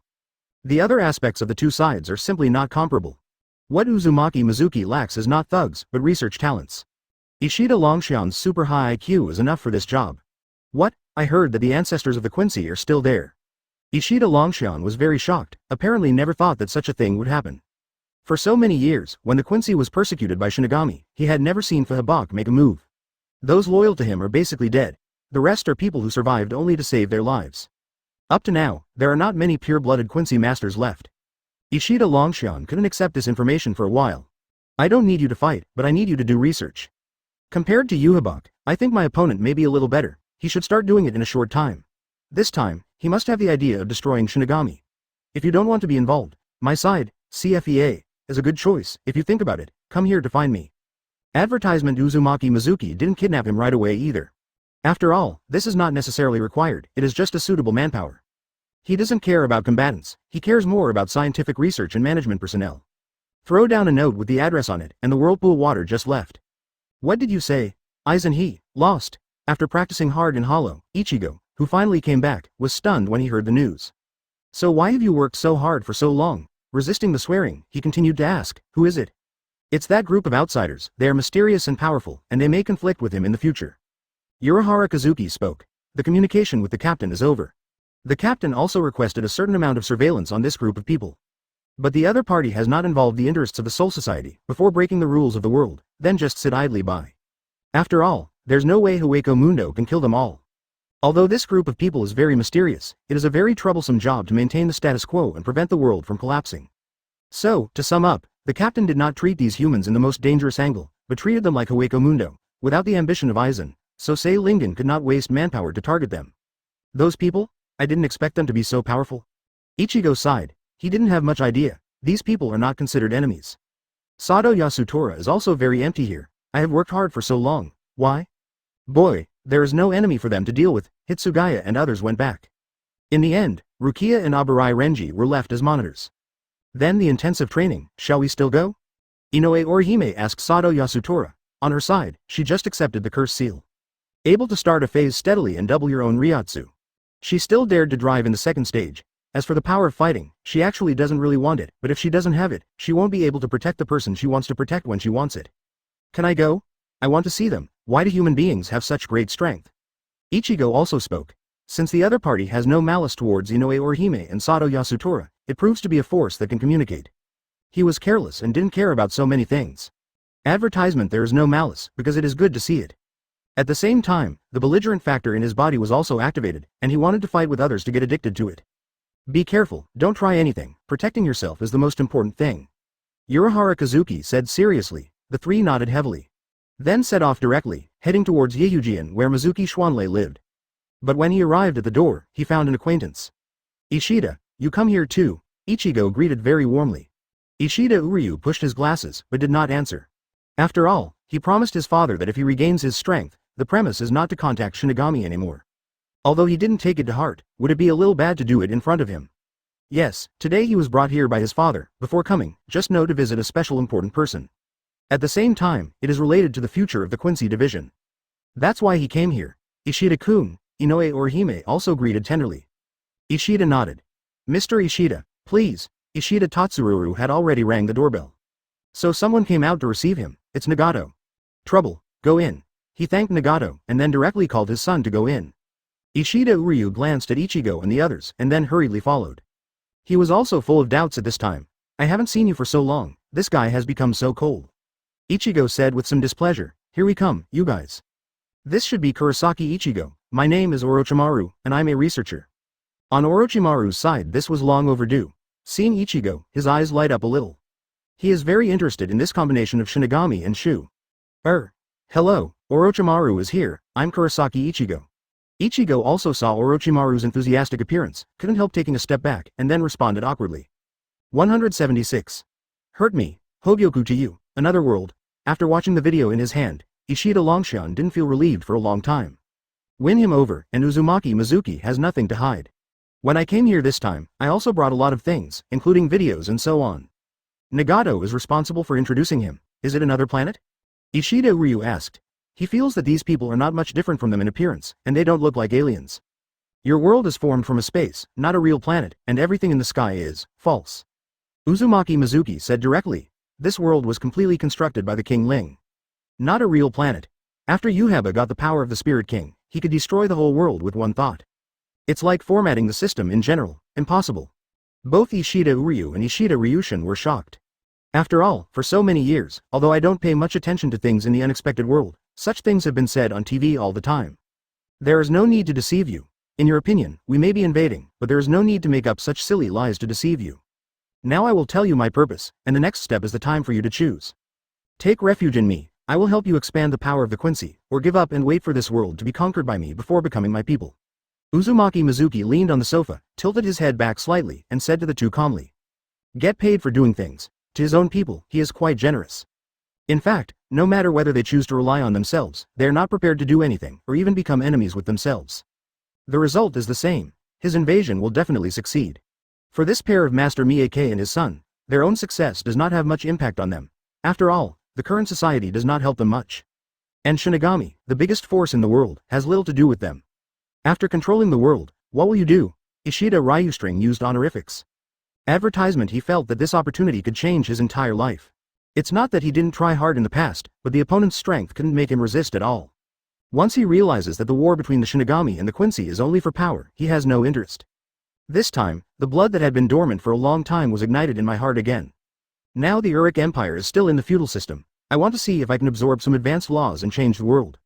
The other aspects of the two sides are simply not comparable. What Uzumaki Mizuki lacks is not thugs, but research talents. Ishida Longshan's super high IQ is enough for this job. What? I heard that the ancestors of the Quincy are still there. Ishida Longshan was very shocked, apparently never thought that such a thing would happen. For so many years, when the Quincy was persecuted by Shinigami, he had never seen Fuhabak make a move. Those loyal to him are basically dead. The rest are people who survived only to save their lives. Up to now, there are not many pure-blooded Quincy masters left. Ishida Longshan couldn't accept this information for a while. I don't need you to fight, but I need you to do research. Compared to Yhwach, I think my opponent may be a little better, he should start doing it in a short time. This time, he must have the idea of destroying Shinigami. If you don't want to be involved, my side, CFEA, is a good choice, if you think about it, come here to find me. Advertisement Uzumaki Mizuki didn't kidnap him right away either. After all, this is not necessarily required, it is just a suitable manpower. He doesn't care about combatants, he cares more about scientific research and management personnel. Throw down a note with the address on it, and the whirlpool water just left. What did you say? Aizen he, lost. After practicing hard in Hollow, Ichigo, who finally came back, was stunned when he heard the news. So why have you worked so hard for so long? Resisting the swearing, he continued to ask, who is it? It's that group of outsiders, they are mysterious and powerful, and they may conflict with him in the future. Urahara Kazuki spoke. The communication with the captain is over. The captain also requested a certain amount of surveillance on this group of people. But the other party has not involved the interests of the Soul Society before breaking the rules of the world, then just sit idly by. After all, there's no way Hueco Mundo can kill them all. Although this group of people is very mysterious, it is a very troublesome job to maintain the status quo and prevent the world from collapsing. So, to sum up, the captain did not treat these humans in the most dangerous angle, but treated them like Hueco Mundo, without the ambition of Aizen, so Sei Lingen could not waste manpower to target them. Those people? I didn't expect them to be so powerful. Ichigo sighed. He didn't have much idea. These people are not considered enemies. Sado Yasutora is also very empty here. I have worked hard for so long. Why? Boy, there is no enemy for them to deal with. Hitsugaya and others went back. In the end, Rukia and Aburai Renji were left as monitors. Then the intensive training, shall we still go? Inoue Orihime asked Sado Yasutora. On her side, she just accepted the curse seal. Able to start a phase steadily and double your own Ryatsu. She still dared to drive in the second stage. As for the power of fighting, she actually doesn't really want it, but if she doesn't have it, she won't be able to protect the person she wants to protect when she wants it. Can I go? I want to see them. Why do human beings have such great strength? Ichigo also spoke. Since the other party has no malice towards Inoue Orihime and Sado Yasutora, it proves to be a force that can communicate. He was careless and didn't care about so many things. Advertisement there is no malice, because it is good to see it. At the same time, the belligerent factor in his body was also activated, and he wanted to fight with others to get addicted to it. Be careful, don't try anything, protecting yourself is the most important thing. Urahara Kazuki said seriously. The three nodded heavily. Then set off directly, heading towards Yehujian where Mizuki Schwanlei lived. But when he arrived at the door, he found an acquaintance. Ishida, you come here too, Ichigo greeted very warmly. Ishida Uryu pushed his glasses, but did not answer. After all, he promised his father that if he regains his strength, the premise is not to contact Shinigami anymore. Although he didn't take it to heart, would it be a little bad to do it in front of him? Yes, today he was brought here by his father. Before coming, just know to visit a special important person. At the same time, it is related to the future of the Quincy division. That's why he came here. Ishida-kun, Inoue Orihime also greeted tenderly. Ishida nodded. Mr. Ishida, please. Ishida Tatsururu had already rang the doorbell. So someone came out to receive him. It's Nagato. Trouble, go in. He thanked Nagato, and then directly called his son to go in. Ishida Uryu glanced at Ichigo and the others, and then hurriedly followed. He was also full of doubts at this time. I haven't seen you for so long, this guy has become so cold. Ichigo said with some displeasure, here we come, you guys. This should be Kurosaki Ichigo, my name is Orochimaru, and I'm a researcher. On Orochimaru's side this was long overdue. Seeing Ichigo, his eyes light up a little. He is very interested in this combination of Shinigami and Shu. Hello, Orochimaru is here, I'm Kurosaki Ichigo. Ichigo also saw Orochimaru's enthusiastic appearance, couldn't help taking a step back, and then responded awkwardly. 176. Hurt me, Hogyoku to you, another world. After watching the video in his hand, Ishida Longshan didn't feel relieved for a long time. Win him over, and Uzumaki Mizuki has nothing to hide. When I came here this time, I also brought a lot of things, including videos and so on. Nagato is responsible for introducing him. Is it another planet? Ishida Ryu asked. He feels that these people are not much different from them in appearance, and they don't look like aliens. Your world is formed from a space, not a real planet, and everything in the sky is false. Uzumaki Mizuki said directly. This world was completely constructed by the King Ling. Not a real planet. After Yuheba got the power of the Spirit King, he could destroy the whole world with one thought. It's like formatting the system in general, impossible. Both Ishida Uryu and Ishida Ryushin were shocked. After all, for so many years, although I don't pay much attention to things in the unexpected world, such things have been said on TV all the time. There is no need to deceive you. In your opinion, we may be invading, but there is no need to make up such silly lies to deceive you. Now I will tell you my purpose, and the next step is the time for you to choose. Take refuge in me, I will help you expand the power of the Quincy, or give up and wait for this world to be conquered by me before becoming my people. Uzumaki Mizuki leaned on the sofa, tilted his head back slightly, and said to the two calmly. Get paid for doing things. To his own people, he is quite generous. In fact, no matter whether they choose to rely on themselves, they are not prepared to do anything, or even become enemies with themselves. The result is the same. His invasion will definitely succeed. For this pair of Master Mieke and his son, their own success does not have much impact on them. After all, the current society does not help them much. And Shinigami, the biggest force in the world, has little to do with them. After controlling the world, what will you do? Ishida Ryustring used honorifics. Advertisement. He felt that this opportunity could change his entire life. It's not that he didn't try hard in the past, but the opponent's strength couldn't make him resist at all. Once he realizes that the war between the Shinigami and the Quincy is only for power, he has no interest. This time, the blood that had been dormant for a long time was ignited in my heart again. Now the Uric Empire is still in the feudal system. I want to see if I can absorb some advanced laws and change the world.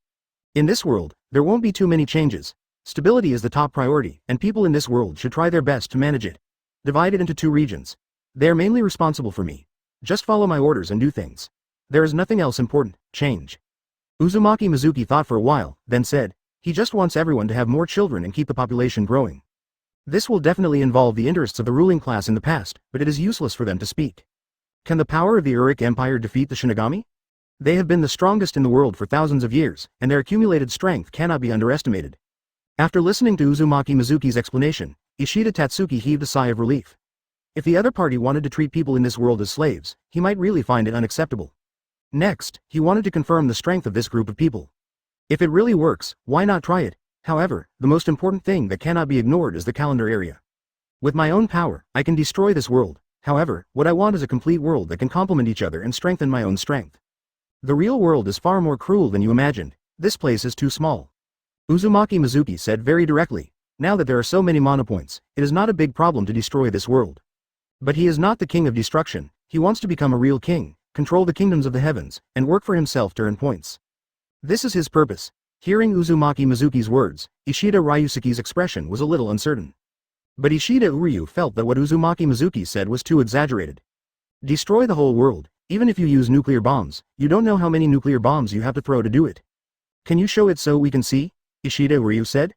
In this world, there won't be too many changes. Stability is the top priority, and people in this world should try their best to manage it. Divide it into 2 regions. They are mainly responsible for me. Just follow my orders and do things. There is nothing else important. Change. Uzumaki Mizuki thought for a while, then said, he just wants everyone to have more children and keep the population growing. This will definitely involve the interests of the ruling class in the past, but it is useless for them to speak. Can the power of the Uric Empire defeat the Shinigami? They have been the strongest in the world for thousands of years, and their accumulated strength cannot be underestimated. After listening to Uzumaki Mizuki's explanation, Ishida Tatsuki heaved a sigh of relief. If the other party wanted to treat people in this world as slaves, he might really find it unacceptable. Next, he wanted to confirm the strength of this group of people. If it really works, why not try it? However, the most important thing that cannot be ignored is the calendar area. With my own power, I can destroy this world. However, what I want is a complete world that can complement each other and strengthen my own strength. The real world is far more cruel than you imagined. This place is too small. Uzumaki Mizuki said very directly, now that there are so many monopoints, it is not a big problem to destroy this world. But he is not the king of destruction. He wants to become a real king, control the kingdoms of the heavens, and work for himself to earn points. This is his purpose. Hearing Uzumaki Mizuki's words, Ishida Ryusuke's expression was a little uncertain. But Ishida Uryu felt that what Uzumaki Mizuki said was too exaggerated. Destroy the whole world, even if you use nuclear bombs, you don't know how many nuclear bombs you have to throw to do it. Can you show it so we can see? Ishida Uryu said.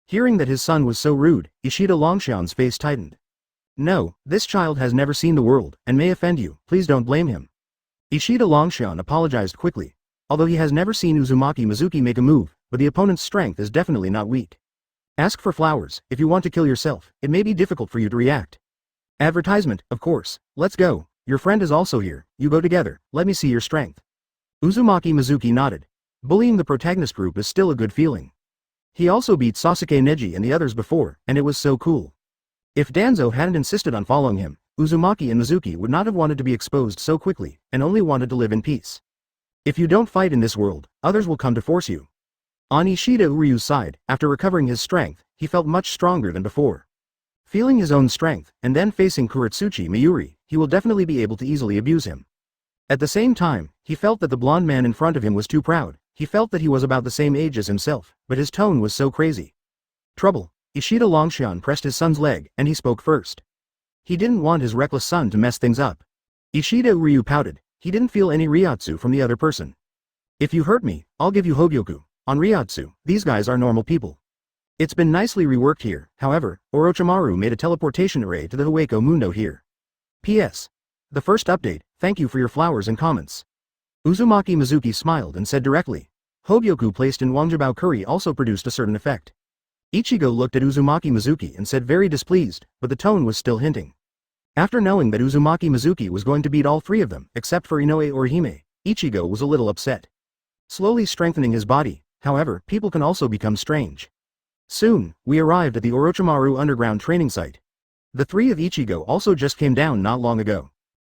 Hearing that his son was so rude, Ishida Longxian's face tightened. No, this child has never seen the world, and may offend you, please don't blame him. Ishida Longxian apologized quickly. Although he has never seen Uzumaki Mizuki make a move, but the opponent's strength is definitely not weak. Ask for flowers, if you want to kill yourself, it may be difficult for you to react. Advertisement, of course, let's go, your friend is also here, you go together, let me see your strength. Uzumaki Mizuki nodded. Bullying the protagonist group is still a good feeling. He also beat Sasuke Neji and the others before, and it was so cool. If Danzo hadn't insisted on following him, Uzumaki and Mizuki would not have wanted to be exposed so quickly, and only wanted to live in peace. If you don't fight in this world, others will come to force you. On Ishida Uryu's side, after recovering his strength, he felt much stronger than before. Feeling his own strength, and then facing Kuretsuchi Mayuri, he will definitely be able to easily abuse him. At the same time, he felt that the blonde man in front of him was too proud. He felt that he was about the same age as himself, but his tone was so crazy. Trouble. Ishida Longxian pressed his son's leg, and he spoke first. He didn't want his reckless son to mess things up. Ishida Uryu pouted. He didn't feel any ryotsu from the other person. If you hurt me, I'll give you Hogyoku. On ryotsu, these guys are normal people. It's been nicely reworked here, however, Orochimaru made a teleportation array to the Hueco Mundo here. P.S. The first update, thank you for your flowers and comments. Uzumaki Mizuki smiled and said directly. Hogyoku placed in Wangjabao curry also produced a certain effect. Ichigo looked at Uzumaki Mizuki and said very displeased, but the tone was still hinting. After knowing that Uzumaki Mizuki was going to beat all 3 of them, except for Inoue or Hime, Ichigo was a little upset. Slowly strengthening his body, however, people can also become strange. Soon, we arrived at the Orochimaru underground training site. The 3 of Ichigo also just came down not long ago.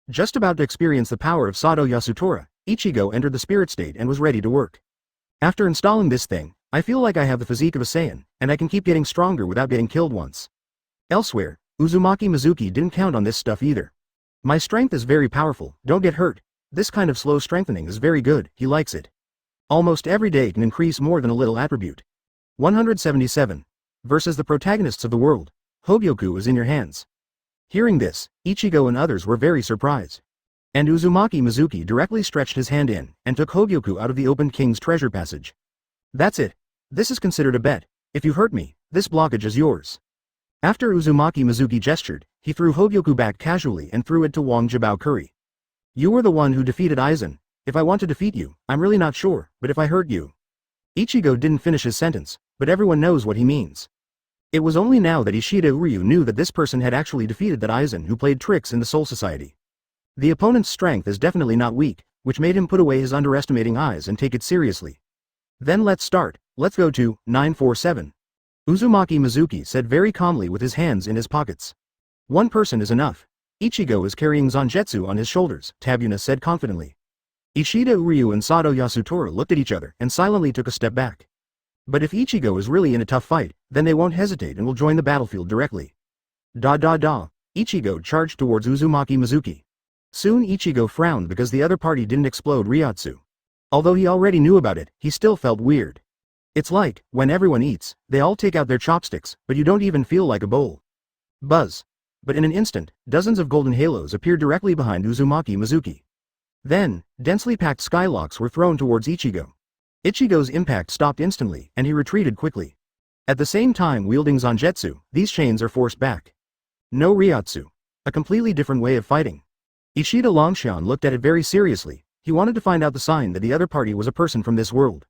Just about to experience the power of Sado Yasutora, Ichigo entered the spirit state and was ready to work. After installing this thing, I feel like I have the physique of a Saiyan, and I can keep getting stronger without getting killed once. Elsewhere, Uzumaki Mizuki didn't count on this stuff either. My strength is very powerful, don't get hurt. This kind of slow strengthening is very good, he likes it. Almost every day can increase more than a little attribute. 177. Versus the protagonists of the world. Hogyoku is in your hands. Hearing this, Ichigo and others were very surprised. And Uzumaki Mizuki directly stretched his hand in, and took Hogyoku out of the opened king's treasure passage. That's it. This is considered a bet. If you hurt me, this blockage is yours. After Uzumaki Mizuki gestured, he threw Hogyoku back casually and threw it to Wangjabao curry. You were the one who defeated Aizen. If I want to defeat you, I'm really not sure, but if I hurt you. Ichigo didn't finish his sentence, but everyone knows what he means. It was only now that Ishida Uryu knew that this person had actually defeated that Aizen who played tricks in the Soul Society. The opponent's strength is definitely not weak, which made him put away his underestimating eyes and take it seriously. Then let's start, let's go to 947. Uzumaki Mizuki said very calmly with his hands in his pockets. One person is enough. Ichigo is carrying Zangetsu on his shoulders, Tabuna said confidently. Ishida Uryu and Sado Yasutora looked at each other and silently took a step back. But if Ichigo is really in a tough fight, then they won't hesitate and will join the battlefield directly. Ichigo charged towards Uzumaki Mizuki. Soon Ichigo frowned because the other party didn't explode Ryotsu. Although he already knew about it, he still felt weird. It's like, when everyone eats, they all take out their chopsticks, but you don't even feel like a bowl. Buzz. But in an instant, dozens of golden halos appeared directly behind Uzumaki Mizuki. Then, densely packed skylocks were thrown towards Ichigo. Ichigo's impact stopped instantly, and he retreated quickly. At the same time wielding Zangetsu, these chains are forced back. No Ryotsu. A completely different way of fighting. Ishida Longshan looked at it very seriously. He wanted to find out the sign that the other party was a person from this world.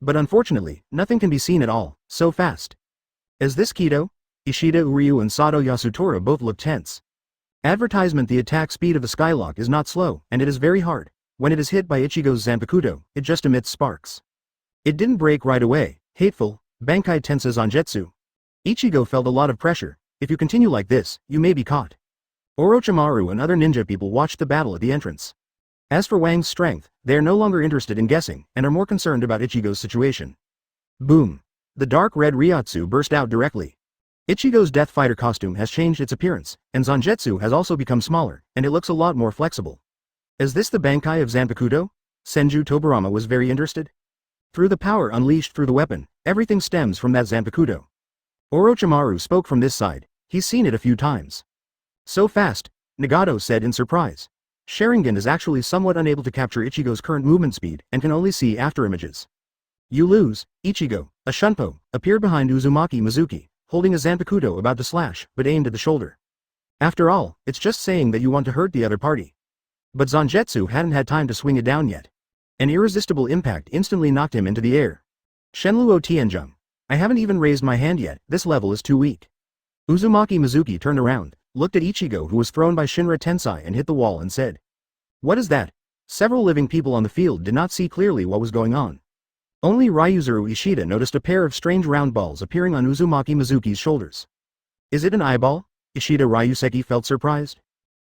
But unfortunately, nothing can be seen at all, so fast. Is this Kido? Ishida Uryu and Sado Yasutora both looked tense. Advertisement: the attack speed of the Skylock is not slow, and it is very hard. When it is hit by Ichigo's Zanpakuto, it just emits sparks. It didn't break right away. Hateful. Bankai Tensa Zangetsu. Ichigo felt a lot of pressure. If you continue like this, you may be caught. Orochimaru and other ninja people watched the battle at the entrance. As for Wang's strength, they are no longer interested in guessing, and are more concerned about Ichigo's situation. Boom. The dark red Ryotsu burst out directly. Ichigo's Death Fighter costume has changed its appearance, and Zangetsu has also become smaller, and it looks a lot more flexible. Is this the Bankai of Zanpakuto? Senju Tobarama was very interested. Through the power unleashed through the weapon, everything stems from that Zanpakuto. Orochimaru spoke from this side. He's seen it a few times. So fast, Nagato said in surprise. Sharingan is actually somewhat unable to capture Ichigo's current movement speed and can only see afterimages. You lose. Ichigo, a Shunpo, appeared behind Uzumaki Mizuki, holding a Zanpakuto about to slash, but aimed at the shoulder. After all, it's just saying that you want to hurt the other party. But Zangetsu hadn't had time to swing it down yet. An irresistible impact instantly knocked him into the air. Shenluo Tianjung. I haven't even raised my hand yet, this level is too weak. Uzumaki Mizuki turned around, looked at Ichigo, who was thrown by Shinra Tensai, and hit the wall, and said, "What is that?" Several living people on the field did not see clearly what was going on. Only Ryuzuru Ishida noticed a pair of strange round balls appearing on Uzumaki Mizuki's shoulders. Is it an eyeball? Ishida Ryuseki felt surprised.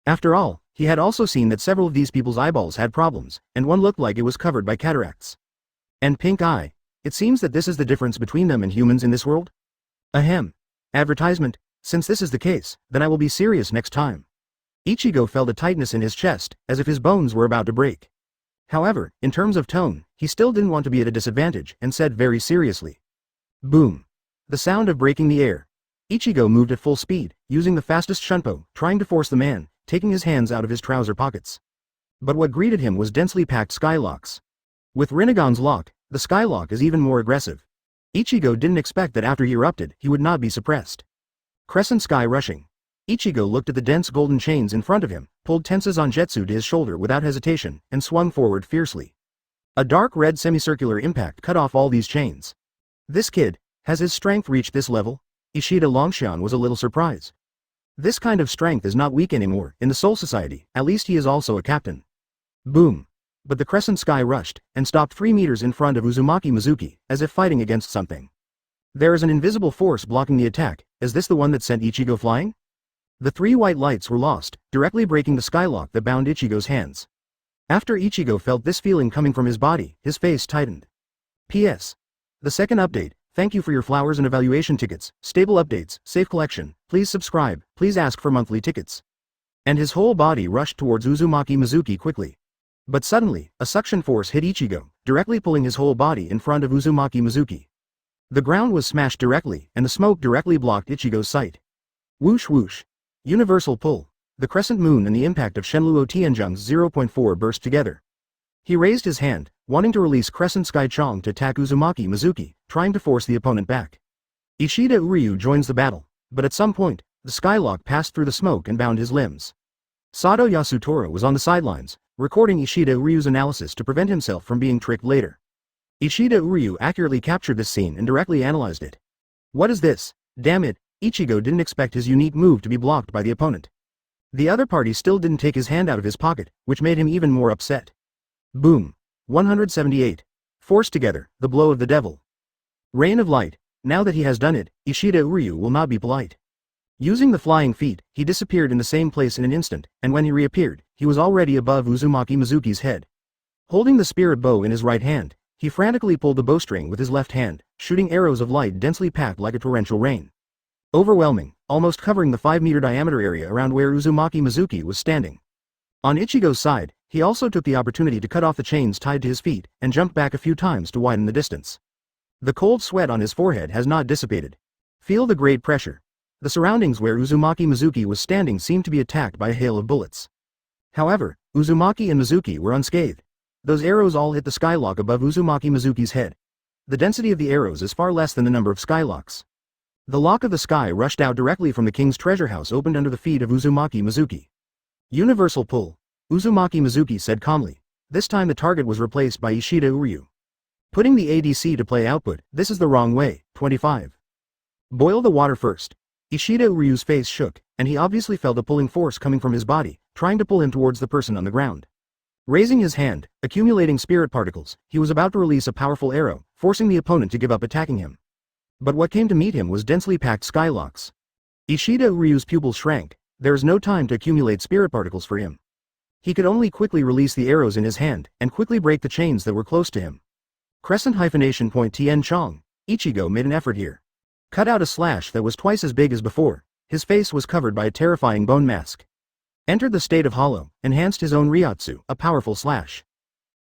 After all, he had also seen that several of these people's eyeballs had problems, and one looked like it was covered by cataracts. And pink eye. It seems that this is the difference between them and humans in this world? Ahem. Advertisement. Since this is the case, then I will be serious next time. Ichigo felt a tightness in his chest, as if his bones were about to break. However, in terms of tone, he still didn't want to be at a disadvantage, and said very seriously. Boom. The sound of breaking the air. Ichigo moved at full speed, using the fastest Shunpo, trying to force the man, taking his hands out of his trouser pockets. But what greeted him was densely packed skylocks. With Rinnegan's lock, the skylock is even more aggressive. Ichigo didn't expect that after he erupted, he would not be suppressed. Crescent sky rushing. Ichigo looked at the dense golden chains in front of him, pulled Tensa Zangetsu to his shoulder without hesitation, and swung forward fiercely. A dark red semicircular impact cut off all these chains. This kid, has his strength reached this level? Ishida Longshan was a little surprised. This kind of strength is not weak anymore, in the Soul Society, at least he is also a captain. Boom. But the crescent sky rushed, and stopped 3 meters in front of Uzumaki Mizuki, as if fighting against something. There is an invisible force blocking the attack. Is this the one that sent Ichigo flying? The 3 white lights were lost, directly breaking the skylock that bound Ichigo's hands. After Ichigo felt this feeling coming from his body, his face tightened. P.S. The second update. Thank you for your flowers and evaluation tickets, stable updates, safe collection, please subscribe, please ask for monthly tickets. And his whole body rushed towards Uzumaki Mizuki quickly. But suddenly, a suction force hit Ichigo, directly pulling his whole body in front of Uzumaki Mizuki. The ground was smashed directly, and the smoke directly blocked Ichigo's sight. Whoosh whoosh. Universal pull. The crescent moon and the impact of Shenluo Tianjung's 0.4 burst together. He raised his hand, wanting to release Crescent Sky Chong to attack Uzumaki Mizuki, trying to force the opponent back. Ishida Uryu joins the battle, but at some point, the skylock passed through the smoke and bound his limbs. Sado Yasutora was on the sidelines, recording Ishida Uryu's analysis to prevent himself from being tricked later. Ishida Uryu accurately captured this scene and directly analyzed it. What is this? Damn it, Ichigo didn't expect his unique move to be blocked by the opponent. The other party still didn't take his hand out of his pocket, which made him even more upset. Boom. 178. Force together, the blow of the devil. Rain of light. Now that he has done it, Ishida Uryu will not be polite. Using the flying feet, he disappeared in the same place in an instant, and when he reappeared, he was already above Uzumaki Mizuki's head. Holding the spirit bow in his right hand, he frantically pulled the bowstring with his left hand, shooting arrows of light densely packed like a torrential rain. Overwhelming, almost covering the 5-meter diameter area around where Uzumaki Mizuki was standing. On Ichigo's side, he also took the opportunity to cut off the chains tied to his feet, and jumped back a few times to widen the distance. The cold sweat on his forehead has not dissipated. Feel the great pressure. The surroundings where Uzumaki Mizuki was standing seemed to be attacked by a hail of bullets. However, Uzumaki and Mizuki were unscathed. Those arrows all hit the skylock above Uzumaki Mizuki's head. The density of the arrows is far less than the number of skylocks. The lock of the sky rushed out directly from the king's treasure house opened under the feet of Uzumaki Mizuki. Universal pull, Uzumaki Mizuki said calmly. This time the target was replaced by Ishida Uryu. Putting the ADC to play output, this is the wrong way. 25. Boil the water first. Ishida Uryu's face shook, and he obviously felt a pulling force coming from his body, trying to pull him towards the person on the ground. Raising his hand, accumulating spirit particles, he was about to release a powerful arrow, forcing the opponent to give up attacking him. But what came to meet him was densely packed skylocks. Ishida Uryu's pupils shrank. There is no time to accumulate spirit particles for him. He could only quickly release the arrows in his hand, and quickly break the chains that were close to him. Crescent-Tien Chong. Ichigo made an effort here. Cut out a slash that was twice as big as before. His face was covered by a terrifying bone mask. Entered the state of hollow, enhanced his own Ryotsu, a powerful slash.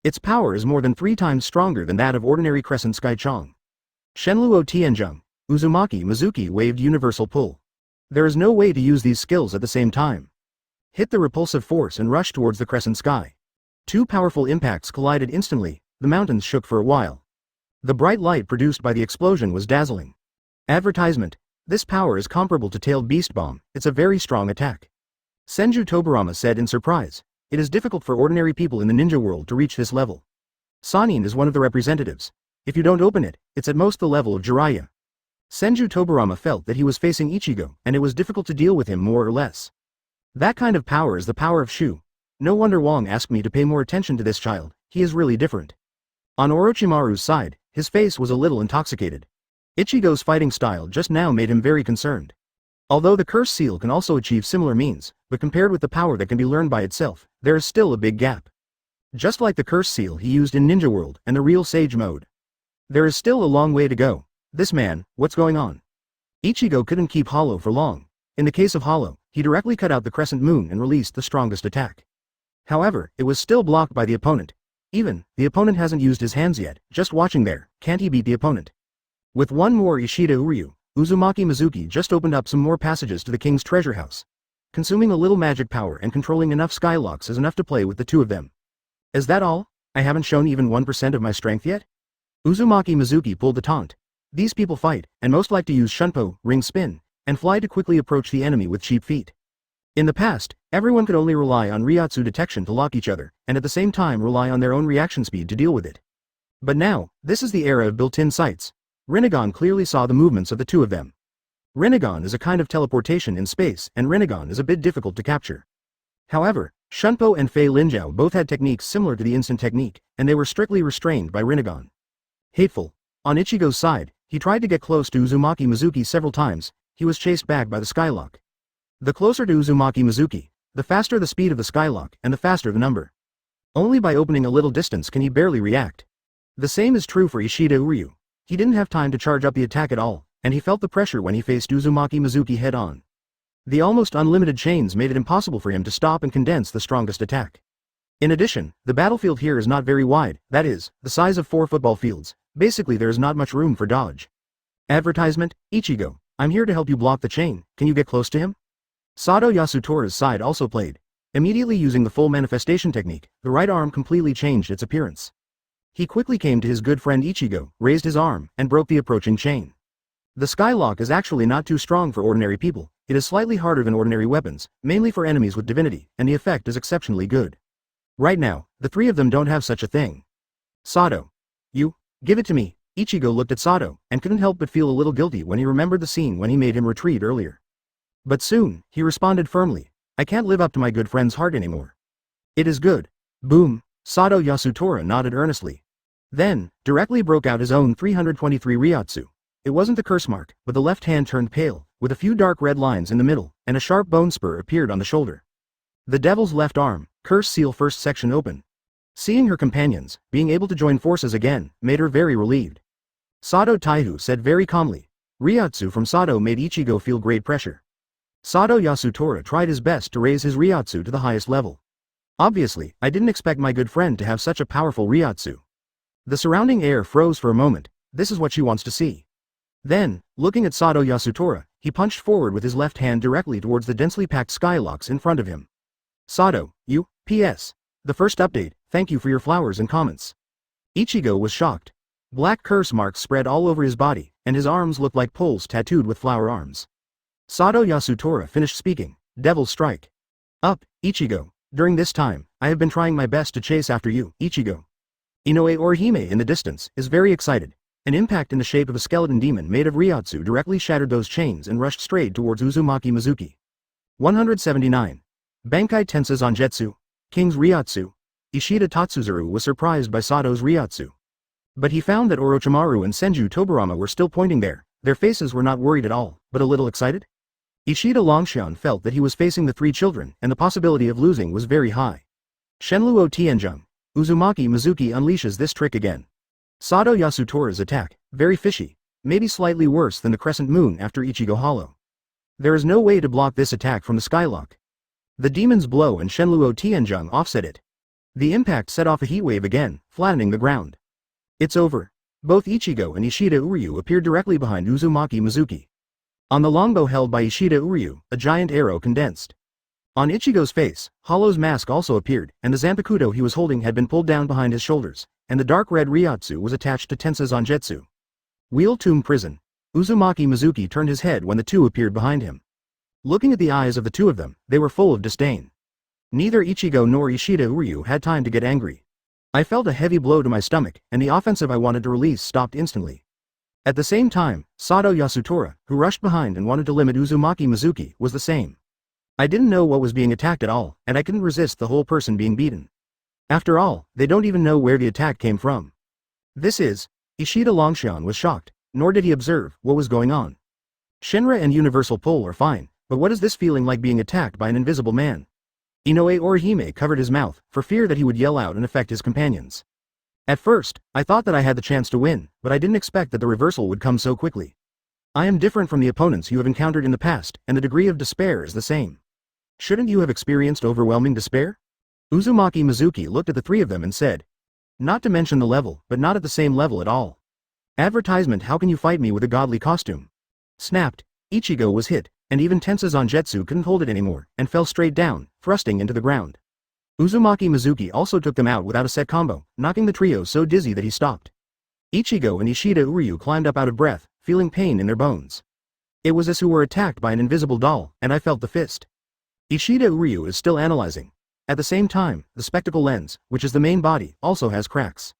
Its power is more than 3 times stronger than that of ordinary Crescent Sky Chong. Shenluo Tianzheng. Uzumaki Mizuki waved universal pull. There is no way to use these skills at the same time. Hit the repulsive force and rush towards the crescent sky. 2 powerful impacts collided instantly. The mountains shook for a while. The bright light produced by the explosion was dazzling. Advertisement. This power is comparable to Tailed Beast Bomb. It's a very strong attack. Senju Tobarama said in surprise. It is difficult for ordinary people in the ninja world to reach this level. Sanin is one of the representatives. If you don't open it, it's at most the level of Jiraiya. Senju Tobarama felt that he was facing Ichigo, and it was difficult to deal with him more or less. That kind of power is the power of Shu. No wonder Wong asked me to pay more attention to this child. He is really different. On Orochimaru's side, his face was a little intoxicated. Ichigo's fighting style just now made him very concerned. Although the curse seal can also achieve similar means, but compared with the power that can be learned by itself, there is still a big gap. Just like the curse seal he used in Ninja World and the real Sage mode. There is still a long way to go. This man, what's going on? Ichigo couldn't keep Hollow for long. In the case of Hollow, he directly cut out the crescent moon and released the strongest attack. However, it was still blocked by the opponent. The opponent hasn't used his hands yet, just watching there, can't he beat the opponent? With one more Ishida Uryu, Uzumaki Mizuki just opened up some more passages to the king's treasure house. Consuming a little magic power and controlling enough skylocks is enough to play with the 2 of them. Is that all? I haven't shown even 1% of my strength yet? Uzumaki Mizuki pulled the taunt. These people fight, and most like to use Shunpo, ring spin, and fly to quickly approach the enemy with cheap feet. In the past, everyone could only rely on Ryotsu detection to lock each other, and at the same time rely on their own reaction speed to deal with it. But now, this is the era of built-in sights. Rinnegan clearly saw the movements of the 2 of them. Rinnegan is a kind of teleportation in space, and Rinnegan is a bit difficult to capture. However, Shunpo and Fei Linjiao both had techniques similar to the instant technique, and they were strictly restrained by Rinnegan. Hateful. On Ichigo's side, he tried to get close to Uzumaki Mizuki several times. He was chased back by the skylock. The closer to Uzumaki Mizuki, the faster the speed of the skylock, and the faster the number. Only by opening a little distance can he barely react. The same is true for Ishida Uryu. He didn't have time to charge up the attack at all, and he felt the pressure when he faced Uzumaki Mizuki head-on. The almost unlimited chains made it impossible for him to stop and condense the strongest attack. In addition, the battlefield here is not very wide, that is, the size of 4 football fields. Basically there is not much room for dodge. Advertisement. Ichigo, I'm here to help you block the chain, can you get close to him? Sato Yasutora's side also played. Immediately using the full manifestation technique, the right arm completely changed its appearance. He quickly came to his good friend Ichigo, raised his arm, and broke the approaching chain. The skylock is actually not too strong for ordinary people. It is slightly harder than ordinary weapons, mainly for enemies with divinity, and the effect is exceptionally good. Right now, the 3 of them don't have such a thing. Sato. You, give it to me. Ichigo looked at Sato, and couldn't help but feel a little guilty when he remembered the scene when he made him retreat earlier. But soon, he responded firmly. I can't live up to my good friend's heart anymore. It is good. Boom. Sato Yasutora nodded earnestly. Then, directly broke out his own 323 Ryotsu. It wasn't the curse mark, but the left hand turned pale, with a few dark red lines in the middle, and a sharp bone spur appeared on the shoulder. The devil's left arm, curse seal first section open. Seeing her companions, being able to join forces again, made her very relieved. Sado Taihu said very calmly. Ryotsu from Sado made Ichigo feel great pressure. Sado Yasutora tried his best to raise his Ryotsu to the highest level. Obviously, I didn't expect my good friend to have such a powerful Ryotsu. The surrounding air froze for a moment. This is what she wants to see. Then, looking at Sado Yasutora, he punched forward with his left hand directly towards the densely packed skylocks in front of him. Sado, you, P.S. The first update, thank you for your flowers and comments. Ichigo was shocked. Black curse marks spread all over his body, and his arms looked like poles tattooed with flower arms. Sado Yasutora finished speaking. Devil's strike. Up, Ichigo. During this time, I have been trying my best to chase after you, Ichigo. Inoue Orihime in the distance, is very excited. An impact in the shape of a skeleton demon made of Ryotsu directly shattered those chains and rushed straight towards Uzumaki Mizuki. 179. Bankai Tensa Zanjetsu. King's Ryotsu. Ishida Tatsuzuru was surprised by Sato's Ryotsu. But he found that Orochimaru and Senju Tobarama were still pointing there. Their faces were not worried at all, but a little excited. Ishida Longshan felt that he was facing the three children, and the possibility of losing was very high. Shenluo Tianzheng. Uzumaki Mizuki unleashes this trick again. Sado Yasutora's attack, very fishy, maybe slightly worse than the crescent moon after Ichigo Hollow. There is no way to block this attack from the skylock. The demon's blow and Shenluo Tianzheng offset it. The impact set off a heatwave again, flattening the ground. It's over. Both Ichigo and Ishida Uryu appeared directly behind Uzumaki Mizuki. On the longbow held by Ishida Uryu, a giant arrow condensed. On Ichigo's face, Hollow's mask also appeared, and the Zanpakuto he was holding had been pulled down behind his shoulders, and the dark red Ryotsu was attached to Tensa Zanjetsu. Wheel Tomb Prison. Uzumaki Mizuki turned his head when the two appeared behind him. Looking at the eyes of the two of them, they were full of disdain. Neither Ichigo nor Ishida Uryu had time to get angry. I felt a heavy blow to my stomach, and the offensive I wanted to release stopped instantly. At the same time, Sado Yasutora, who rushed behind and wanted to limit Uzumaki Mizuki, was the same. I didn't know what was being attacked at all, and I couldn't resist the whole person being beaten. After all, they don't even know where the attack came from. Ishida Longshan was shocked, nor did he observe what was going on. Shinra and Universal Pole are fine, but what is this feeling like being attacked by an invisible man? Inoue Orihime covered his mouth, for fear that he would yell out and affect his companions. At first, I thought that I had the chance to win, but I didn't expect that the reversal would come so quickly. I am different from the opponents you have encountered in the past, and the degree of despair is the same. Shouldn't you have experienced overwhelming despair? Uzumaki Mizuki looked at the three of them and said. Not to mention the level, but not at the same level at all. Advertisement, how can you fight me with a godly costume? Snapped. Ichigo was hit, and even Tensa Zanjetsu couldn't hold it anymore, and fell straight down, thrusting into the ground. Uzumaki Mizuki also took them out without a set combo, knocking the trio so dizzy that he stopped. Ichigo and Ishida Uryu climbed up out of breath, feeling pain in their bones. It was as who were attacked by an invisible doll, and I felt the fist. Ishida Uryu is still analyzing. At the same time, the spectacle lens, which is the main body, also has cracks.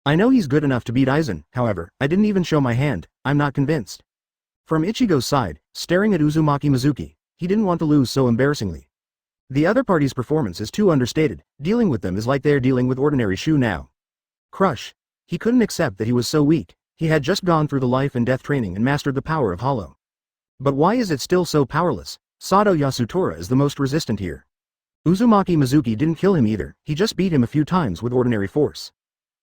I know he's good enough to beat Aizen, however, I didn't even show my hand, I'm not convinced. From Ichigo's side, staring at Uzumaki Mizuki, he didn't want to lose so embarrassingly. The other party's performance is too understated, dealing with them is like they're dealing with ordinary Shu now. Crush. He couldn't accept that he was so weak, he had just gone through the life and death training and mastered the power of Hollow. But why is it still so powerless? Sado Yasutora is the most resistant here. Uzumaki Mizuki didn't kill him either, he just beat him a few times with ordinary force.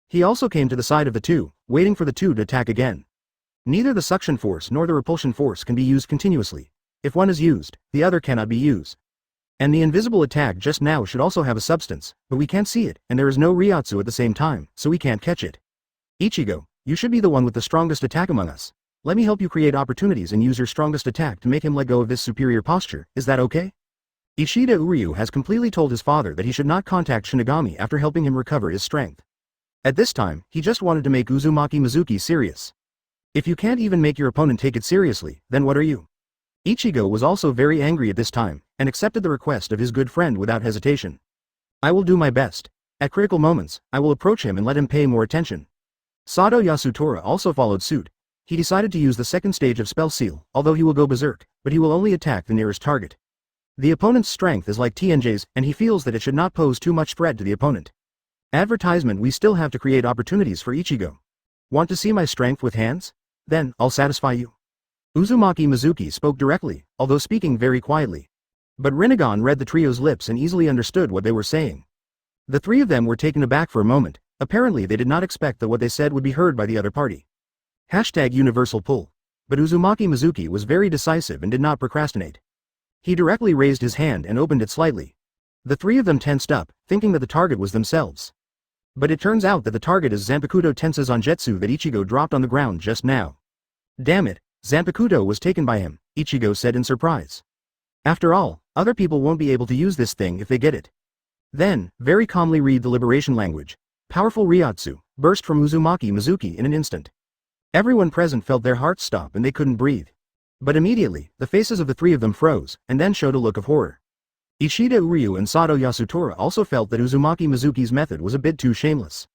He also came to the side of the two, waiting for the two to attack again. Neither the suction force nor the repulsion force can be used continuously. If one is used, the other cannot be used. And the invisible attack just now should also have a substance, but we can't see it, and there is no Ryotsu at the same time, so we can't catch it. Ichigo, you should be the one with the strongest attack among us. Let me help you create opportunities and use your strongest attack to make him let go of this superior posture, is that okay? Ishida Uryu has completely told his father that he should not contact Shinigami after helping him recover his strength. At this time, he just wanted to make Uzumaki Mizuki serious. If you can't even make your opponent take it seriously, then what are you? Ichigo was also very angry at this time, and accepted the request of his good friend without hesitation. I will do my best. At critical moments, I will approach him and let him pay more attention. Sado Yasutora also followed suit. He decided to use the second stage of Spell Seal, although he will go berserk, but he will only attack the nearest target. The opponent's strength is like TNJ's, and he feels that it should not pose too much threat to the opponent. Advertisement, we still have to create opportunities for Ichigo. Want to see my strength with hands? Then, I'll satisfy you. Uzumaki Mizuki spoke directly, although speaking very quietly. But Rinnegan read the trio's lips and easily understood what they were saying. The three of them were taken aback for a moment. Apparently they did not expect that what they said would be heard by the other party. #Universal Pull. But Uzumaki Mizuki was very decisive and did not procrastinate. He directly raised his hand and opened it slightly. The three of them tensed up, thinking that the target was themselves. But it turns out that the target is Zanpakuto Tensa Zangetsu that Ichigo dropped on the ground just now. Damn it, Zanpakuto was taken by him, Ichigo said in surprise. After all, other people won't be able to use this thing if they get it. Then, very calmly read the liberation language. Powerful Ryotsu burst from Uzumaki Mizuki in an instant. Everyone present felt their hearts stop and they couldn't breathe. But immediately, the faces of the three of them froze, and then showed a look of horror. Ishida Uryu and Sato Yasutora also felt that Uzumaki Mizuki's method was a bit too shameless.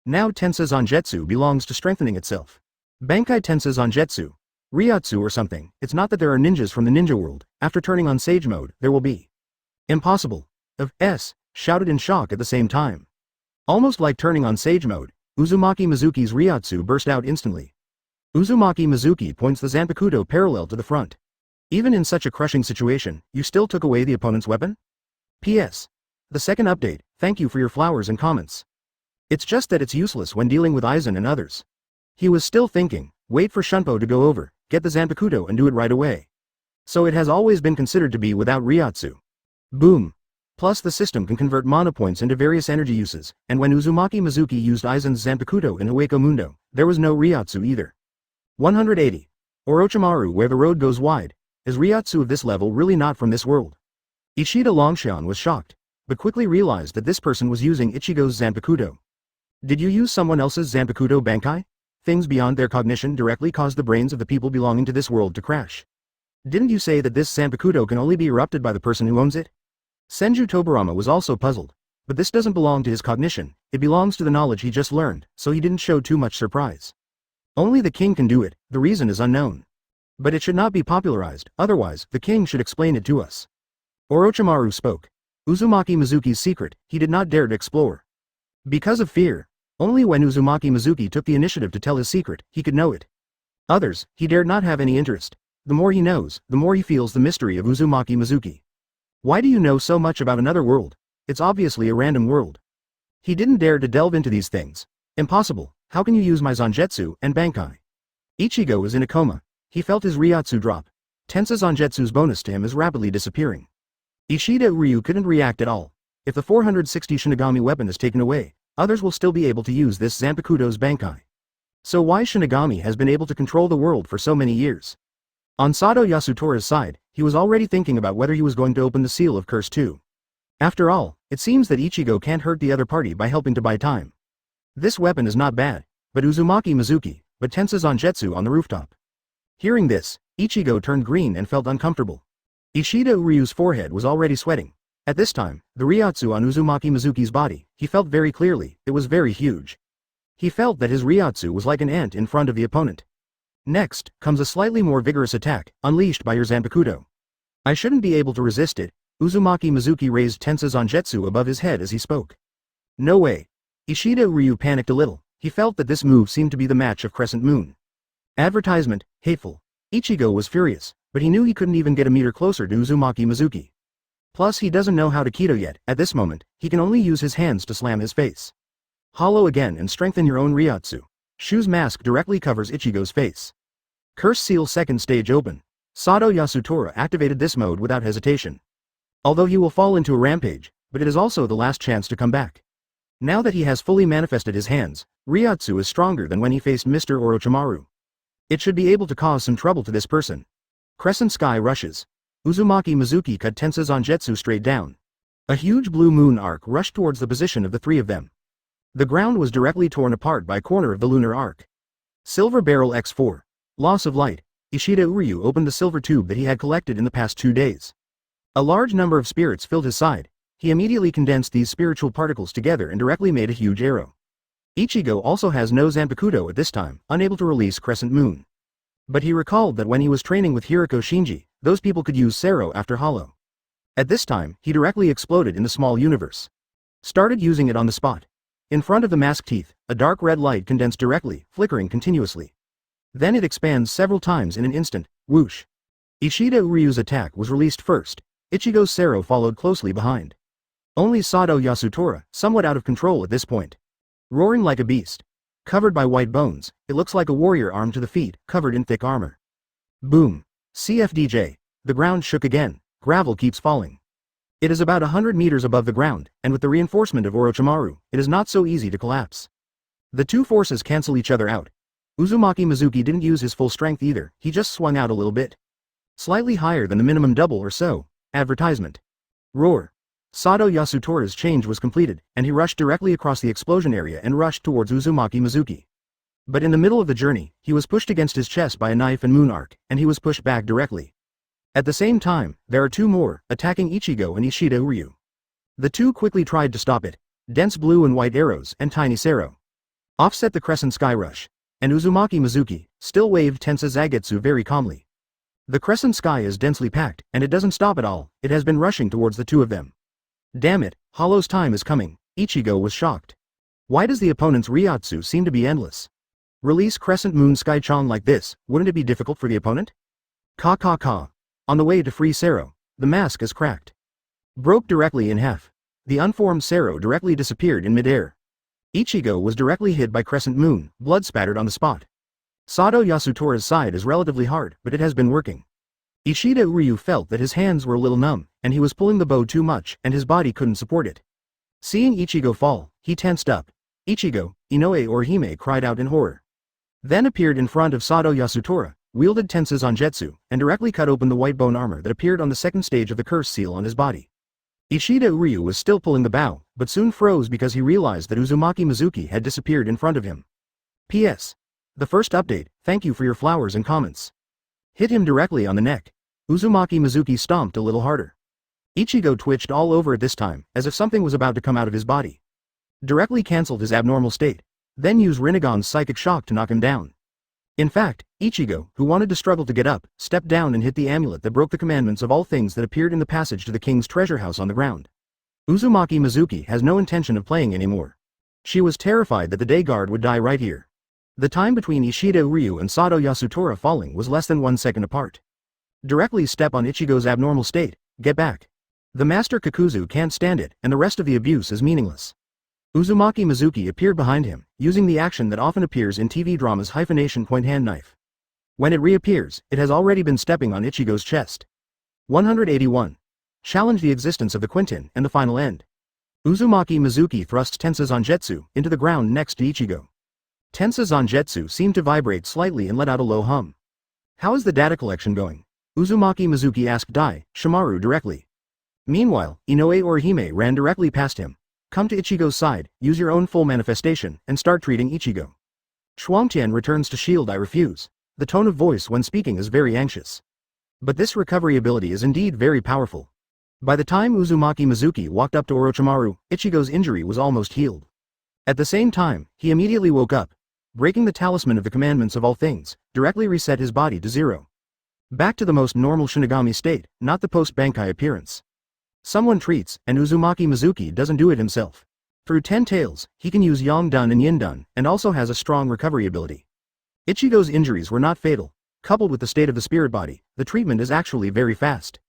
Now Tensa Zangetsu belongs to strengthening itself. Bankai Tensa Zangetsu. Ryotsu or something. It's not that there are ninjas from the ninja world. After turning on Sage mode, there will be. Impossible. Of S. Shouted in shock at the same time. Almost like turning on Sage mode, Uzumaki Mizuki's Ryotsu burst out instantly. Uzumaki Mizuki points the Zanpakuto parallel to the front. Even in such a crushing situation, you still took away the opponent's weapon? P.S. The second update, thank you for your flowers and comments. It's just that it's useless when dealing with Aizen and others. He was still thinking, wait for Shunpo to go over, get the Zanpakuto and do it right away. So it has always been considered to be without Ryotsu. Boom. Plus the system can convert mana points into various energy uses, and when Uzumaki Mizuki used Aizen's Zanpakuto in Hueco Mundo, there was no Ryotsu either. 180. Orochimaru where the road goes wide. Is Ryotsu of this level really not from this world? Ishida Longshan was shocked, but quickly realized that this person was using Ichigo's Zanpakuto. Did you use someone else's Zanpakuto Bankai? Things beyond their cognition directly caused the brains of the people belonging to this world to crash. Didn't you say that this Zanpakuto can only be erupted by the person who owns it? Senju Tobarama was also puzzled, but this doesn't belong to his cognition, it belongs to the knowledge he just learned, so he didn't show too much surprise. Only the king can do it, the reason is unknown. But it should not be popularized, otherwise, the king should explain it to us. Orochimaru spoke. Uzumaki Mizuki's secret, he did not dare to explore. Because of fear. Only when Uzumaki Mizuki took the initiative to tell his secret, he could know it. Others, he dared not have any interest. The more he knows, the more he feels the mystery of Uzumaki Mizuki. Why do you know so much about another world? It's obviously a random world. He didn't dare to delve into these things. Impossible. How can you use my Zangetsu and Bankai? Ichigo was in a coma. He felt his Ryotsu drop. Tensa Zangetsu's bonus to him is rapidly disappearing. Ishida Uryu couldn't react at all. If the 460 Shinigami weapon is taken away, others will still be able to use this Zanpakuto's Bankai. So why Shinigami has been able to control the world for so many years? On Sato Yasutora's side, he was already thinking about whether he was going to open the Seal of Curse too. After all, it seems that Ichigo can't hurt the other party by helping to buy time. This weapon is not bad, but Uzumaki Mizuki, but Tensa Zangetsu on the rooftop. Hearing this, Ichigo turned green and felt uncomfortable. Ishida Uryu's forehead was already sweating. At this time, the Ryotsu on Uzumaki Mizuki's body, he felt very clearly, it was very huge. He felt that his Ryotsu was like an ant in front of the opponent. Next, comes a slightly more vigorous attack, unleashed by your Zanpakuto. I shouldn't be able to resist it. Uzumaki Mizuki raised Tensa Zangetsu above his head as he spoke. No way. Ishida Uryu panicked a little. He felt that this move seemed to be the match of Crescent Moon. Advertisement, hateful. Ichigo was furious, but he knew he couldn't even get a meter closer to Uzumaki Mizuki. Plus he doesn't know how to Kido yet. At this moment, he can only use his hands to slam his face. Hollow again and strengthen your own Ryotsu. Shu's mask directly covers Ichigo's face. Curse Seal second stage open. Sato Yasutora activated this mode without hesitation. Although he will fall into a rampage, but it is also the last chance to come back. Now that he has fully manifested his hands, Ryotsu is stronger than when he faced Mr. Orochimaru. It should be able to cause some trouble to this person. Crescent Sky rushes. Uzumaki Mizuki cut Tensa Zangetsu straight down. A huge blue moon arc rushed towards the position of the three of them. The ground was directly torn apart by corner of the lunar arc. Silver Barrel X4. Loss of light. Ishida Uryu opened the silver tube that he had collected in the past 2 days. A large number of spirits filled his side. He immediately condensed these spiritual particles together and directly made a huge arrow. Ichigo also has no Zanpakuto at this time, unable to release Crescent Moon. But he recalled that when he was training with Hiriko Shinji, those people could use Sero after Hollow. At this time, he directly exploded in the small universe. Started using it on the spot. In front of the mask teeth, a dark red light condensed directly, flickering continuously. Then it expands several times in an instant, whoosh. Ishida Uryu's attack was released first, Ichigo's Sero followed closely behind. Only Sado Yasutora, somewhat out of control at this point. Roaring like a beast. Covered by white bones, it looks like a warrior armed to the feet, covered in thick armor. Boom. CFDJ. The ground shook again, gravel keeps falling. It is about 100 meters above the ground, and with the reinforcement of Orochimaru, it is not so easy to collapse. The two forces cancel each other out. Uzumaki Mizuki didn't use his full strength either, he just swung out a little bit. Slightly higher than the minimum double or so. Advertisement. Roar. Sado Yasutora's change was completed, and he rushed directly across the explosion area and rushed towards Uzumaki Mizuki. But in the middle of the journey, he was pushed against his chest by a knife and moon arc, and he was pushed back directly. At the same time, there are two more, attacking Ichigo and Ishida Uryu. The two quickly tried to stop it. Dense blue and white arrows and tiny Sero. Offset the crescent sky rush. And Uzumaki Mizuki, still waved Tensa Zagetsu very calmly. The crescent sky is densely packed, and it doesn't stop at all, it has been rushing towards the two of them. Damn it, Hollow's time is coming, Ichigo was shocked. Why does the opponent's Ryatsu seem to be endless? Release crescent moon sky Chong like this, wouldn't it be difficult for the opponent? Ka ka ka. On the way to free Sero, the mask is cracked. Broke directly in half. The unformed Sero directly disappeared in midair. Ichigo was directly hit by crescent moon, blood spattered on the spot. Sado Yasutora's side is relatively hard, but it has been working. Ishida Uryu felt that his hands were a little numb, and he was pulling the bow too much, and his body couldn't support it. Seeing Ichigo fall, he tensed up. Ichigo, Inoue or Hime cried out in horror. Then appeared in front of Sado Yasutora, wielded Tensa Zangetsu, and directly cut open the white bone armor that appeared on the second stage of the curse seal on his body. Ishida Uryu was still pulling the bow, but soon froze because he realized that Uzumaki Mizuki had disappeared in front of him. P.S. The first update, thank you for your flowers and comments. Hit him directly on the neck. Uzumaki Mizuki stomped a little harder. Ichigo twitched all over at this time, as if something was about to come out of his body. Directly cancelled his abnormal state. Then used Rinnegan's psychic shock to knock him down. In fact, Ichigo, who wanted to struggle to get up, stepped down and hit the amulet that broke the commandments of all things that appeared in the passage to the king's treasure house on the ground. Uzumaki Mizuki has no intention of playing anymore. She was terrified that the day guard would die right here. The time between Ishida Uryu and Sado Yasutora falling was less than 1 second apart. Directly step on Ichigo's abnormal state, get back. The Master Kakuzu can't stand it, and the rest of the abuse is meaningless. Uzumaki Mizuki appeared behind him, using the action that often appears in TV dramas hyphenation point hand knife. When it reappears, it has already been stepping on Ichigo's chest. 181. Challenge the existence of the Quinton and the final end. Uzumaki Mizuki thrusts Tensa Zangetsu into the ground next to Ichigo. Tensa Zangetsu seemed to vibrate slightly and let out a low hum. How is the data collection going? Uzumaki Mizuki asked Dai Shimaru directly. Meanwhile, Inoue Orihime ran directly past him. Come to Ichigo's side, use your own full manifestation, and start treating Ichigo. Shuangtian returns to shield. I refuse. The tone of voice when speaking is very anxious. But this recovery ability is indeed very powerful. By the time Uzumaki Mizuki walked up to Orochimaru, Ichigo's injury was almost healed. At the same time, he immediately woke up. Breaking the talisman of the commandments of all things, directly reset his body to 0. Back to the most normal Shinigami state, not the post-Bankai appearance. Someone treats, and Uzumaki Mizuki doesn't do it himself. Through 10 tails, he can use Yang Dun and Yin Dun, and also has a strong recovery ability. Ichigo's injuries were not fatal. Coupled with the state of the spirit body, the treatment is actually very fast.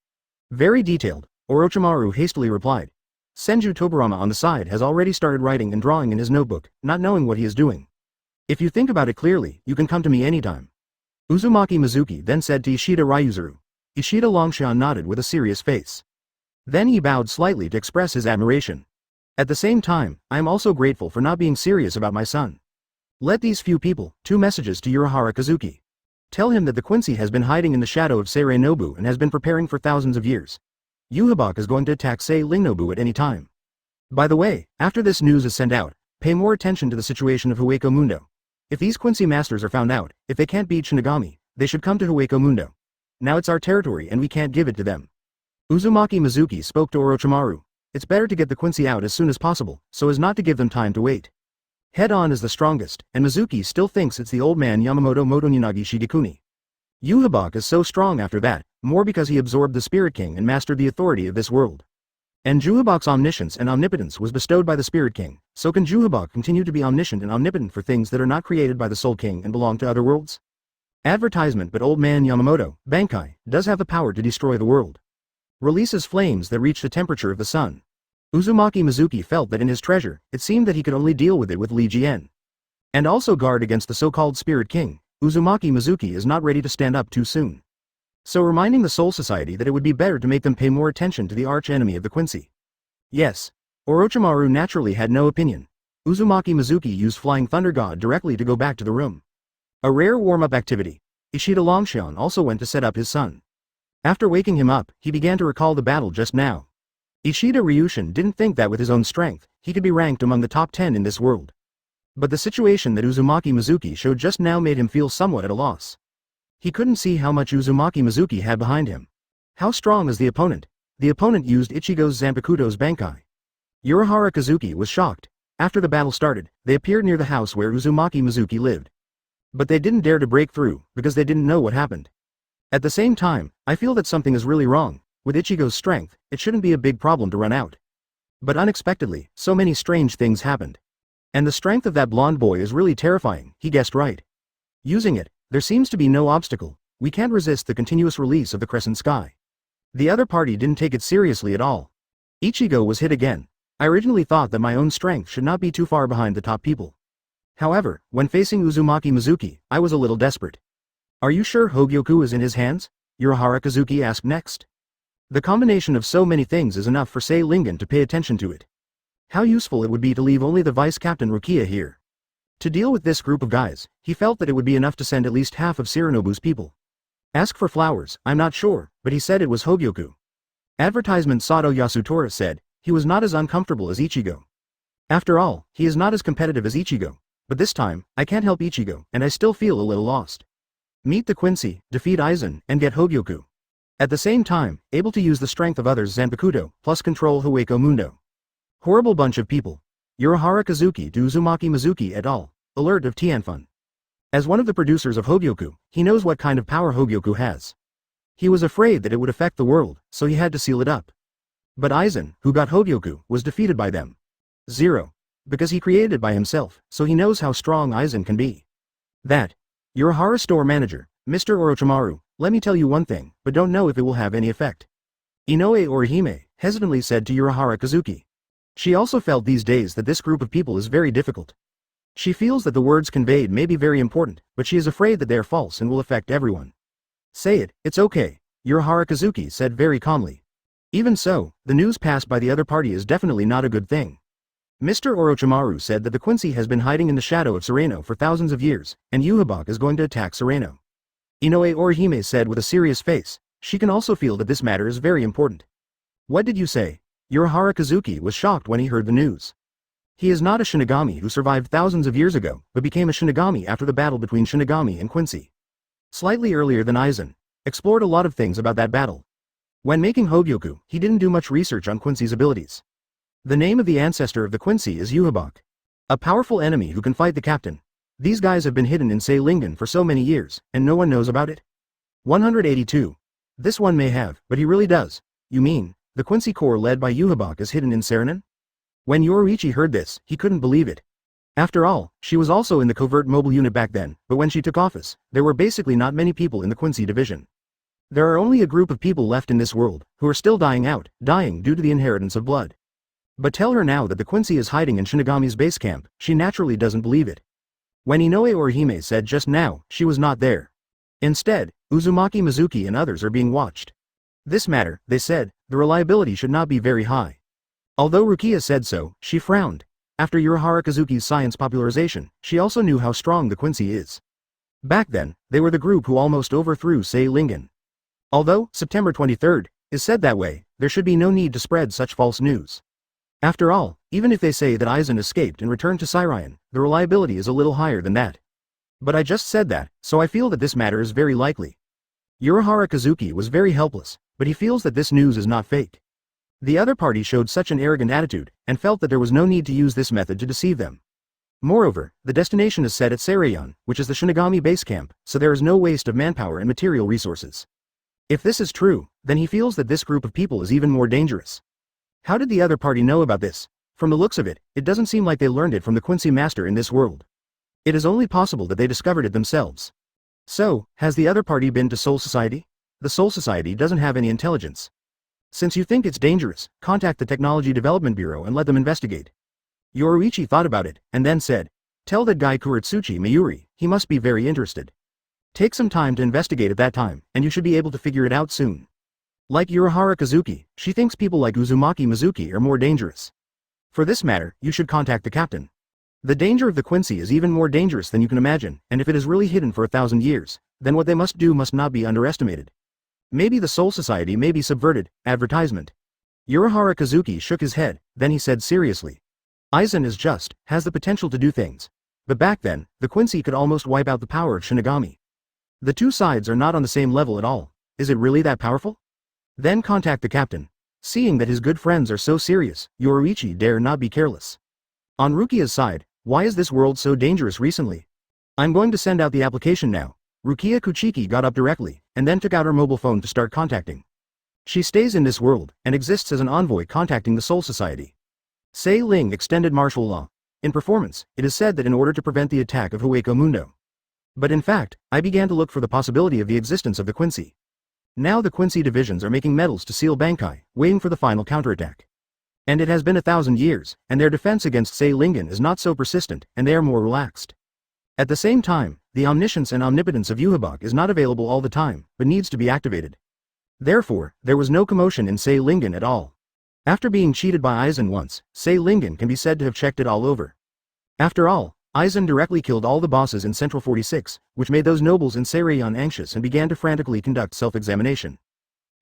Very detailed, Orochimaru hastily replied. Senju Tobarama on the side has already started writing and drawing in his notebook, not knowing what he is doing. If you think about it clearly, you can come to me anytime. Uzumaki Mizuki then said to Ishida Ryuzuru. Ishida Longshan nodded with a serious face. Then he bowed slightly to express his admiration. At the same time, I am also grateful for not being serious about my son. Let these few people, 2 messages to Urahara Kazuki. Tell him that the Quincy has been hiding in the shadow of Seirei Nobu and has been preparing for thousands of years. Yhwach is going to attack Sei Ling Nobu at any time. By the way, after this news is sent out, pay more attention to the situation of Hueco Mundo. If these Quincy masters are found out, if they can't beat Shinigami, they should come to Hueco Mundo. Now it's our territory and we can't give it to them. Uzumaki Mizuki spoke to Orochimaru. It's better to get the Quincy out as soon as possible, so as not to give them time to wait. Head-on is the strongest, and Mizuki still thinks it's the old man Yamamoto Motonyanagi Shigekuni. Yhwach is so strong after that, more because he absorbed the Spirit King and mastered the authority of this world. And Yhwach's omniscience and omnipotence was bestowed by the Spirit King, so can Yhwach continue to be omniscient and omnipotent for things that are not created by the Soul King and belong to other worlds? Advertisement, but old man Yamamoto, Bankai, does have the power to destroy the world. Releases flames that reach the temperature of the sun. Uzumaki Mizuki felt that in his treasure, it seemed that he could only deal with it with Li Jian. And also guard against the so-called Spirit King. Uzumaki Mizuki is not ready to stand up too soon. So reminding the Soul Society that it would be better to make them pay more attention to the arch-enemy of the Quincy. Yes. Orochimaru naturally had no opinion. Uzumaki Mizuki used Flying Thunder God directly to go back to the room. A rare warm-up activity. Ishida Longshan also went to set up his son. After waking him up, he began to recall the battle just now. Ishida Ryushin didn't think that with his own strength, he could be ranked among the top 10 in this world. But the situation that Uzumaki Mizuki showed just now made him feel somewhat at a loss. He couldn't see how much Uzumaki Mizuki had behind him. How strong is the opponent? The opponent used Ichigo's Zanpakuto's Bankai. Urahara Kazuki was shocked. After the battle started, they appeared near the house where Uzumaki Mizuki lived. But they didn't dare to break through, because they didn't know what happened. At the same time, I feel that something is really wrong. With Ichigo's strength, it shouldn't be a big problem to run out. But unexpectedly, so many strange things happened. And the strength of that blonde boy is really terrifying, he guessed right. Using it, there seems to be no obstacle. We can't resist the continuous release of the crescent sky. The other party didn't take it seriously at all. Ichigo was hit again. I originally thought that my own strength should not be too far behind the top people. However, when facing Uzumaki Mizuki, I was a little desperate. Are you sure Hogyoku is in his hands? Urahara Kazuki asked next. The combination of so many things is enough for Sei Lingen to pay attention to it. How useful it would be to leave only the Vice Captain Rukia here. To deal with this group of guys, he felt that it would be enough to send at least half of Shiranobu's people. Ask for flowers, I'm not sure, but he said it was Hogyoku. Advertisement Sato Yasutora said, he was not as uncomfortable as Ichigo. After all, he is not as competitive as Ichigo. But this time, I can't help Ichigo, and I still feel a little lost. Meet the Quincy, defeat Aizen, and get Hogyoku. At the same time, able to use the strength of others Zanpakuto, plus control Hueco Mundo. Horrible bunch of people. Urahara Kazuki to Uzumaki Mizuki et al. Alert of Tianfun. As one of the producers of Hogyoku, he knows what kind of power Hogyoku has. He was afraid that it would affect the world, so he had to seal it up. But Aizen, who got Hogyoku, was defeated by them. 0. Because he created it by himself, so he knows how strong Aizen can be. That. Urahara store manager, Mr. Orochimaru, let me tell you one thing, but don't know if it will have any effect. Inoue Orihime hesitantly said to Urahara Kazuki. She also felt these days that this group of people is very difficult. She feels that the words conveyed may be very important, but she is afraid that they are false and will affect everyone. Say it, it's okay, Urahara Kazuki said very calmly. Even so, the news passed by the other party is definitely not a good thing. Mr. Orochimaru said that the Quincy has been hiding in the shadow of Sereno for thousands of years, and Yhwach is going to attack Sereno. Inoue Orihime said with a serious face. She can also feel that this matter is very important. What did you say? Urahara Kazuki was shocked when he heard the news. He is not a Shinigami who survived thousands of years ago, but became a Shinigami after the battle between Shinigami and Quincy. Slightly earlier than Aizen. Explored a lot of things about that battle. When making Hogyoku, he didn't do much research on Quincy's abilities. The name of the ancestor of the Quincy is Yhwach. A powerful enemy who can fight the captain. These guys have been hidden in Sei Lingen for so many years, and no one knows about it? 182. This one may have, but he really does. You mean, the Quincy Corps led by Yhwach is hidden in Serenin? When Yoruichi heard this, he couldn't believe it. After all, she was also in the covert mobile unit back then, but when she took office, there were basically not many people in the Quincy division. There are only a group of people left in this world, who are still dying due to the inheritance of blood. But tell her now that the Quincy is hiding in Shinigami's base camp, she naturally doesn't believe it. When Inoue Orihime said just now, she was not there. Instead, Uzumaki Mizuki and others are being watched. This matter, they said, the reliability should not be very high. Although Rukia said so, she frowned. After Urahara Kazuki's science popularization, she also knew how strong the Quincy is. Back then, they were the group who almost overthrew Sei Lingen. Although, September 23rd, is said that way, there should be no need to spread such false news. After all, even if they say that Aizen escaped and returned to Sirion, the reliability is a little higher than that. But I just said that, so I feel that this matter is very likely. Urahara Kazuki was very helpless, but he feels that this news is not fake. The other party showed such an arrogant attitude, and felt that there was no need to use this method to deceive them. Moreover, the destination is set at Seiryon, which is the Shinigami base camp, so there is no waste of manpower and material resources. If this is true, then he feels that this group of people is even more dangerous. How did the other party know about this? From the looks of it, it doesn't seem like they learned it from the Quincy Master in this world. It is only possible that they discovered it themselves. So, has the other party been to Soul Society? The Soul Society doesn't have any intelligence. Since you think it's dangerous, contact the Technology Development Bureau and let them investigate. Yoruichi thought about it, and then said, tell that guy Kuretsuchi Mayuri, he must be very interested. Take some time to investigate at that time, and you should be able to figure it out soon. Like Urahara Kazuki, she thinks people like Uzumaki Mizuki are more dangerous. For this matter, you should contact the captain. The danger of the Quincy is even more dangerous than you can imagine, and if it is really hidden for 1,000 years, then what they must do must not be underestimated. Maybe the Soul Society may be subverted. Advertisement. Urahara Kazuki shook his head, then he said seriously. Aizen is just, has the potential to do things. But back then, the Quincy could almost wipe out the power of Shinigami. The two sides are not on the same level at all. Is it really that powerful? Then contact the captain. Seeing that his good friends are so serious, Yoruichi dare not be careless. On Rukia's side, why is this world so dangerous recently? I'm going to send out the application now. Rukia Kuchiki got up directly, and then took out her mobile phone to start contacting. She stays in this world, and exists as an envoy contacting the Soul Society. Sei Ling extended martial law. In performance, it is said that in order to prevent the attack of Hueco Mundo. But in fact, I began to look for the possibility of the existence of the Quincy. Now the Quincy divisions are making medals to seal Bankai, waiting for the final counterattack. And it has been 1,000 years, and their defense against Sei Lingen is not so persistent, and they are more relaxed. At the same time, the omniscience and omnipotence of Yhwach is not available all the time, but needs to be activated. Therefore, there was no commotion in Sei Lingen at all. After being cheated by Aizen once, Sei Lingen can be said to have checked it all over. After all, Aizen directly killed all the bosses in Central 46, which made those nobles in Seiryon anxious and began to frantically conduct self-examination.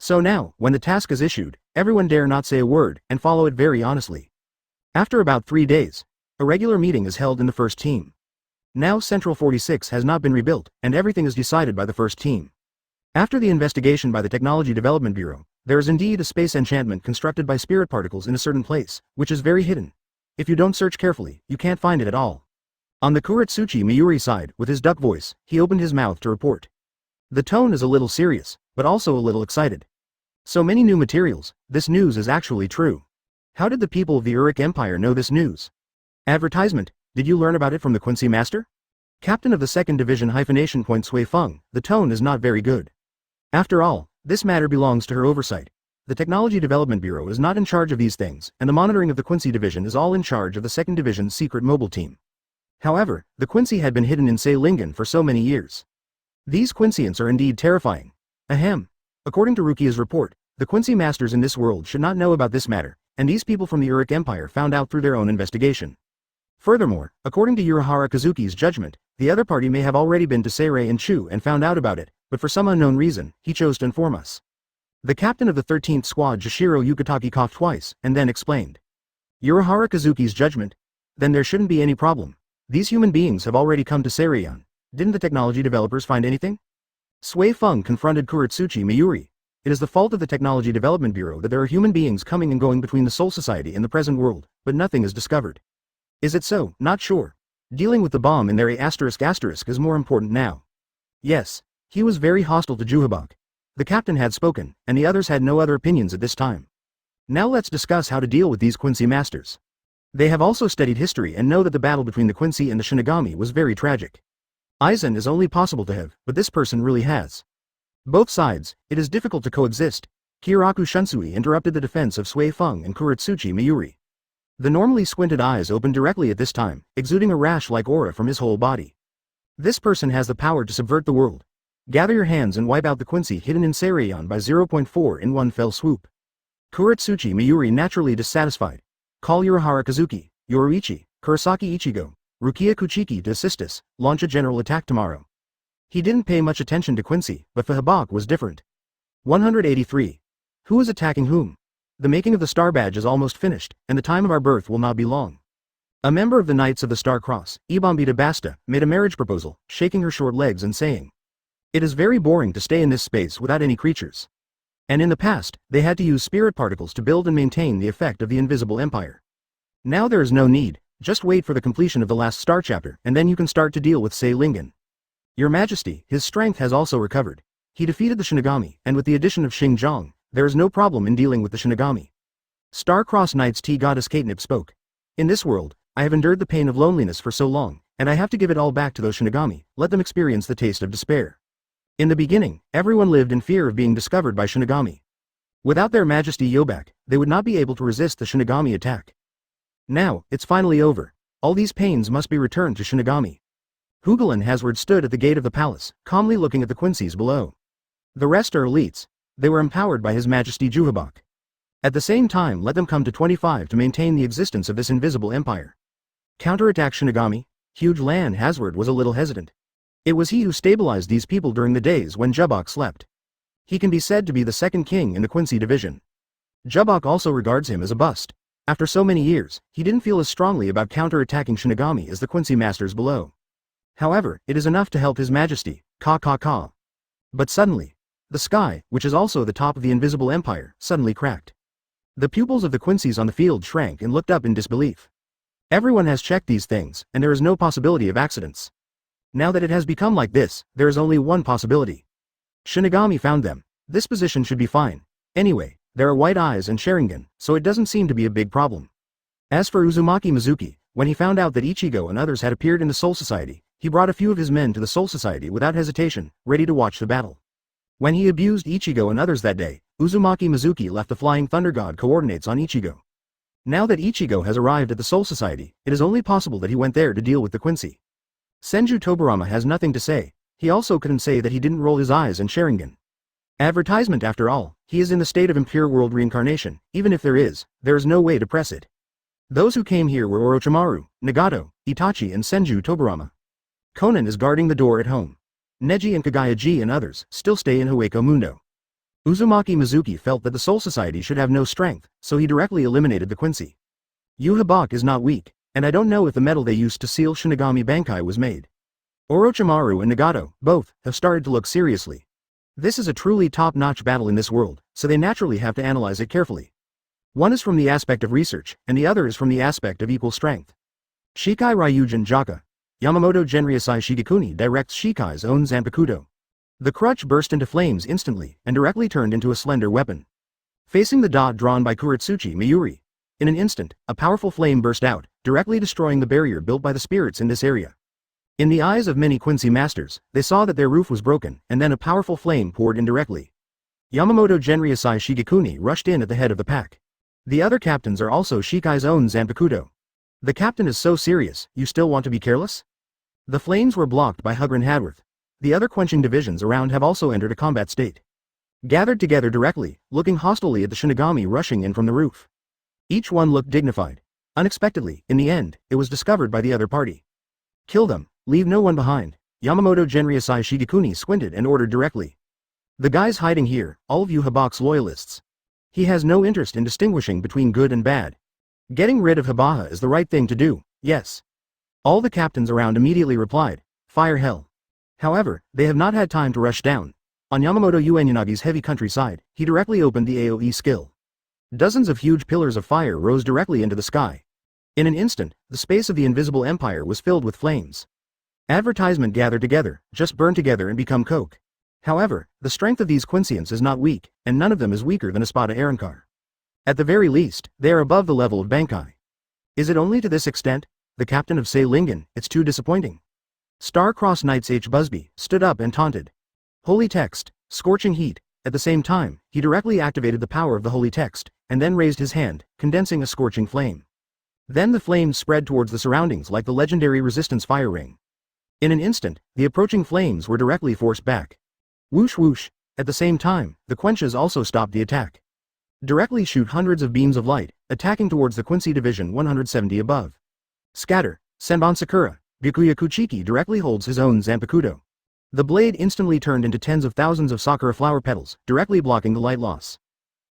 So now, when the task is issued, everyone dare not say a word, and follow it very honestly. After about 3 days, a regular meeting is held in the first team. Now Central 46 has not been rebuilt, and everything is decided by the first team. After the investigation by the Technology Development Bureau, there is indeed a space enchantment constructed by spirit particles in a certain place, which is very hidden. If you don't search carefully, you can't find it at all. On the Kuretsuchi Mayuri side, with his duck voice, he opened his mouth to report. The tone is a little serious, but also a little excited. So many new materials, this news is actually true. How did the people of the Uric Empire know this news? Advertisement, did you learn about it from the Quincy Master? Captain of the 2nd Division Hyphenation Point Sui Feng, the tone is not very good. After all, this matter belongs to her oversight. The Technology Development Bureau is not in charge of these things, and the monitoring of the Quincy Division is all in charge of the 2nd Division's secret mobile team. However, the Quincy had been hidden in Sei Lingen for so many years. These Quincians are indeed terrifying. Ahem. According to Rukia's report, the Quincy masters in this world should not know about this matter, and these people from the Uric Empire found out through their own investigation. Furthermore, according to Urahara Kazuki's judgment, the other party may have already been to Seirei and Chu and found out about it, but for some unknown reason, he chose to inform us. The captain of the 13th Squad Jashiro Yukataki coughed twice, and then explained. Urahara Kazuki's judgment? Then there shouldn't be any problem. These human beings have already come to Seiryon. Didn't the technology developers find anything? Sui Feng confronted Kuretsuchi Mayuri. It is the fault of the Technology Development Bureau that there are human beings coming and going between the Soul Society and the present world, but nothing is discovered. Is it so? Not sure. Dealing with the bomb in their A** is more important now. Yes. He was very hostile to Juhabak. The captain had spoken, and the others had no other opinions at this time. Now let's discuss how to deal with these Quincy masters. They have also studied history and know that the battle between the Quincy and the Shinigami was very tragic. Aizen is only possible to have, but this person really has. Both sides, it is difficult to coexist. Kiraku Shunsui interrupted the defense of Sui Feng and Kuretsuchi Mayuri. The normally squinted eyes opened directly at this time, exuding a rash-like aura from his whole body. This person has the power to subvert the world. Gather your hands and wipe out the Quincy hidden in Seiryon by 0.4 in one fell swoop. Kuretsuchi Mayuri naturally dissatisfied. Call Urahara Kazuki, Yoruichi, Kurosaki Ichigo, Rukia Kuchiki to assist us, launch a general attack tomorrow. He didn't pay much attention to Quincy, but for Habak was different. 183. Who is attacking whom? The making of the Star Badge is almost finished, and the time of our birth will not be long. A member of the Knights of the Star Cross, Ibambita Basta, made a marriage proposal, shaking her short legs and saying, "It is very boring to stay in this space without any creatures." And in the past, they had to use spirit particles to build and maintain the effect of the invisible empire. Now there is no need, just wait for the completion of the last star chapter, and then you can start to deal with Sei Lingen. Your Majesty, his strength has also recovered. He defeated the Shinigami, and with the addition of Xingjiang, there is no problem in dealing with the Shinigami. Star-Crossed Knights T Goddess Katnip spoke. In this world, I have endured the pain of loneliness for so long, and I have to give it all back to those Shinigami, let them experience the taste of despair. In the beginning, everyone lived in fear of being discovered by Shinigami. Without their Majesty Yobak, they would not be able to resist the Shinigami attack. Now, it's finally over. All these pains must be returned to Shinigami. Hugel and Hazard stood at the gate of the palace, calmly looking at the Quincy's below. The rest are elites. They were empowered by His Majesty Juhabak. At the same time, let them come to 25 to maintain the existence of this invisible empire. Counterattack Shinigami? Huge Lan Hazard was a little hesitant. It was he who stabilized these people during the days when Jubok slept. He can be said to be the second king in the Quincy division. Jubok also regards him as a bust. After so many years, he didn't feel as strongly about counter-attacking Shinigami as the Quincy masters below. However, it is enough to help His Majesty, Ka. But suddenly, the sky, which is also the top of the invisible empire, suddenly cracked. The pupils of the Quincy's on the field shrank and looked up in disbelief. Everyone has checked these things, and there is no possibility of accidents. Now that it has become like this, there is only one possibility. Shinigami found them. This position should be fine. Anyway, there are white eyes and Sharingan, so it doesn't seem to be a big problem. As for Uzumaki Mizuki, when he found out that Ichigo and others had appeared in the Soul Society, he brought a few of his men to the Soul Society without hesitation, ready to watch the battle. When he abused Ichigo and others that day, Uzumaki Mizuki left the Flying Thunder God coordinates on Ichigo. Now that Ichigo has arrived at the Soul Society, it is only possible that he went there to deal with the Quincy. Senju Tobarama has nothing to say. He also couldn't say that he didn't roll his eyes and Sharingan. Advertisement after all, he is in the state of impure world reincarnation. Even if there is no way to press it. Those who came here were Orochimaru, Nagato, Itachi and Senju Tobarama. Conan is guarding the door at home. Neji and Kagaya-ji and others still stay in Hueco Mundo. Uzumaki Mizuki felt that the Soul Society should have no strength, so he directly eliminated the Quincy. Yuhabak is not weak, and I don't know if the metal they used to seal Shinigami Bankai was made. Orochimaru and Nagato, both, have started to look seriously. This is a truly top-notch battle in this world, so they naturally have to analyze it carefully. One is from the aspect of research, and the other is from the aspect of equal strength. Shikai Ryujin Jaka. Yamamoto Genryusai Shigekuni directs Shikai's own Zanpakuto. The crutch burst into flames instantly, and directly turned into a slender weapon. Facing the dot drawn by Kuretsuchi Mayuri. In an instant, a powerful flame burst out, directly destroying the barrier built by the spirits in this area. In the eyes of many Quincy masters, they saw that their roof was broken, and then a powerful flame poured in directly. Yamamoto Genryusai Shigekuni rushed in at the head of the pack. The other captains are also Shikai's own Zanpakuto. The captain is so serious, you still want to be careless? The flames were blocked by Hugren Hadworth. The other quenching divisions around have also entered a combat state. Gathered together directly, looking hostilely at the Shinigami rushing in from the roof. Each one looked dignified. Unexpectedly, in the end, it was discovered by the other party. Kill them, leave no one behind. Yamamoto Genryusai Shigekuni squinted and ordered directly. The guys hiding here, all of you Habak's loyalists. He has no interest in distinguishing between good and bad. Getting rid of Hibaha is the right thing to do, yes. All the captains around immediately replied, fire hell. However, they have not had time to rush down. On Yamamoto Uenyanagi's heavy countryside, he directly opened the AoE skill. Dozens of huge pillars of fire rose directly into the sky. In an instant, the space of the invisible empire was filled with flames. Advertisement gathered together, just burn together and become coke. However, the strength of these Quincians is not weak, and none of them is weaker than Espada Arankar. At the very least, they are above the level of Bankai. Is it only to this extent? The captain of Sei Lingen, it's too disappointing. Star-Crossed Knights H. Busby stood up and taunted. Holy text, scorching heat. At the same time, he directly activated the power of the holy text, and then raised his hand, condensing a scorching flame. Then the flames spread towards the surroundings like the legendary resistance fire ring. In an instant, the approaching flames were directly forced back. Whoosh whoosh. At the same time, the quenches also stopped the attack. Directly shoot hundreds of beams of light, attacking towards the Quincy Division 170 above. Scatter. Senbon Sakura. Byakuya Kuchiki directly holds his own Zanpakuto. The blade instantly turned into tens of thousands of sakura flower petals, directly blocking the light loss.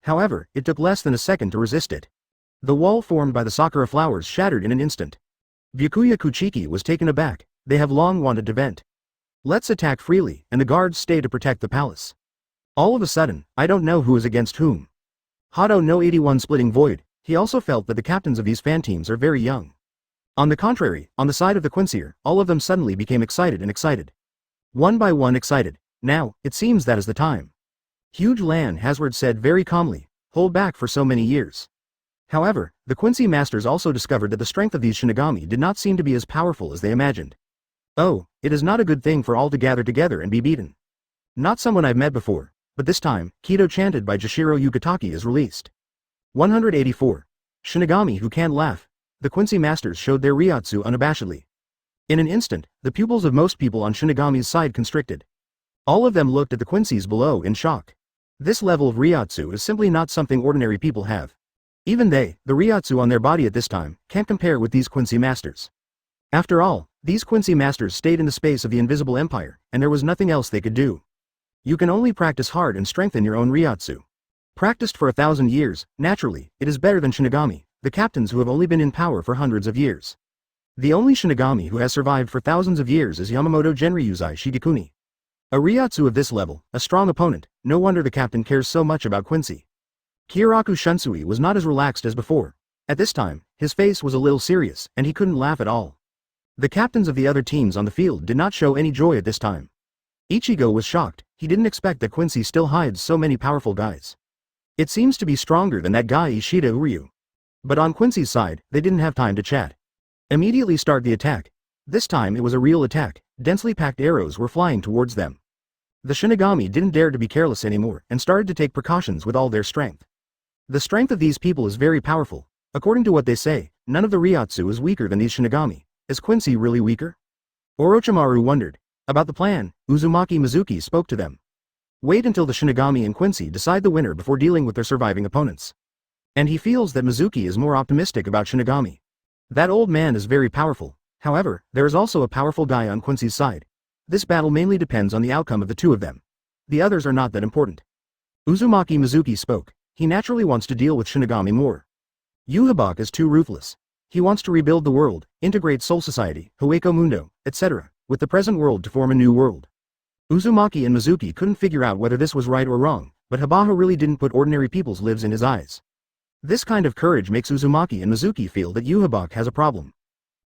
However, it took less than a second to resist it. The wall formed by the sakura flowers shattered in an instant. Byakuya Kuchiki was taken aback. They have long wanted to vent. Let's attack freely, and the guards stay to protect the palace. All of a sudden, I don't know who is against whom. Hado no 81 splitting void. He also felt that the captains of these fan teams are very young. On the contrary, on the side of the Quincier, all of them suddenly became excited and excited. One by one excited. Now, it seems that is the time. Huge Lan Hazard said very calmly, hold back for so many years. However, the Quincy Masters also discovered that the strength of these Shinigami did not seem to be as powerful as they imagined. Oh, it is not a good thing for all to gather together and be beaten. Not someone I've met before, but this time, Kido chanted by Jashiro Yugataki is released. 184. Shinigami who can't laugh. The Quincy Masters showed their Ryotsu unabashedly. In an instant, the pupils of most people on Shinigami's side constricted. All of them looked at the Quincy's below in shock. This level of Ryotsu is simply not something ordinary people have. Even they, the Ryotsu on their body at this time, can't compare with these Quincy Masters. After all, these Quincy Masters stayed in the space of the Invisible Empire, and there was nothing else they could do. You can only practice hard and strengthen your own Ryotsu. Practiced for 1,000 years, naturally, it is better than Shinigami, the captains who have only been in power for hundreds of years. The only Shinigami who has survived for thousands of years is Yamamoto Genryusai Shigekuni. A Ryotsu of this level, a strong opponent, no wonder the captain cares so much about Quincy. Kyoraku Shunsui was not as relaxed as before. At this time, his face was a little serious, and he couldn't laugh at all. The captains of the other teams on the field did not show any joy at this time. Ichigo was shocked, he didn't expect that Quincy still hides so many powerful guys. It seems to be stronger than that guy Ishida Uryu. But on Quincy's side, they didn't have time to chat. Immediately start the attack. This time it was a real attack, densely packed arrows were flying towards them. The Shinigami didn't dare to be careless anymore and started to take precautions with all their strength. The strength of these people is very powerful. According to what they say, none of the Ryotsu is weaker than these Shinigami. Is Quincy really weaker? Orochimaru wondered. About the plan, Uzumaki Mizuki spoke to them. Wait until the Shinigami and Quincy decide the winner before dealing with their surviving opponents. And he feels that Mizuki is more optimistic about Shinigami. That old man is very powerful. However, there is also a powerful guy on Quincy's side. This battle mainly depends on the outcome of the two of them. The others are not that important. Uzumaki Mizuki spoke. He naturally wants to deal with Shinigami more. Yhwach is too ruthless. He wants to rebuild the world, integrate Soul Society, Hueco Mundo, etc., with the present world to form a new world. Uzumaki and Mizuki couldn't figure out whether this was right or wrong, but Habaho really didn't put ordinary people's lives in his eyes. This kind of courage makes Uzumaki and Mizuki feel that Yhwach has a problem.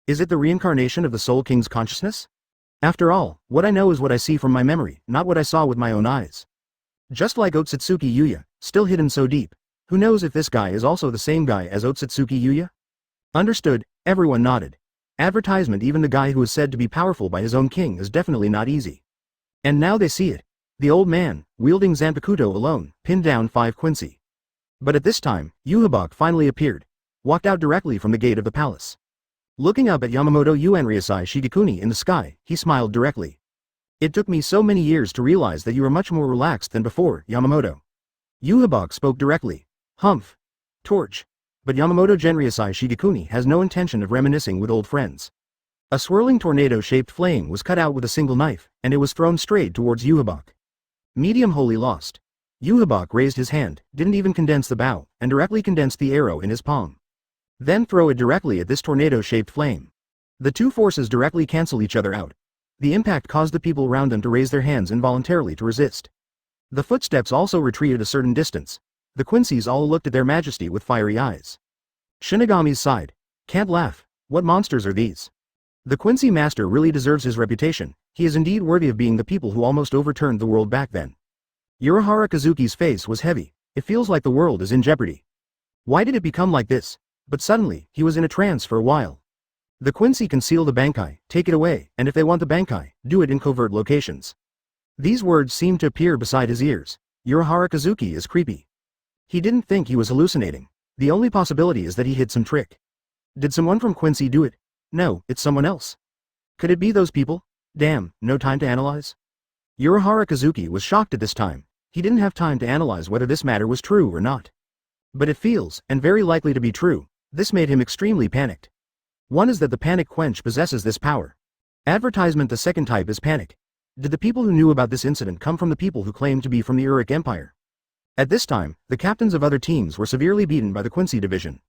Is it the reincarnation of the Soul King's consciousness? After all, what I know is what I see from my memory, not what I saw with my own eyes. Just like Otsutsuki Yuya, still hidden so deep. Who knows if this guy is also the same guy as Otsutsuki Yuya? Understood, everyone nodded. Advertisement, even the guy who is said to be powerful by his own king, is definitely not easy. And now they see it. The old man, wielding Zanpakuto alone, pinned down 5 Quincy. But at this time, Yhwach finally appeared. Walked out directly from the gate of the palace. Looking up at Yamamoto Genryusai Shigekuni in the sky, he smiled directly. It took me so many years to realize that you are much more relaxed than before, Yamamoto. Yhwach spoke directly. Humph. Torch. But Yamamoto Genryusai Shigekuni has no intention of reminiscing with old friends. A swirling tornado-shaped flame was cut out with a single knife, and it was thrown straight towards Yhwach. Medium wholly lost. Yhwach raised his hand, didn't even condense the bow, and directly condensed the arrow in his palm. Then throw it directly at this tornado-shaped flame. The two forces directly cancel each other out. The impact caused the people around them to raise their hands involuntarily to resist. The footsteps also retreated a certain distance. The Quincy's all looked at their majesty with fiery eyes. Shinigami's sighed. Can't laugh. What monsters are these? The Quincy master really deserves his reputation. He is indeed worthy of being the people who almost overturned the world back then. Urahara Kazuki's face was heavy. It feels like the world is in jeopardy. Why did it become like this? But suddenly, he was in a trance for a while. The Quincy conceal the Bankai, take it away, and if they want the Bankai, do it in covert locations. These words seemed to appear beside his ears. Urahara Kazuki is creepy. He didn't think he was hallucinating. The only possibility is that he hid some trick. Did someone from Quincy do it? No, it's someone else. Could it be those people? Damn, no time to analyze? Urahara Kazuki was shocked at this time. He didn't have time to analyze whether this matter was true or not. But it feels, and very likely to be true. This made him extremely panicked. One is that the panic quench possesses this power. Advertisement. The second type is panic. Did the people who knew about this incident come from the people who claimed to be from the Uric Empire? At this time, the captains of other teams were severely beaten by the Quincy division.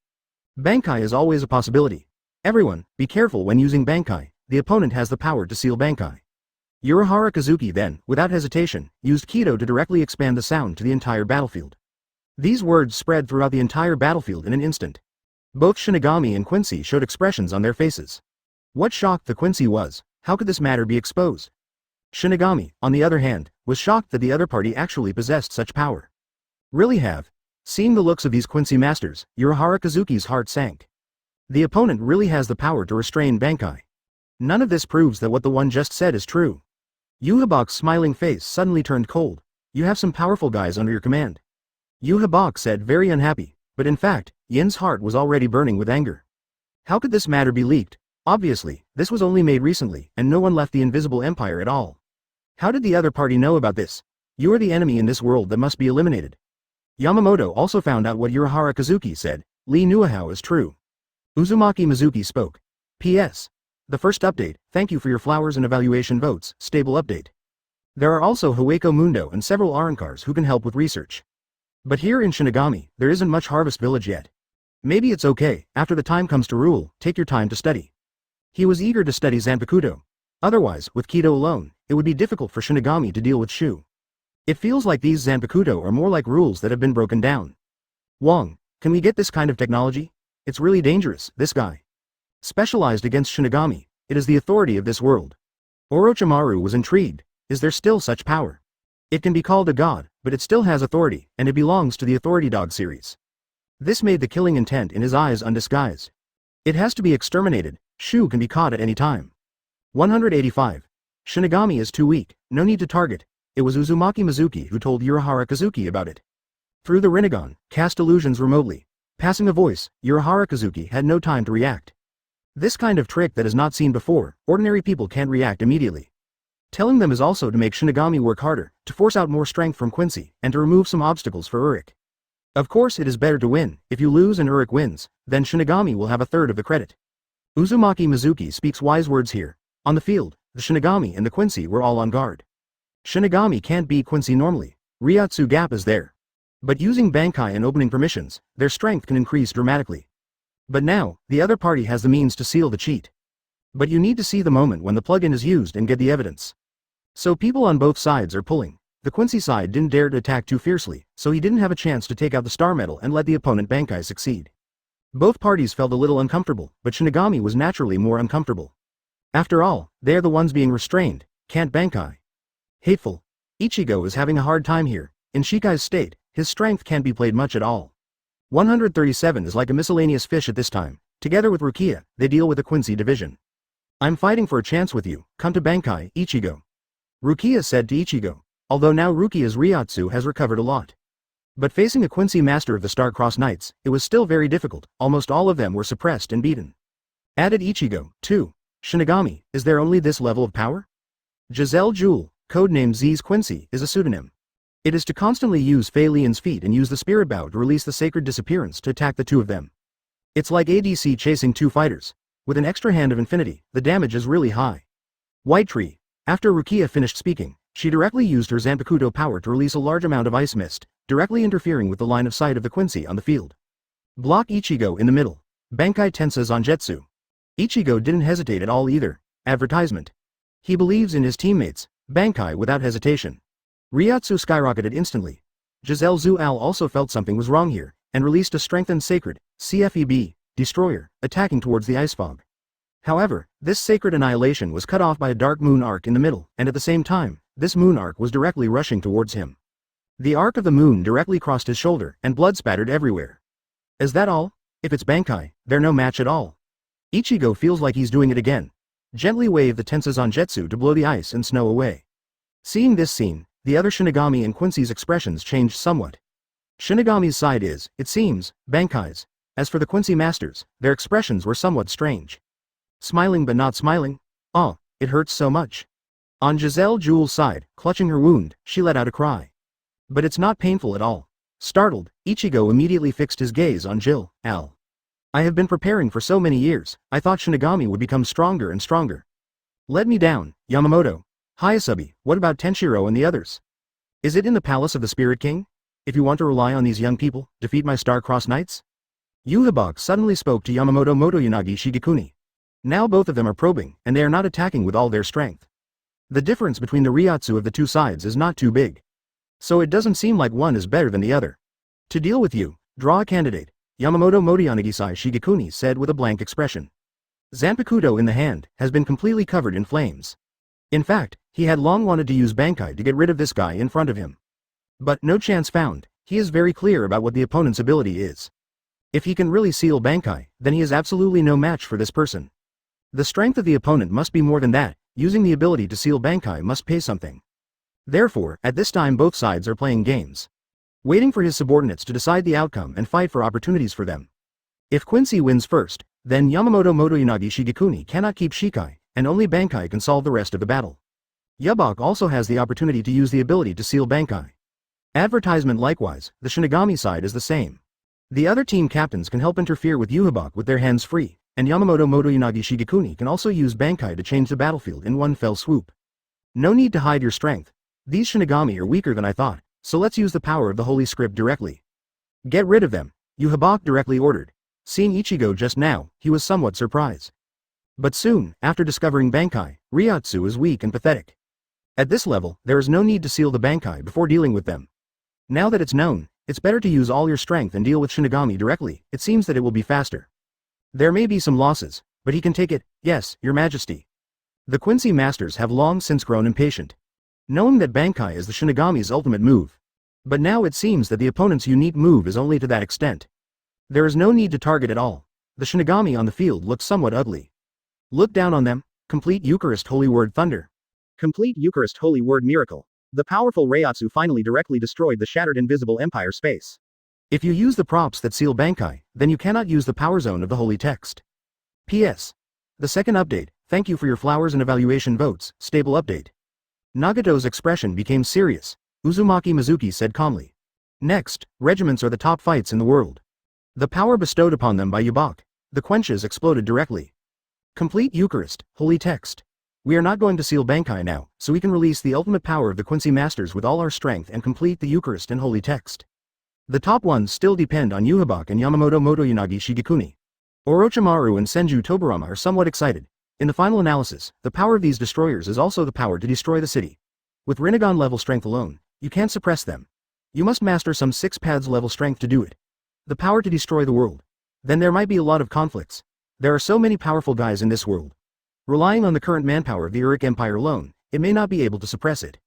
Bankai is always a possibility. Everyone, be careful when using Bankai. The opponent has the power to seal Bankai. Urahara Kazuki then, without hesitation, used Kido to directly expand the sound to the entire battlefield. These words spread throughout the entire battlefield in an instant. Both Shinigami and Quincy showed expressions on their faces. What shocked the Quincy was, how could this matter be exposed? Shinigami, on the other hand, was shocked that the other party actually possessed such power. Really have. Seeing the looks of these Quincy masters, Urahara Kazuki's heart sank. The opponent really has the power to restrain Bankai. None of this proves that what the one just said is true. Yuhabak's smiling face suddenly turned cold. You have some powerful guys under your command. Yuhabak said, very unhappy, but in fact, Yin's heart was already burning with anger. How could this matter be leaked? Obviously, this was only made recently, and no one left the Invisible Empire at all. How did the other party know about this? You are the enemy in this world that must be eliminated. Yamamoto also found out what Urahara Kazuki said. Lee Nuahao is true. Uzumaki Mizuki spoke. P.S. The first update, thank you for your flowers and evaluation votes, stable update. There are also Hueco Mundo and several Arankars who can help with research. But here in Shinigami, there isn't much harvest village yet. Maybe it's okay, after the time comes to rule, take your time to study. He was eager to study Zanpakuto. Otherwise, with Kido alone, it would be difficult for Shinigami to deal with Shu. It feels like these Zanpakuto are more like rules that have been broken down. Wong, can we get this kind of technology? It's really dangerous, this guy. Specialized against Shinigami, it is the authority of this world. Orochimaru was intrigued. Is there still such power? It can be called a god, but it still has authority, and it belongs to the Authority Dog series. This made the killing intent in his eyes undisguised. It has to be exterminated. Shu can be caught at any time. 185. Shinigami is too weak, no need to target. It was Uzumaki Mizuki who told Urahara Kazuki about it. Through the Rinnegan, cast illusions remotely. Passing a voice, Urahara Kazuki had no time to react. This kind of trick that is not seen before, ordinary people can't react immediately. Telling them is also to make Shinigami work harder, to force out more strength from Quincy, and to remove some obstacles for Urich. Of course it is better to win. If you lose and Urich wins, then Shinigami will have a third of the credit. Uzumaki Mizuki speaks wise words here. On the field, the Shinigami and the Quincy were all on guard. Shinigami can't beat Quincy normally. Ryotsu gap is there. But using Bankai and opening permissions, their strength can increase dramatically. But now, the other party has the means to seal the cheat. But you need to see the moment when the plugin is used and get the evidence. So people on both sides are pulling. The Quincy side didn't dare to attack too fiercely, so he didn't have a chance to take out the star medal and let the opponent Bankai succeed. Both parties felt a little uncomfortable, but Shinigami was naturally more uncomfortable. After all, they are the ones being restrained, can't Bankai. Hateful. Ichigo is having a hard time here. In Shikai's state, his strength can't be played much at all. 137 is like a miscellaneous fish at this time. Together with Rukia, they deal with the Quincy division. I'm fighting for a chance with you, come to Bankai, Ichigo. Rukia said to Ichigo. Although now Rukia's Ryotsu has recovered a lot. But facing a Quincy master of the Star-Crossed Knights, it was still very difficult. Almost all of them were suppressed and beaten. Added Ichigo, too. Shinigami, is there only this level of power? Giselle Jewel, codenamed Z's Quincy, is a pseudonym. It is to constantly use Fei Lian's feet and use the Spirit Bow to release the Sacred Disappearance to attack the two of them. It's like ADC chasing two fighters. With an extra hand of infinity, the damage is really high. White Tree. After Rukia finished speaking, she directly used her Zanpakuto power to release a large amount of ice mist, directly interfering with the line of sight of the Quincy on the field. Block Ichigo in the middle. Bankai Tensa Zanjetsu. Ichigo didn't hesitate at all either. Advertisement. He believes in his teammates. Bankai without hesitation. Ryotsu skyrocketed instantly. Giselle Zual also felt something was wrong here, and released a strengthened sacred, CFEB, destroyer, attacking towards the ice fog. However, this sacred annihilation was cut off by a dark moon arc in the middle, and at the same time, this moon arc was directly rushing towards him. The arc of the moon directly crossed his shoulder, and blood spattered everywhere. Is that all? If it's Bankai, they're no match at all. Ichigo feels like he's doing it again. Gently wave the Tensa Zanjetsu to blow the ice and snow away. Seeing this scene, the other Shinigami and Quincy's expressions changed somewhat. Shinigami's side is, it seems, Bankai's. As for the Quincy masters, their expressions were somewhat strange. Smiling but not smiling. Oh, it hurts so much. On Giselle Jewel's side, clutching her wound, she let out a cry. But it's not painful at all. Startled, Ichigo immediately fixed his gaze on Jill. Al. I have been preparing for so many years, I thought Shinigami would become stronger and stronger. Let me down, Yamamoto. Hayasubi, what about Tenshiro and the others? Is it in the palace of the Spirit King? If you want to rely on these young people, defeat my star-crossed knights? Yuhabak suddenly spoke to Yamamoto Motoyanagi Shigekuni. Now both of them are probing, and they are not attacking with all their strength. The difference between the Ryotsu of the two sides is not too big. So it doesn't seem like one is better than the other. To deal with you, draw a candidate, Yamamoto Motoyanagi Shigekuni said with a blank expression. Zanpakuto in the hand has been completely covered in flames. In fact, he had long wanted to use Bankai to get rid of this guy in front of him. But no chance found. He is very clear about what the opponent's ability is. If he can really seal Bankai, then he is absolutely no match for this person. The strength of the opponent must be more than that, using the ability to seal Bankai must pay something. Therefore, at this time both sides are playing games, waiting for his subordinates to decide the outcome and fight for opportunities for them. If Quincy wins first, then Yamamoto Motoyanagi Shigekuni cannot keep Shikai, and only Bankai can solve the rest of the battle. Yubak also has the opportunity to use the ability to seal Bankai. Advertisement likewise, the Shinigami side is the same. The other team captains can help interfere with Yubak with their hands free, and Yamamoto Motoyanagi Shigekuni can also use Bankai to change the battlefield in one fell swoop. No need to hide your strength. These Shinigami are weaker than I thought, so let's use the power of the Holy Script directly. Get rid of them, Yubak directly ordered. Seeing Ichigo just now, he was somewhat surprised. But soon, after discovering Bankai, Ryotsu is weak and pathetic. At this level, there is no need to seal the Bankai before dealing with them. Now that it's known, it's better to use all your strength and deal with Shinigami directly. It seems that it will be faster. There may be some losses, but he can take it, yes, your majesty. The Quincy masters have long since grown impatient, knowing that Bankai is the Shinigami's ultimate move. But now it seems that the opponent's unique move is only to that extent. There is no need to target at all. The Shinigami on the field looks somewhat ugly. Look down on them. Complete Eucharist Holy Word Thunder. Complete Eucharist Holy Word Miracle. The powerful Ryotsu finally directly destroyed the shattered invisible empire space. If you use the props that seal Bankai, then you cannot use the power zone of the holy text. P.S. The second update, thank you for your flowers and evaluation votes, stable update. Nagato's expression became serious. Uzumaki Mizuki said calmly. Next, regiments are the top fights in the world. The power bestowed upon them by Yubak. The quenches exploded directly. Complete Eucharist, holy text. We are not going to seal Bankai now, so we can release the ultimate power of the Quincy masters with all our strength and complete the Eucharist and holy text. The top ones still depend on Yubak and Yamamoto Motoyanagi Shigekuni. Orochimaru and Senju Tobarama are somewhat excited. In the final analysis, the power of these destroyers is also the power to destroy the city. With Rinnegan level strength alone, you can't suppress them. You must master some 6 paths level strength to do it. The power to destroy the world. Then there might be a lot of conflicts. There are so many powerful guys in this world. Relying on the current manpower of the Uric Empire alone, it may not be able to suppress it.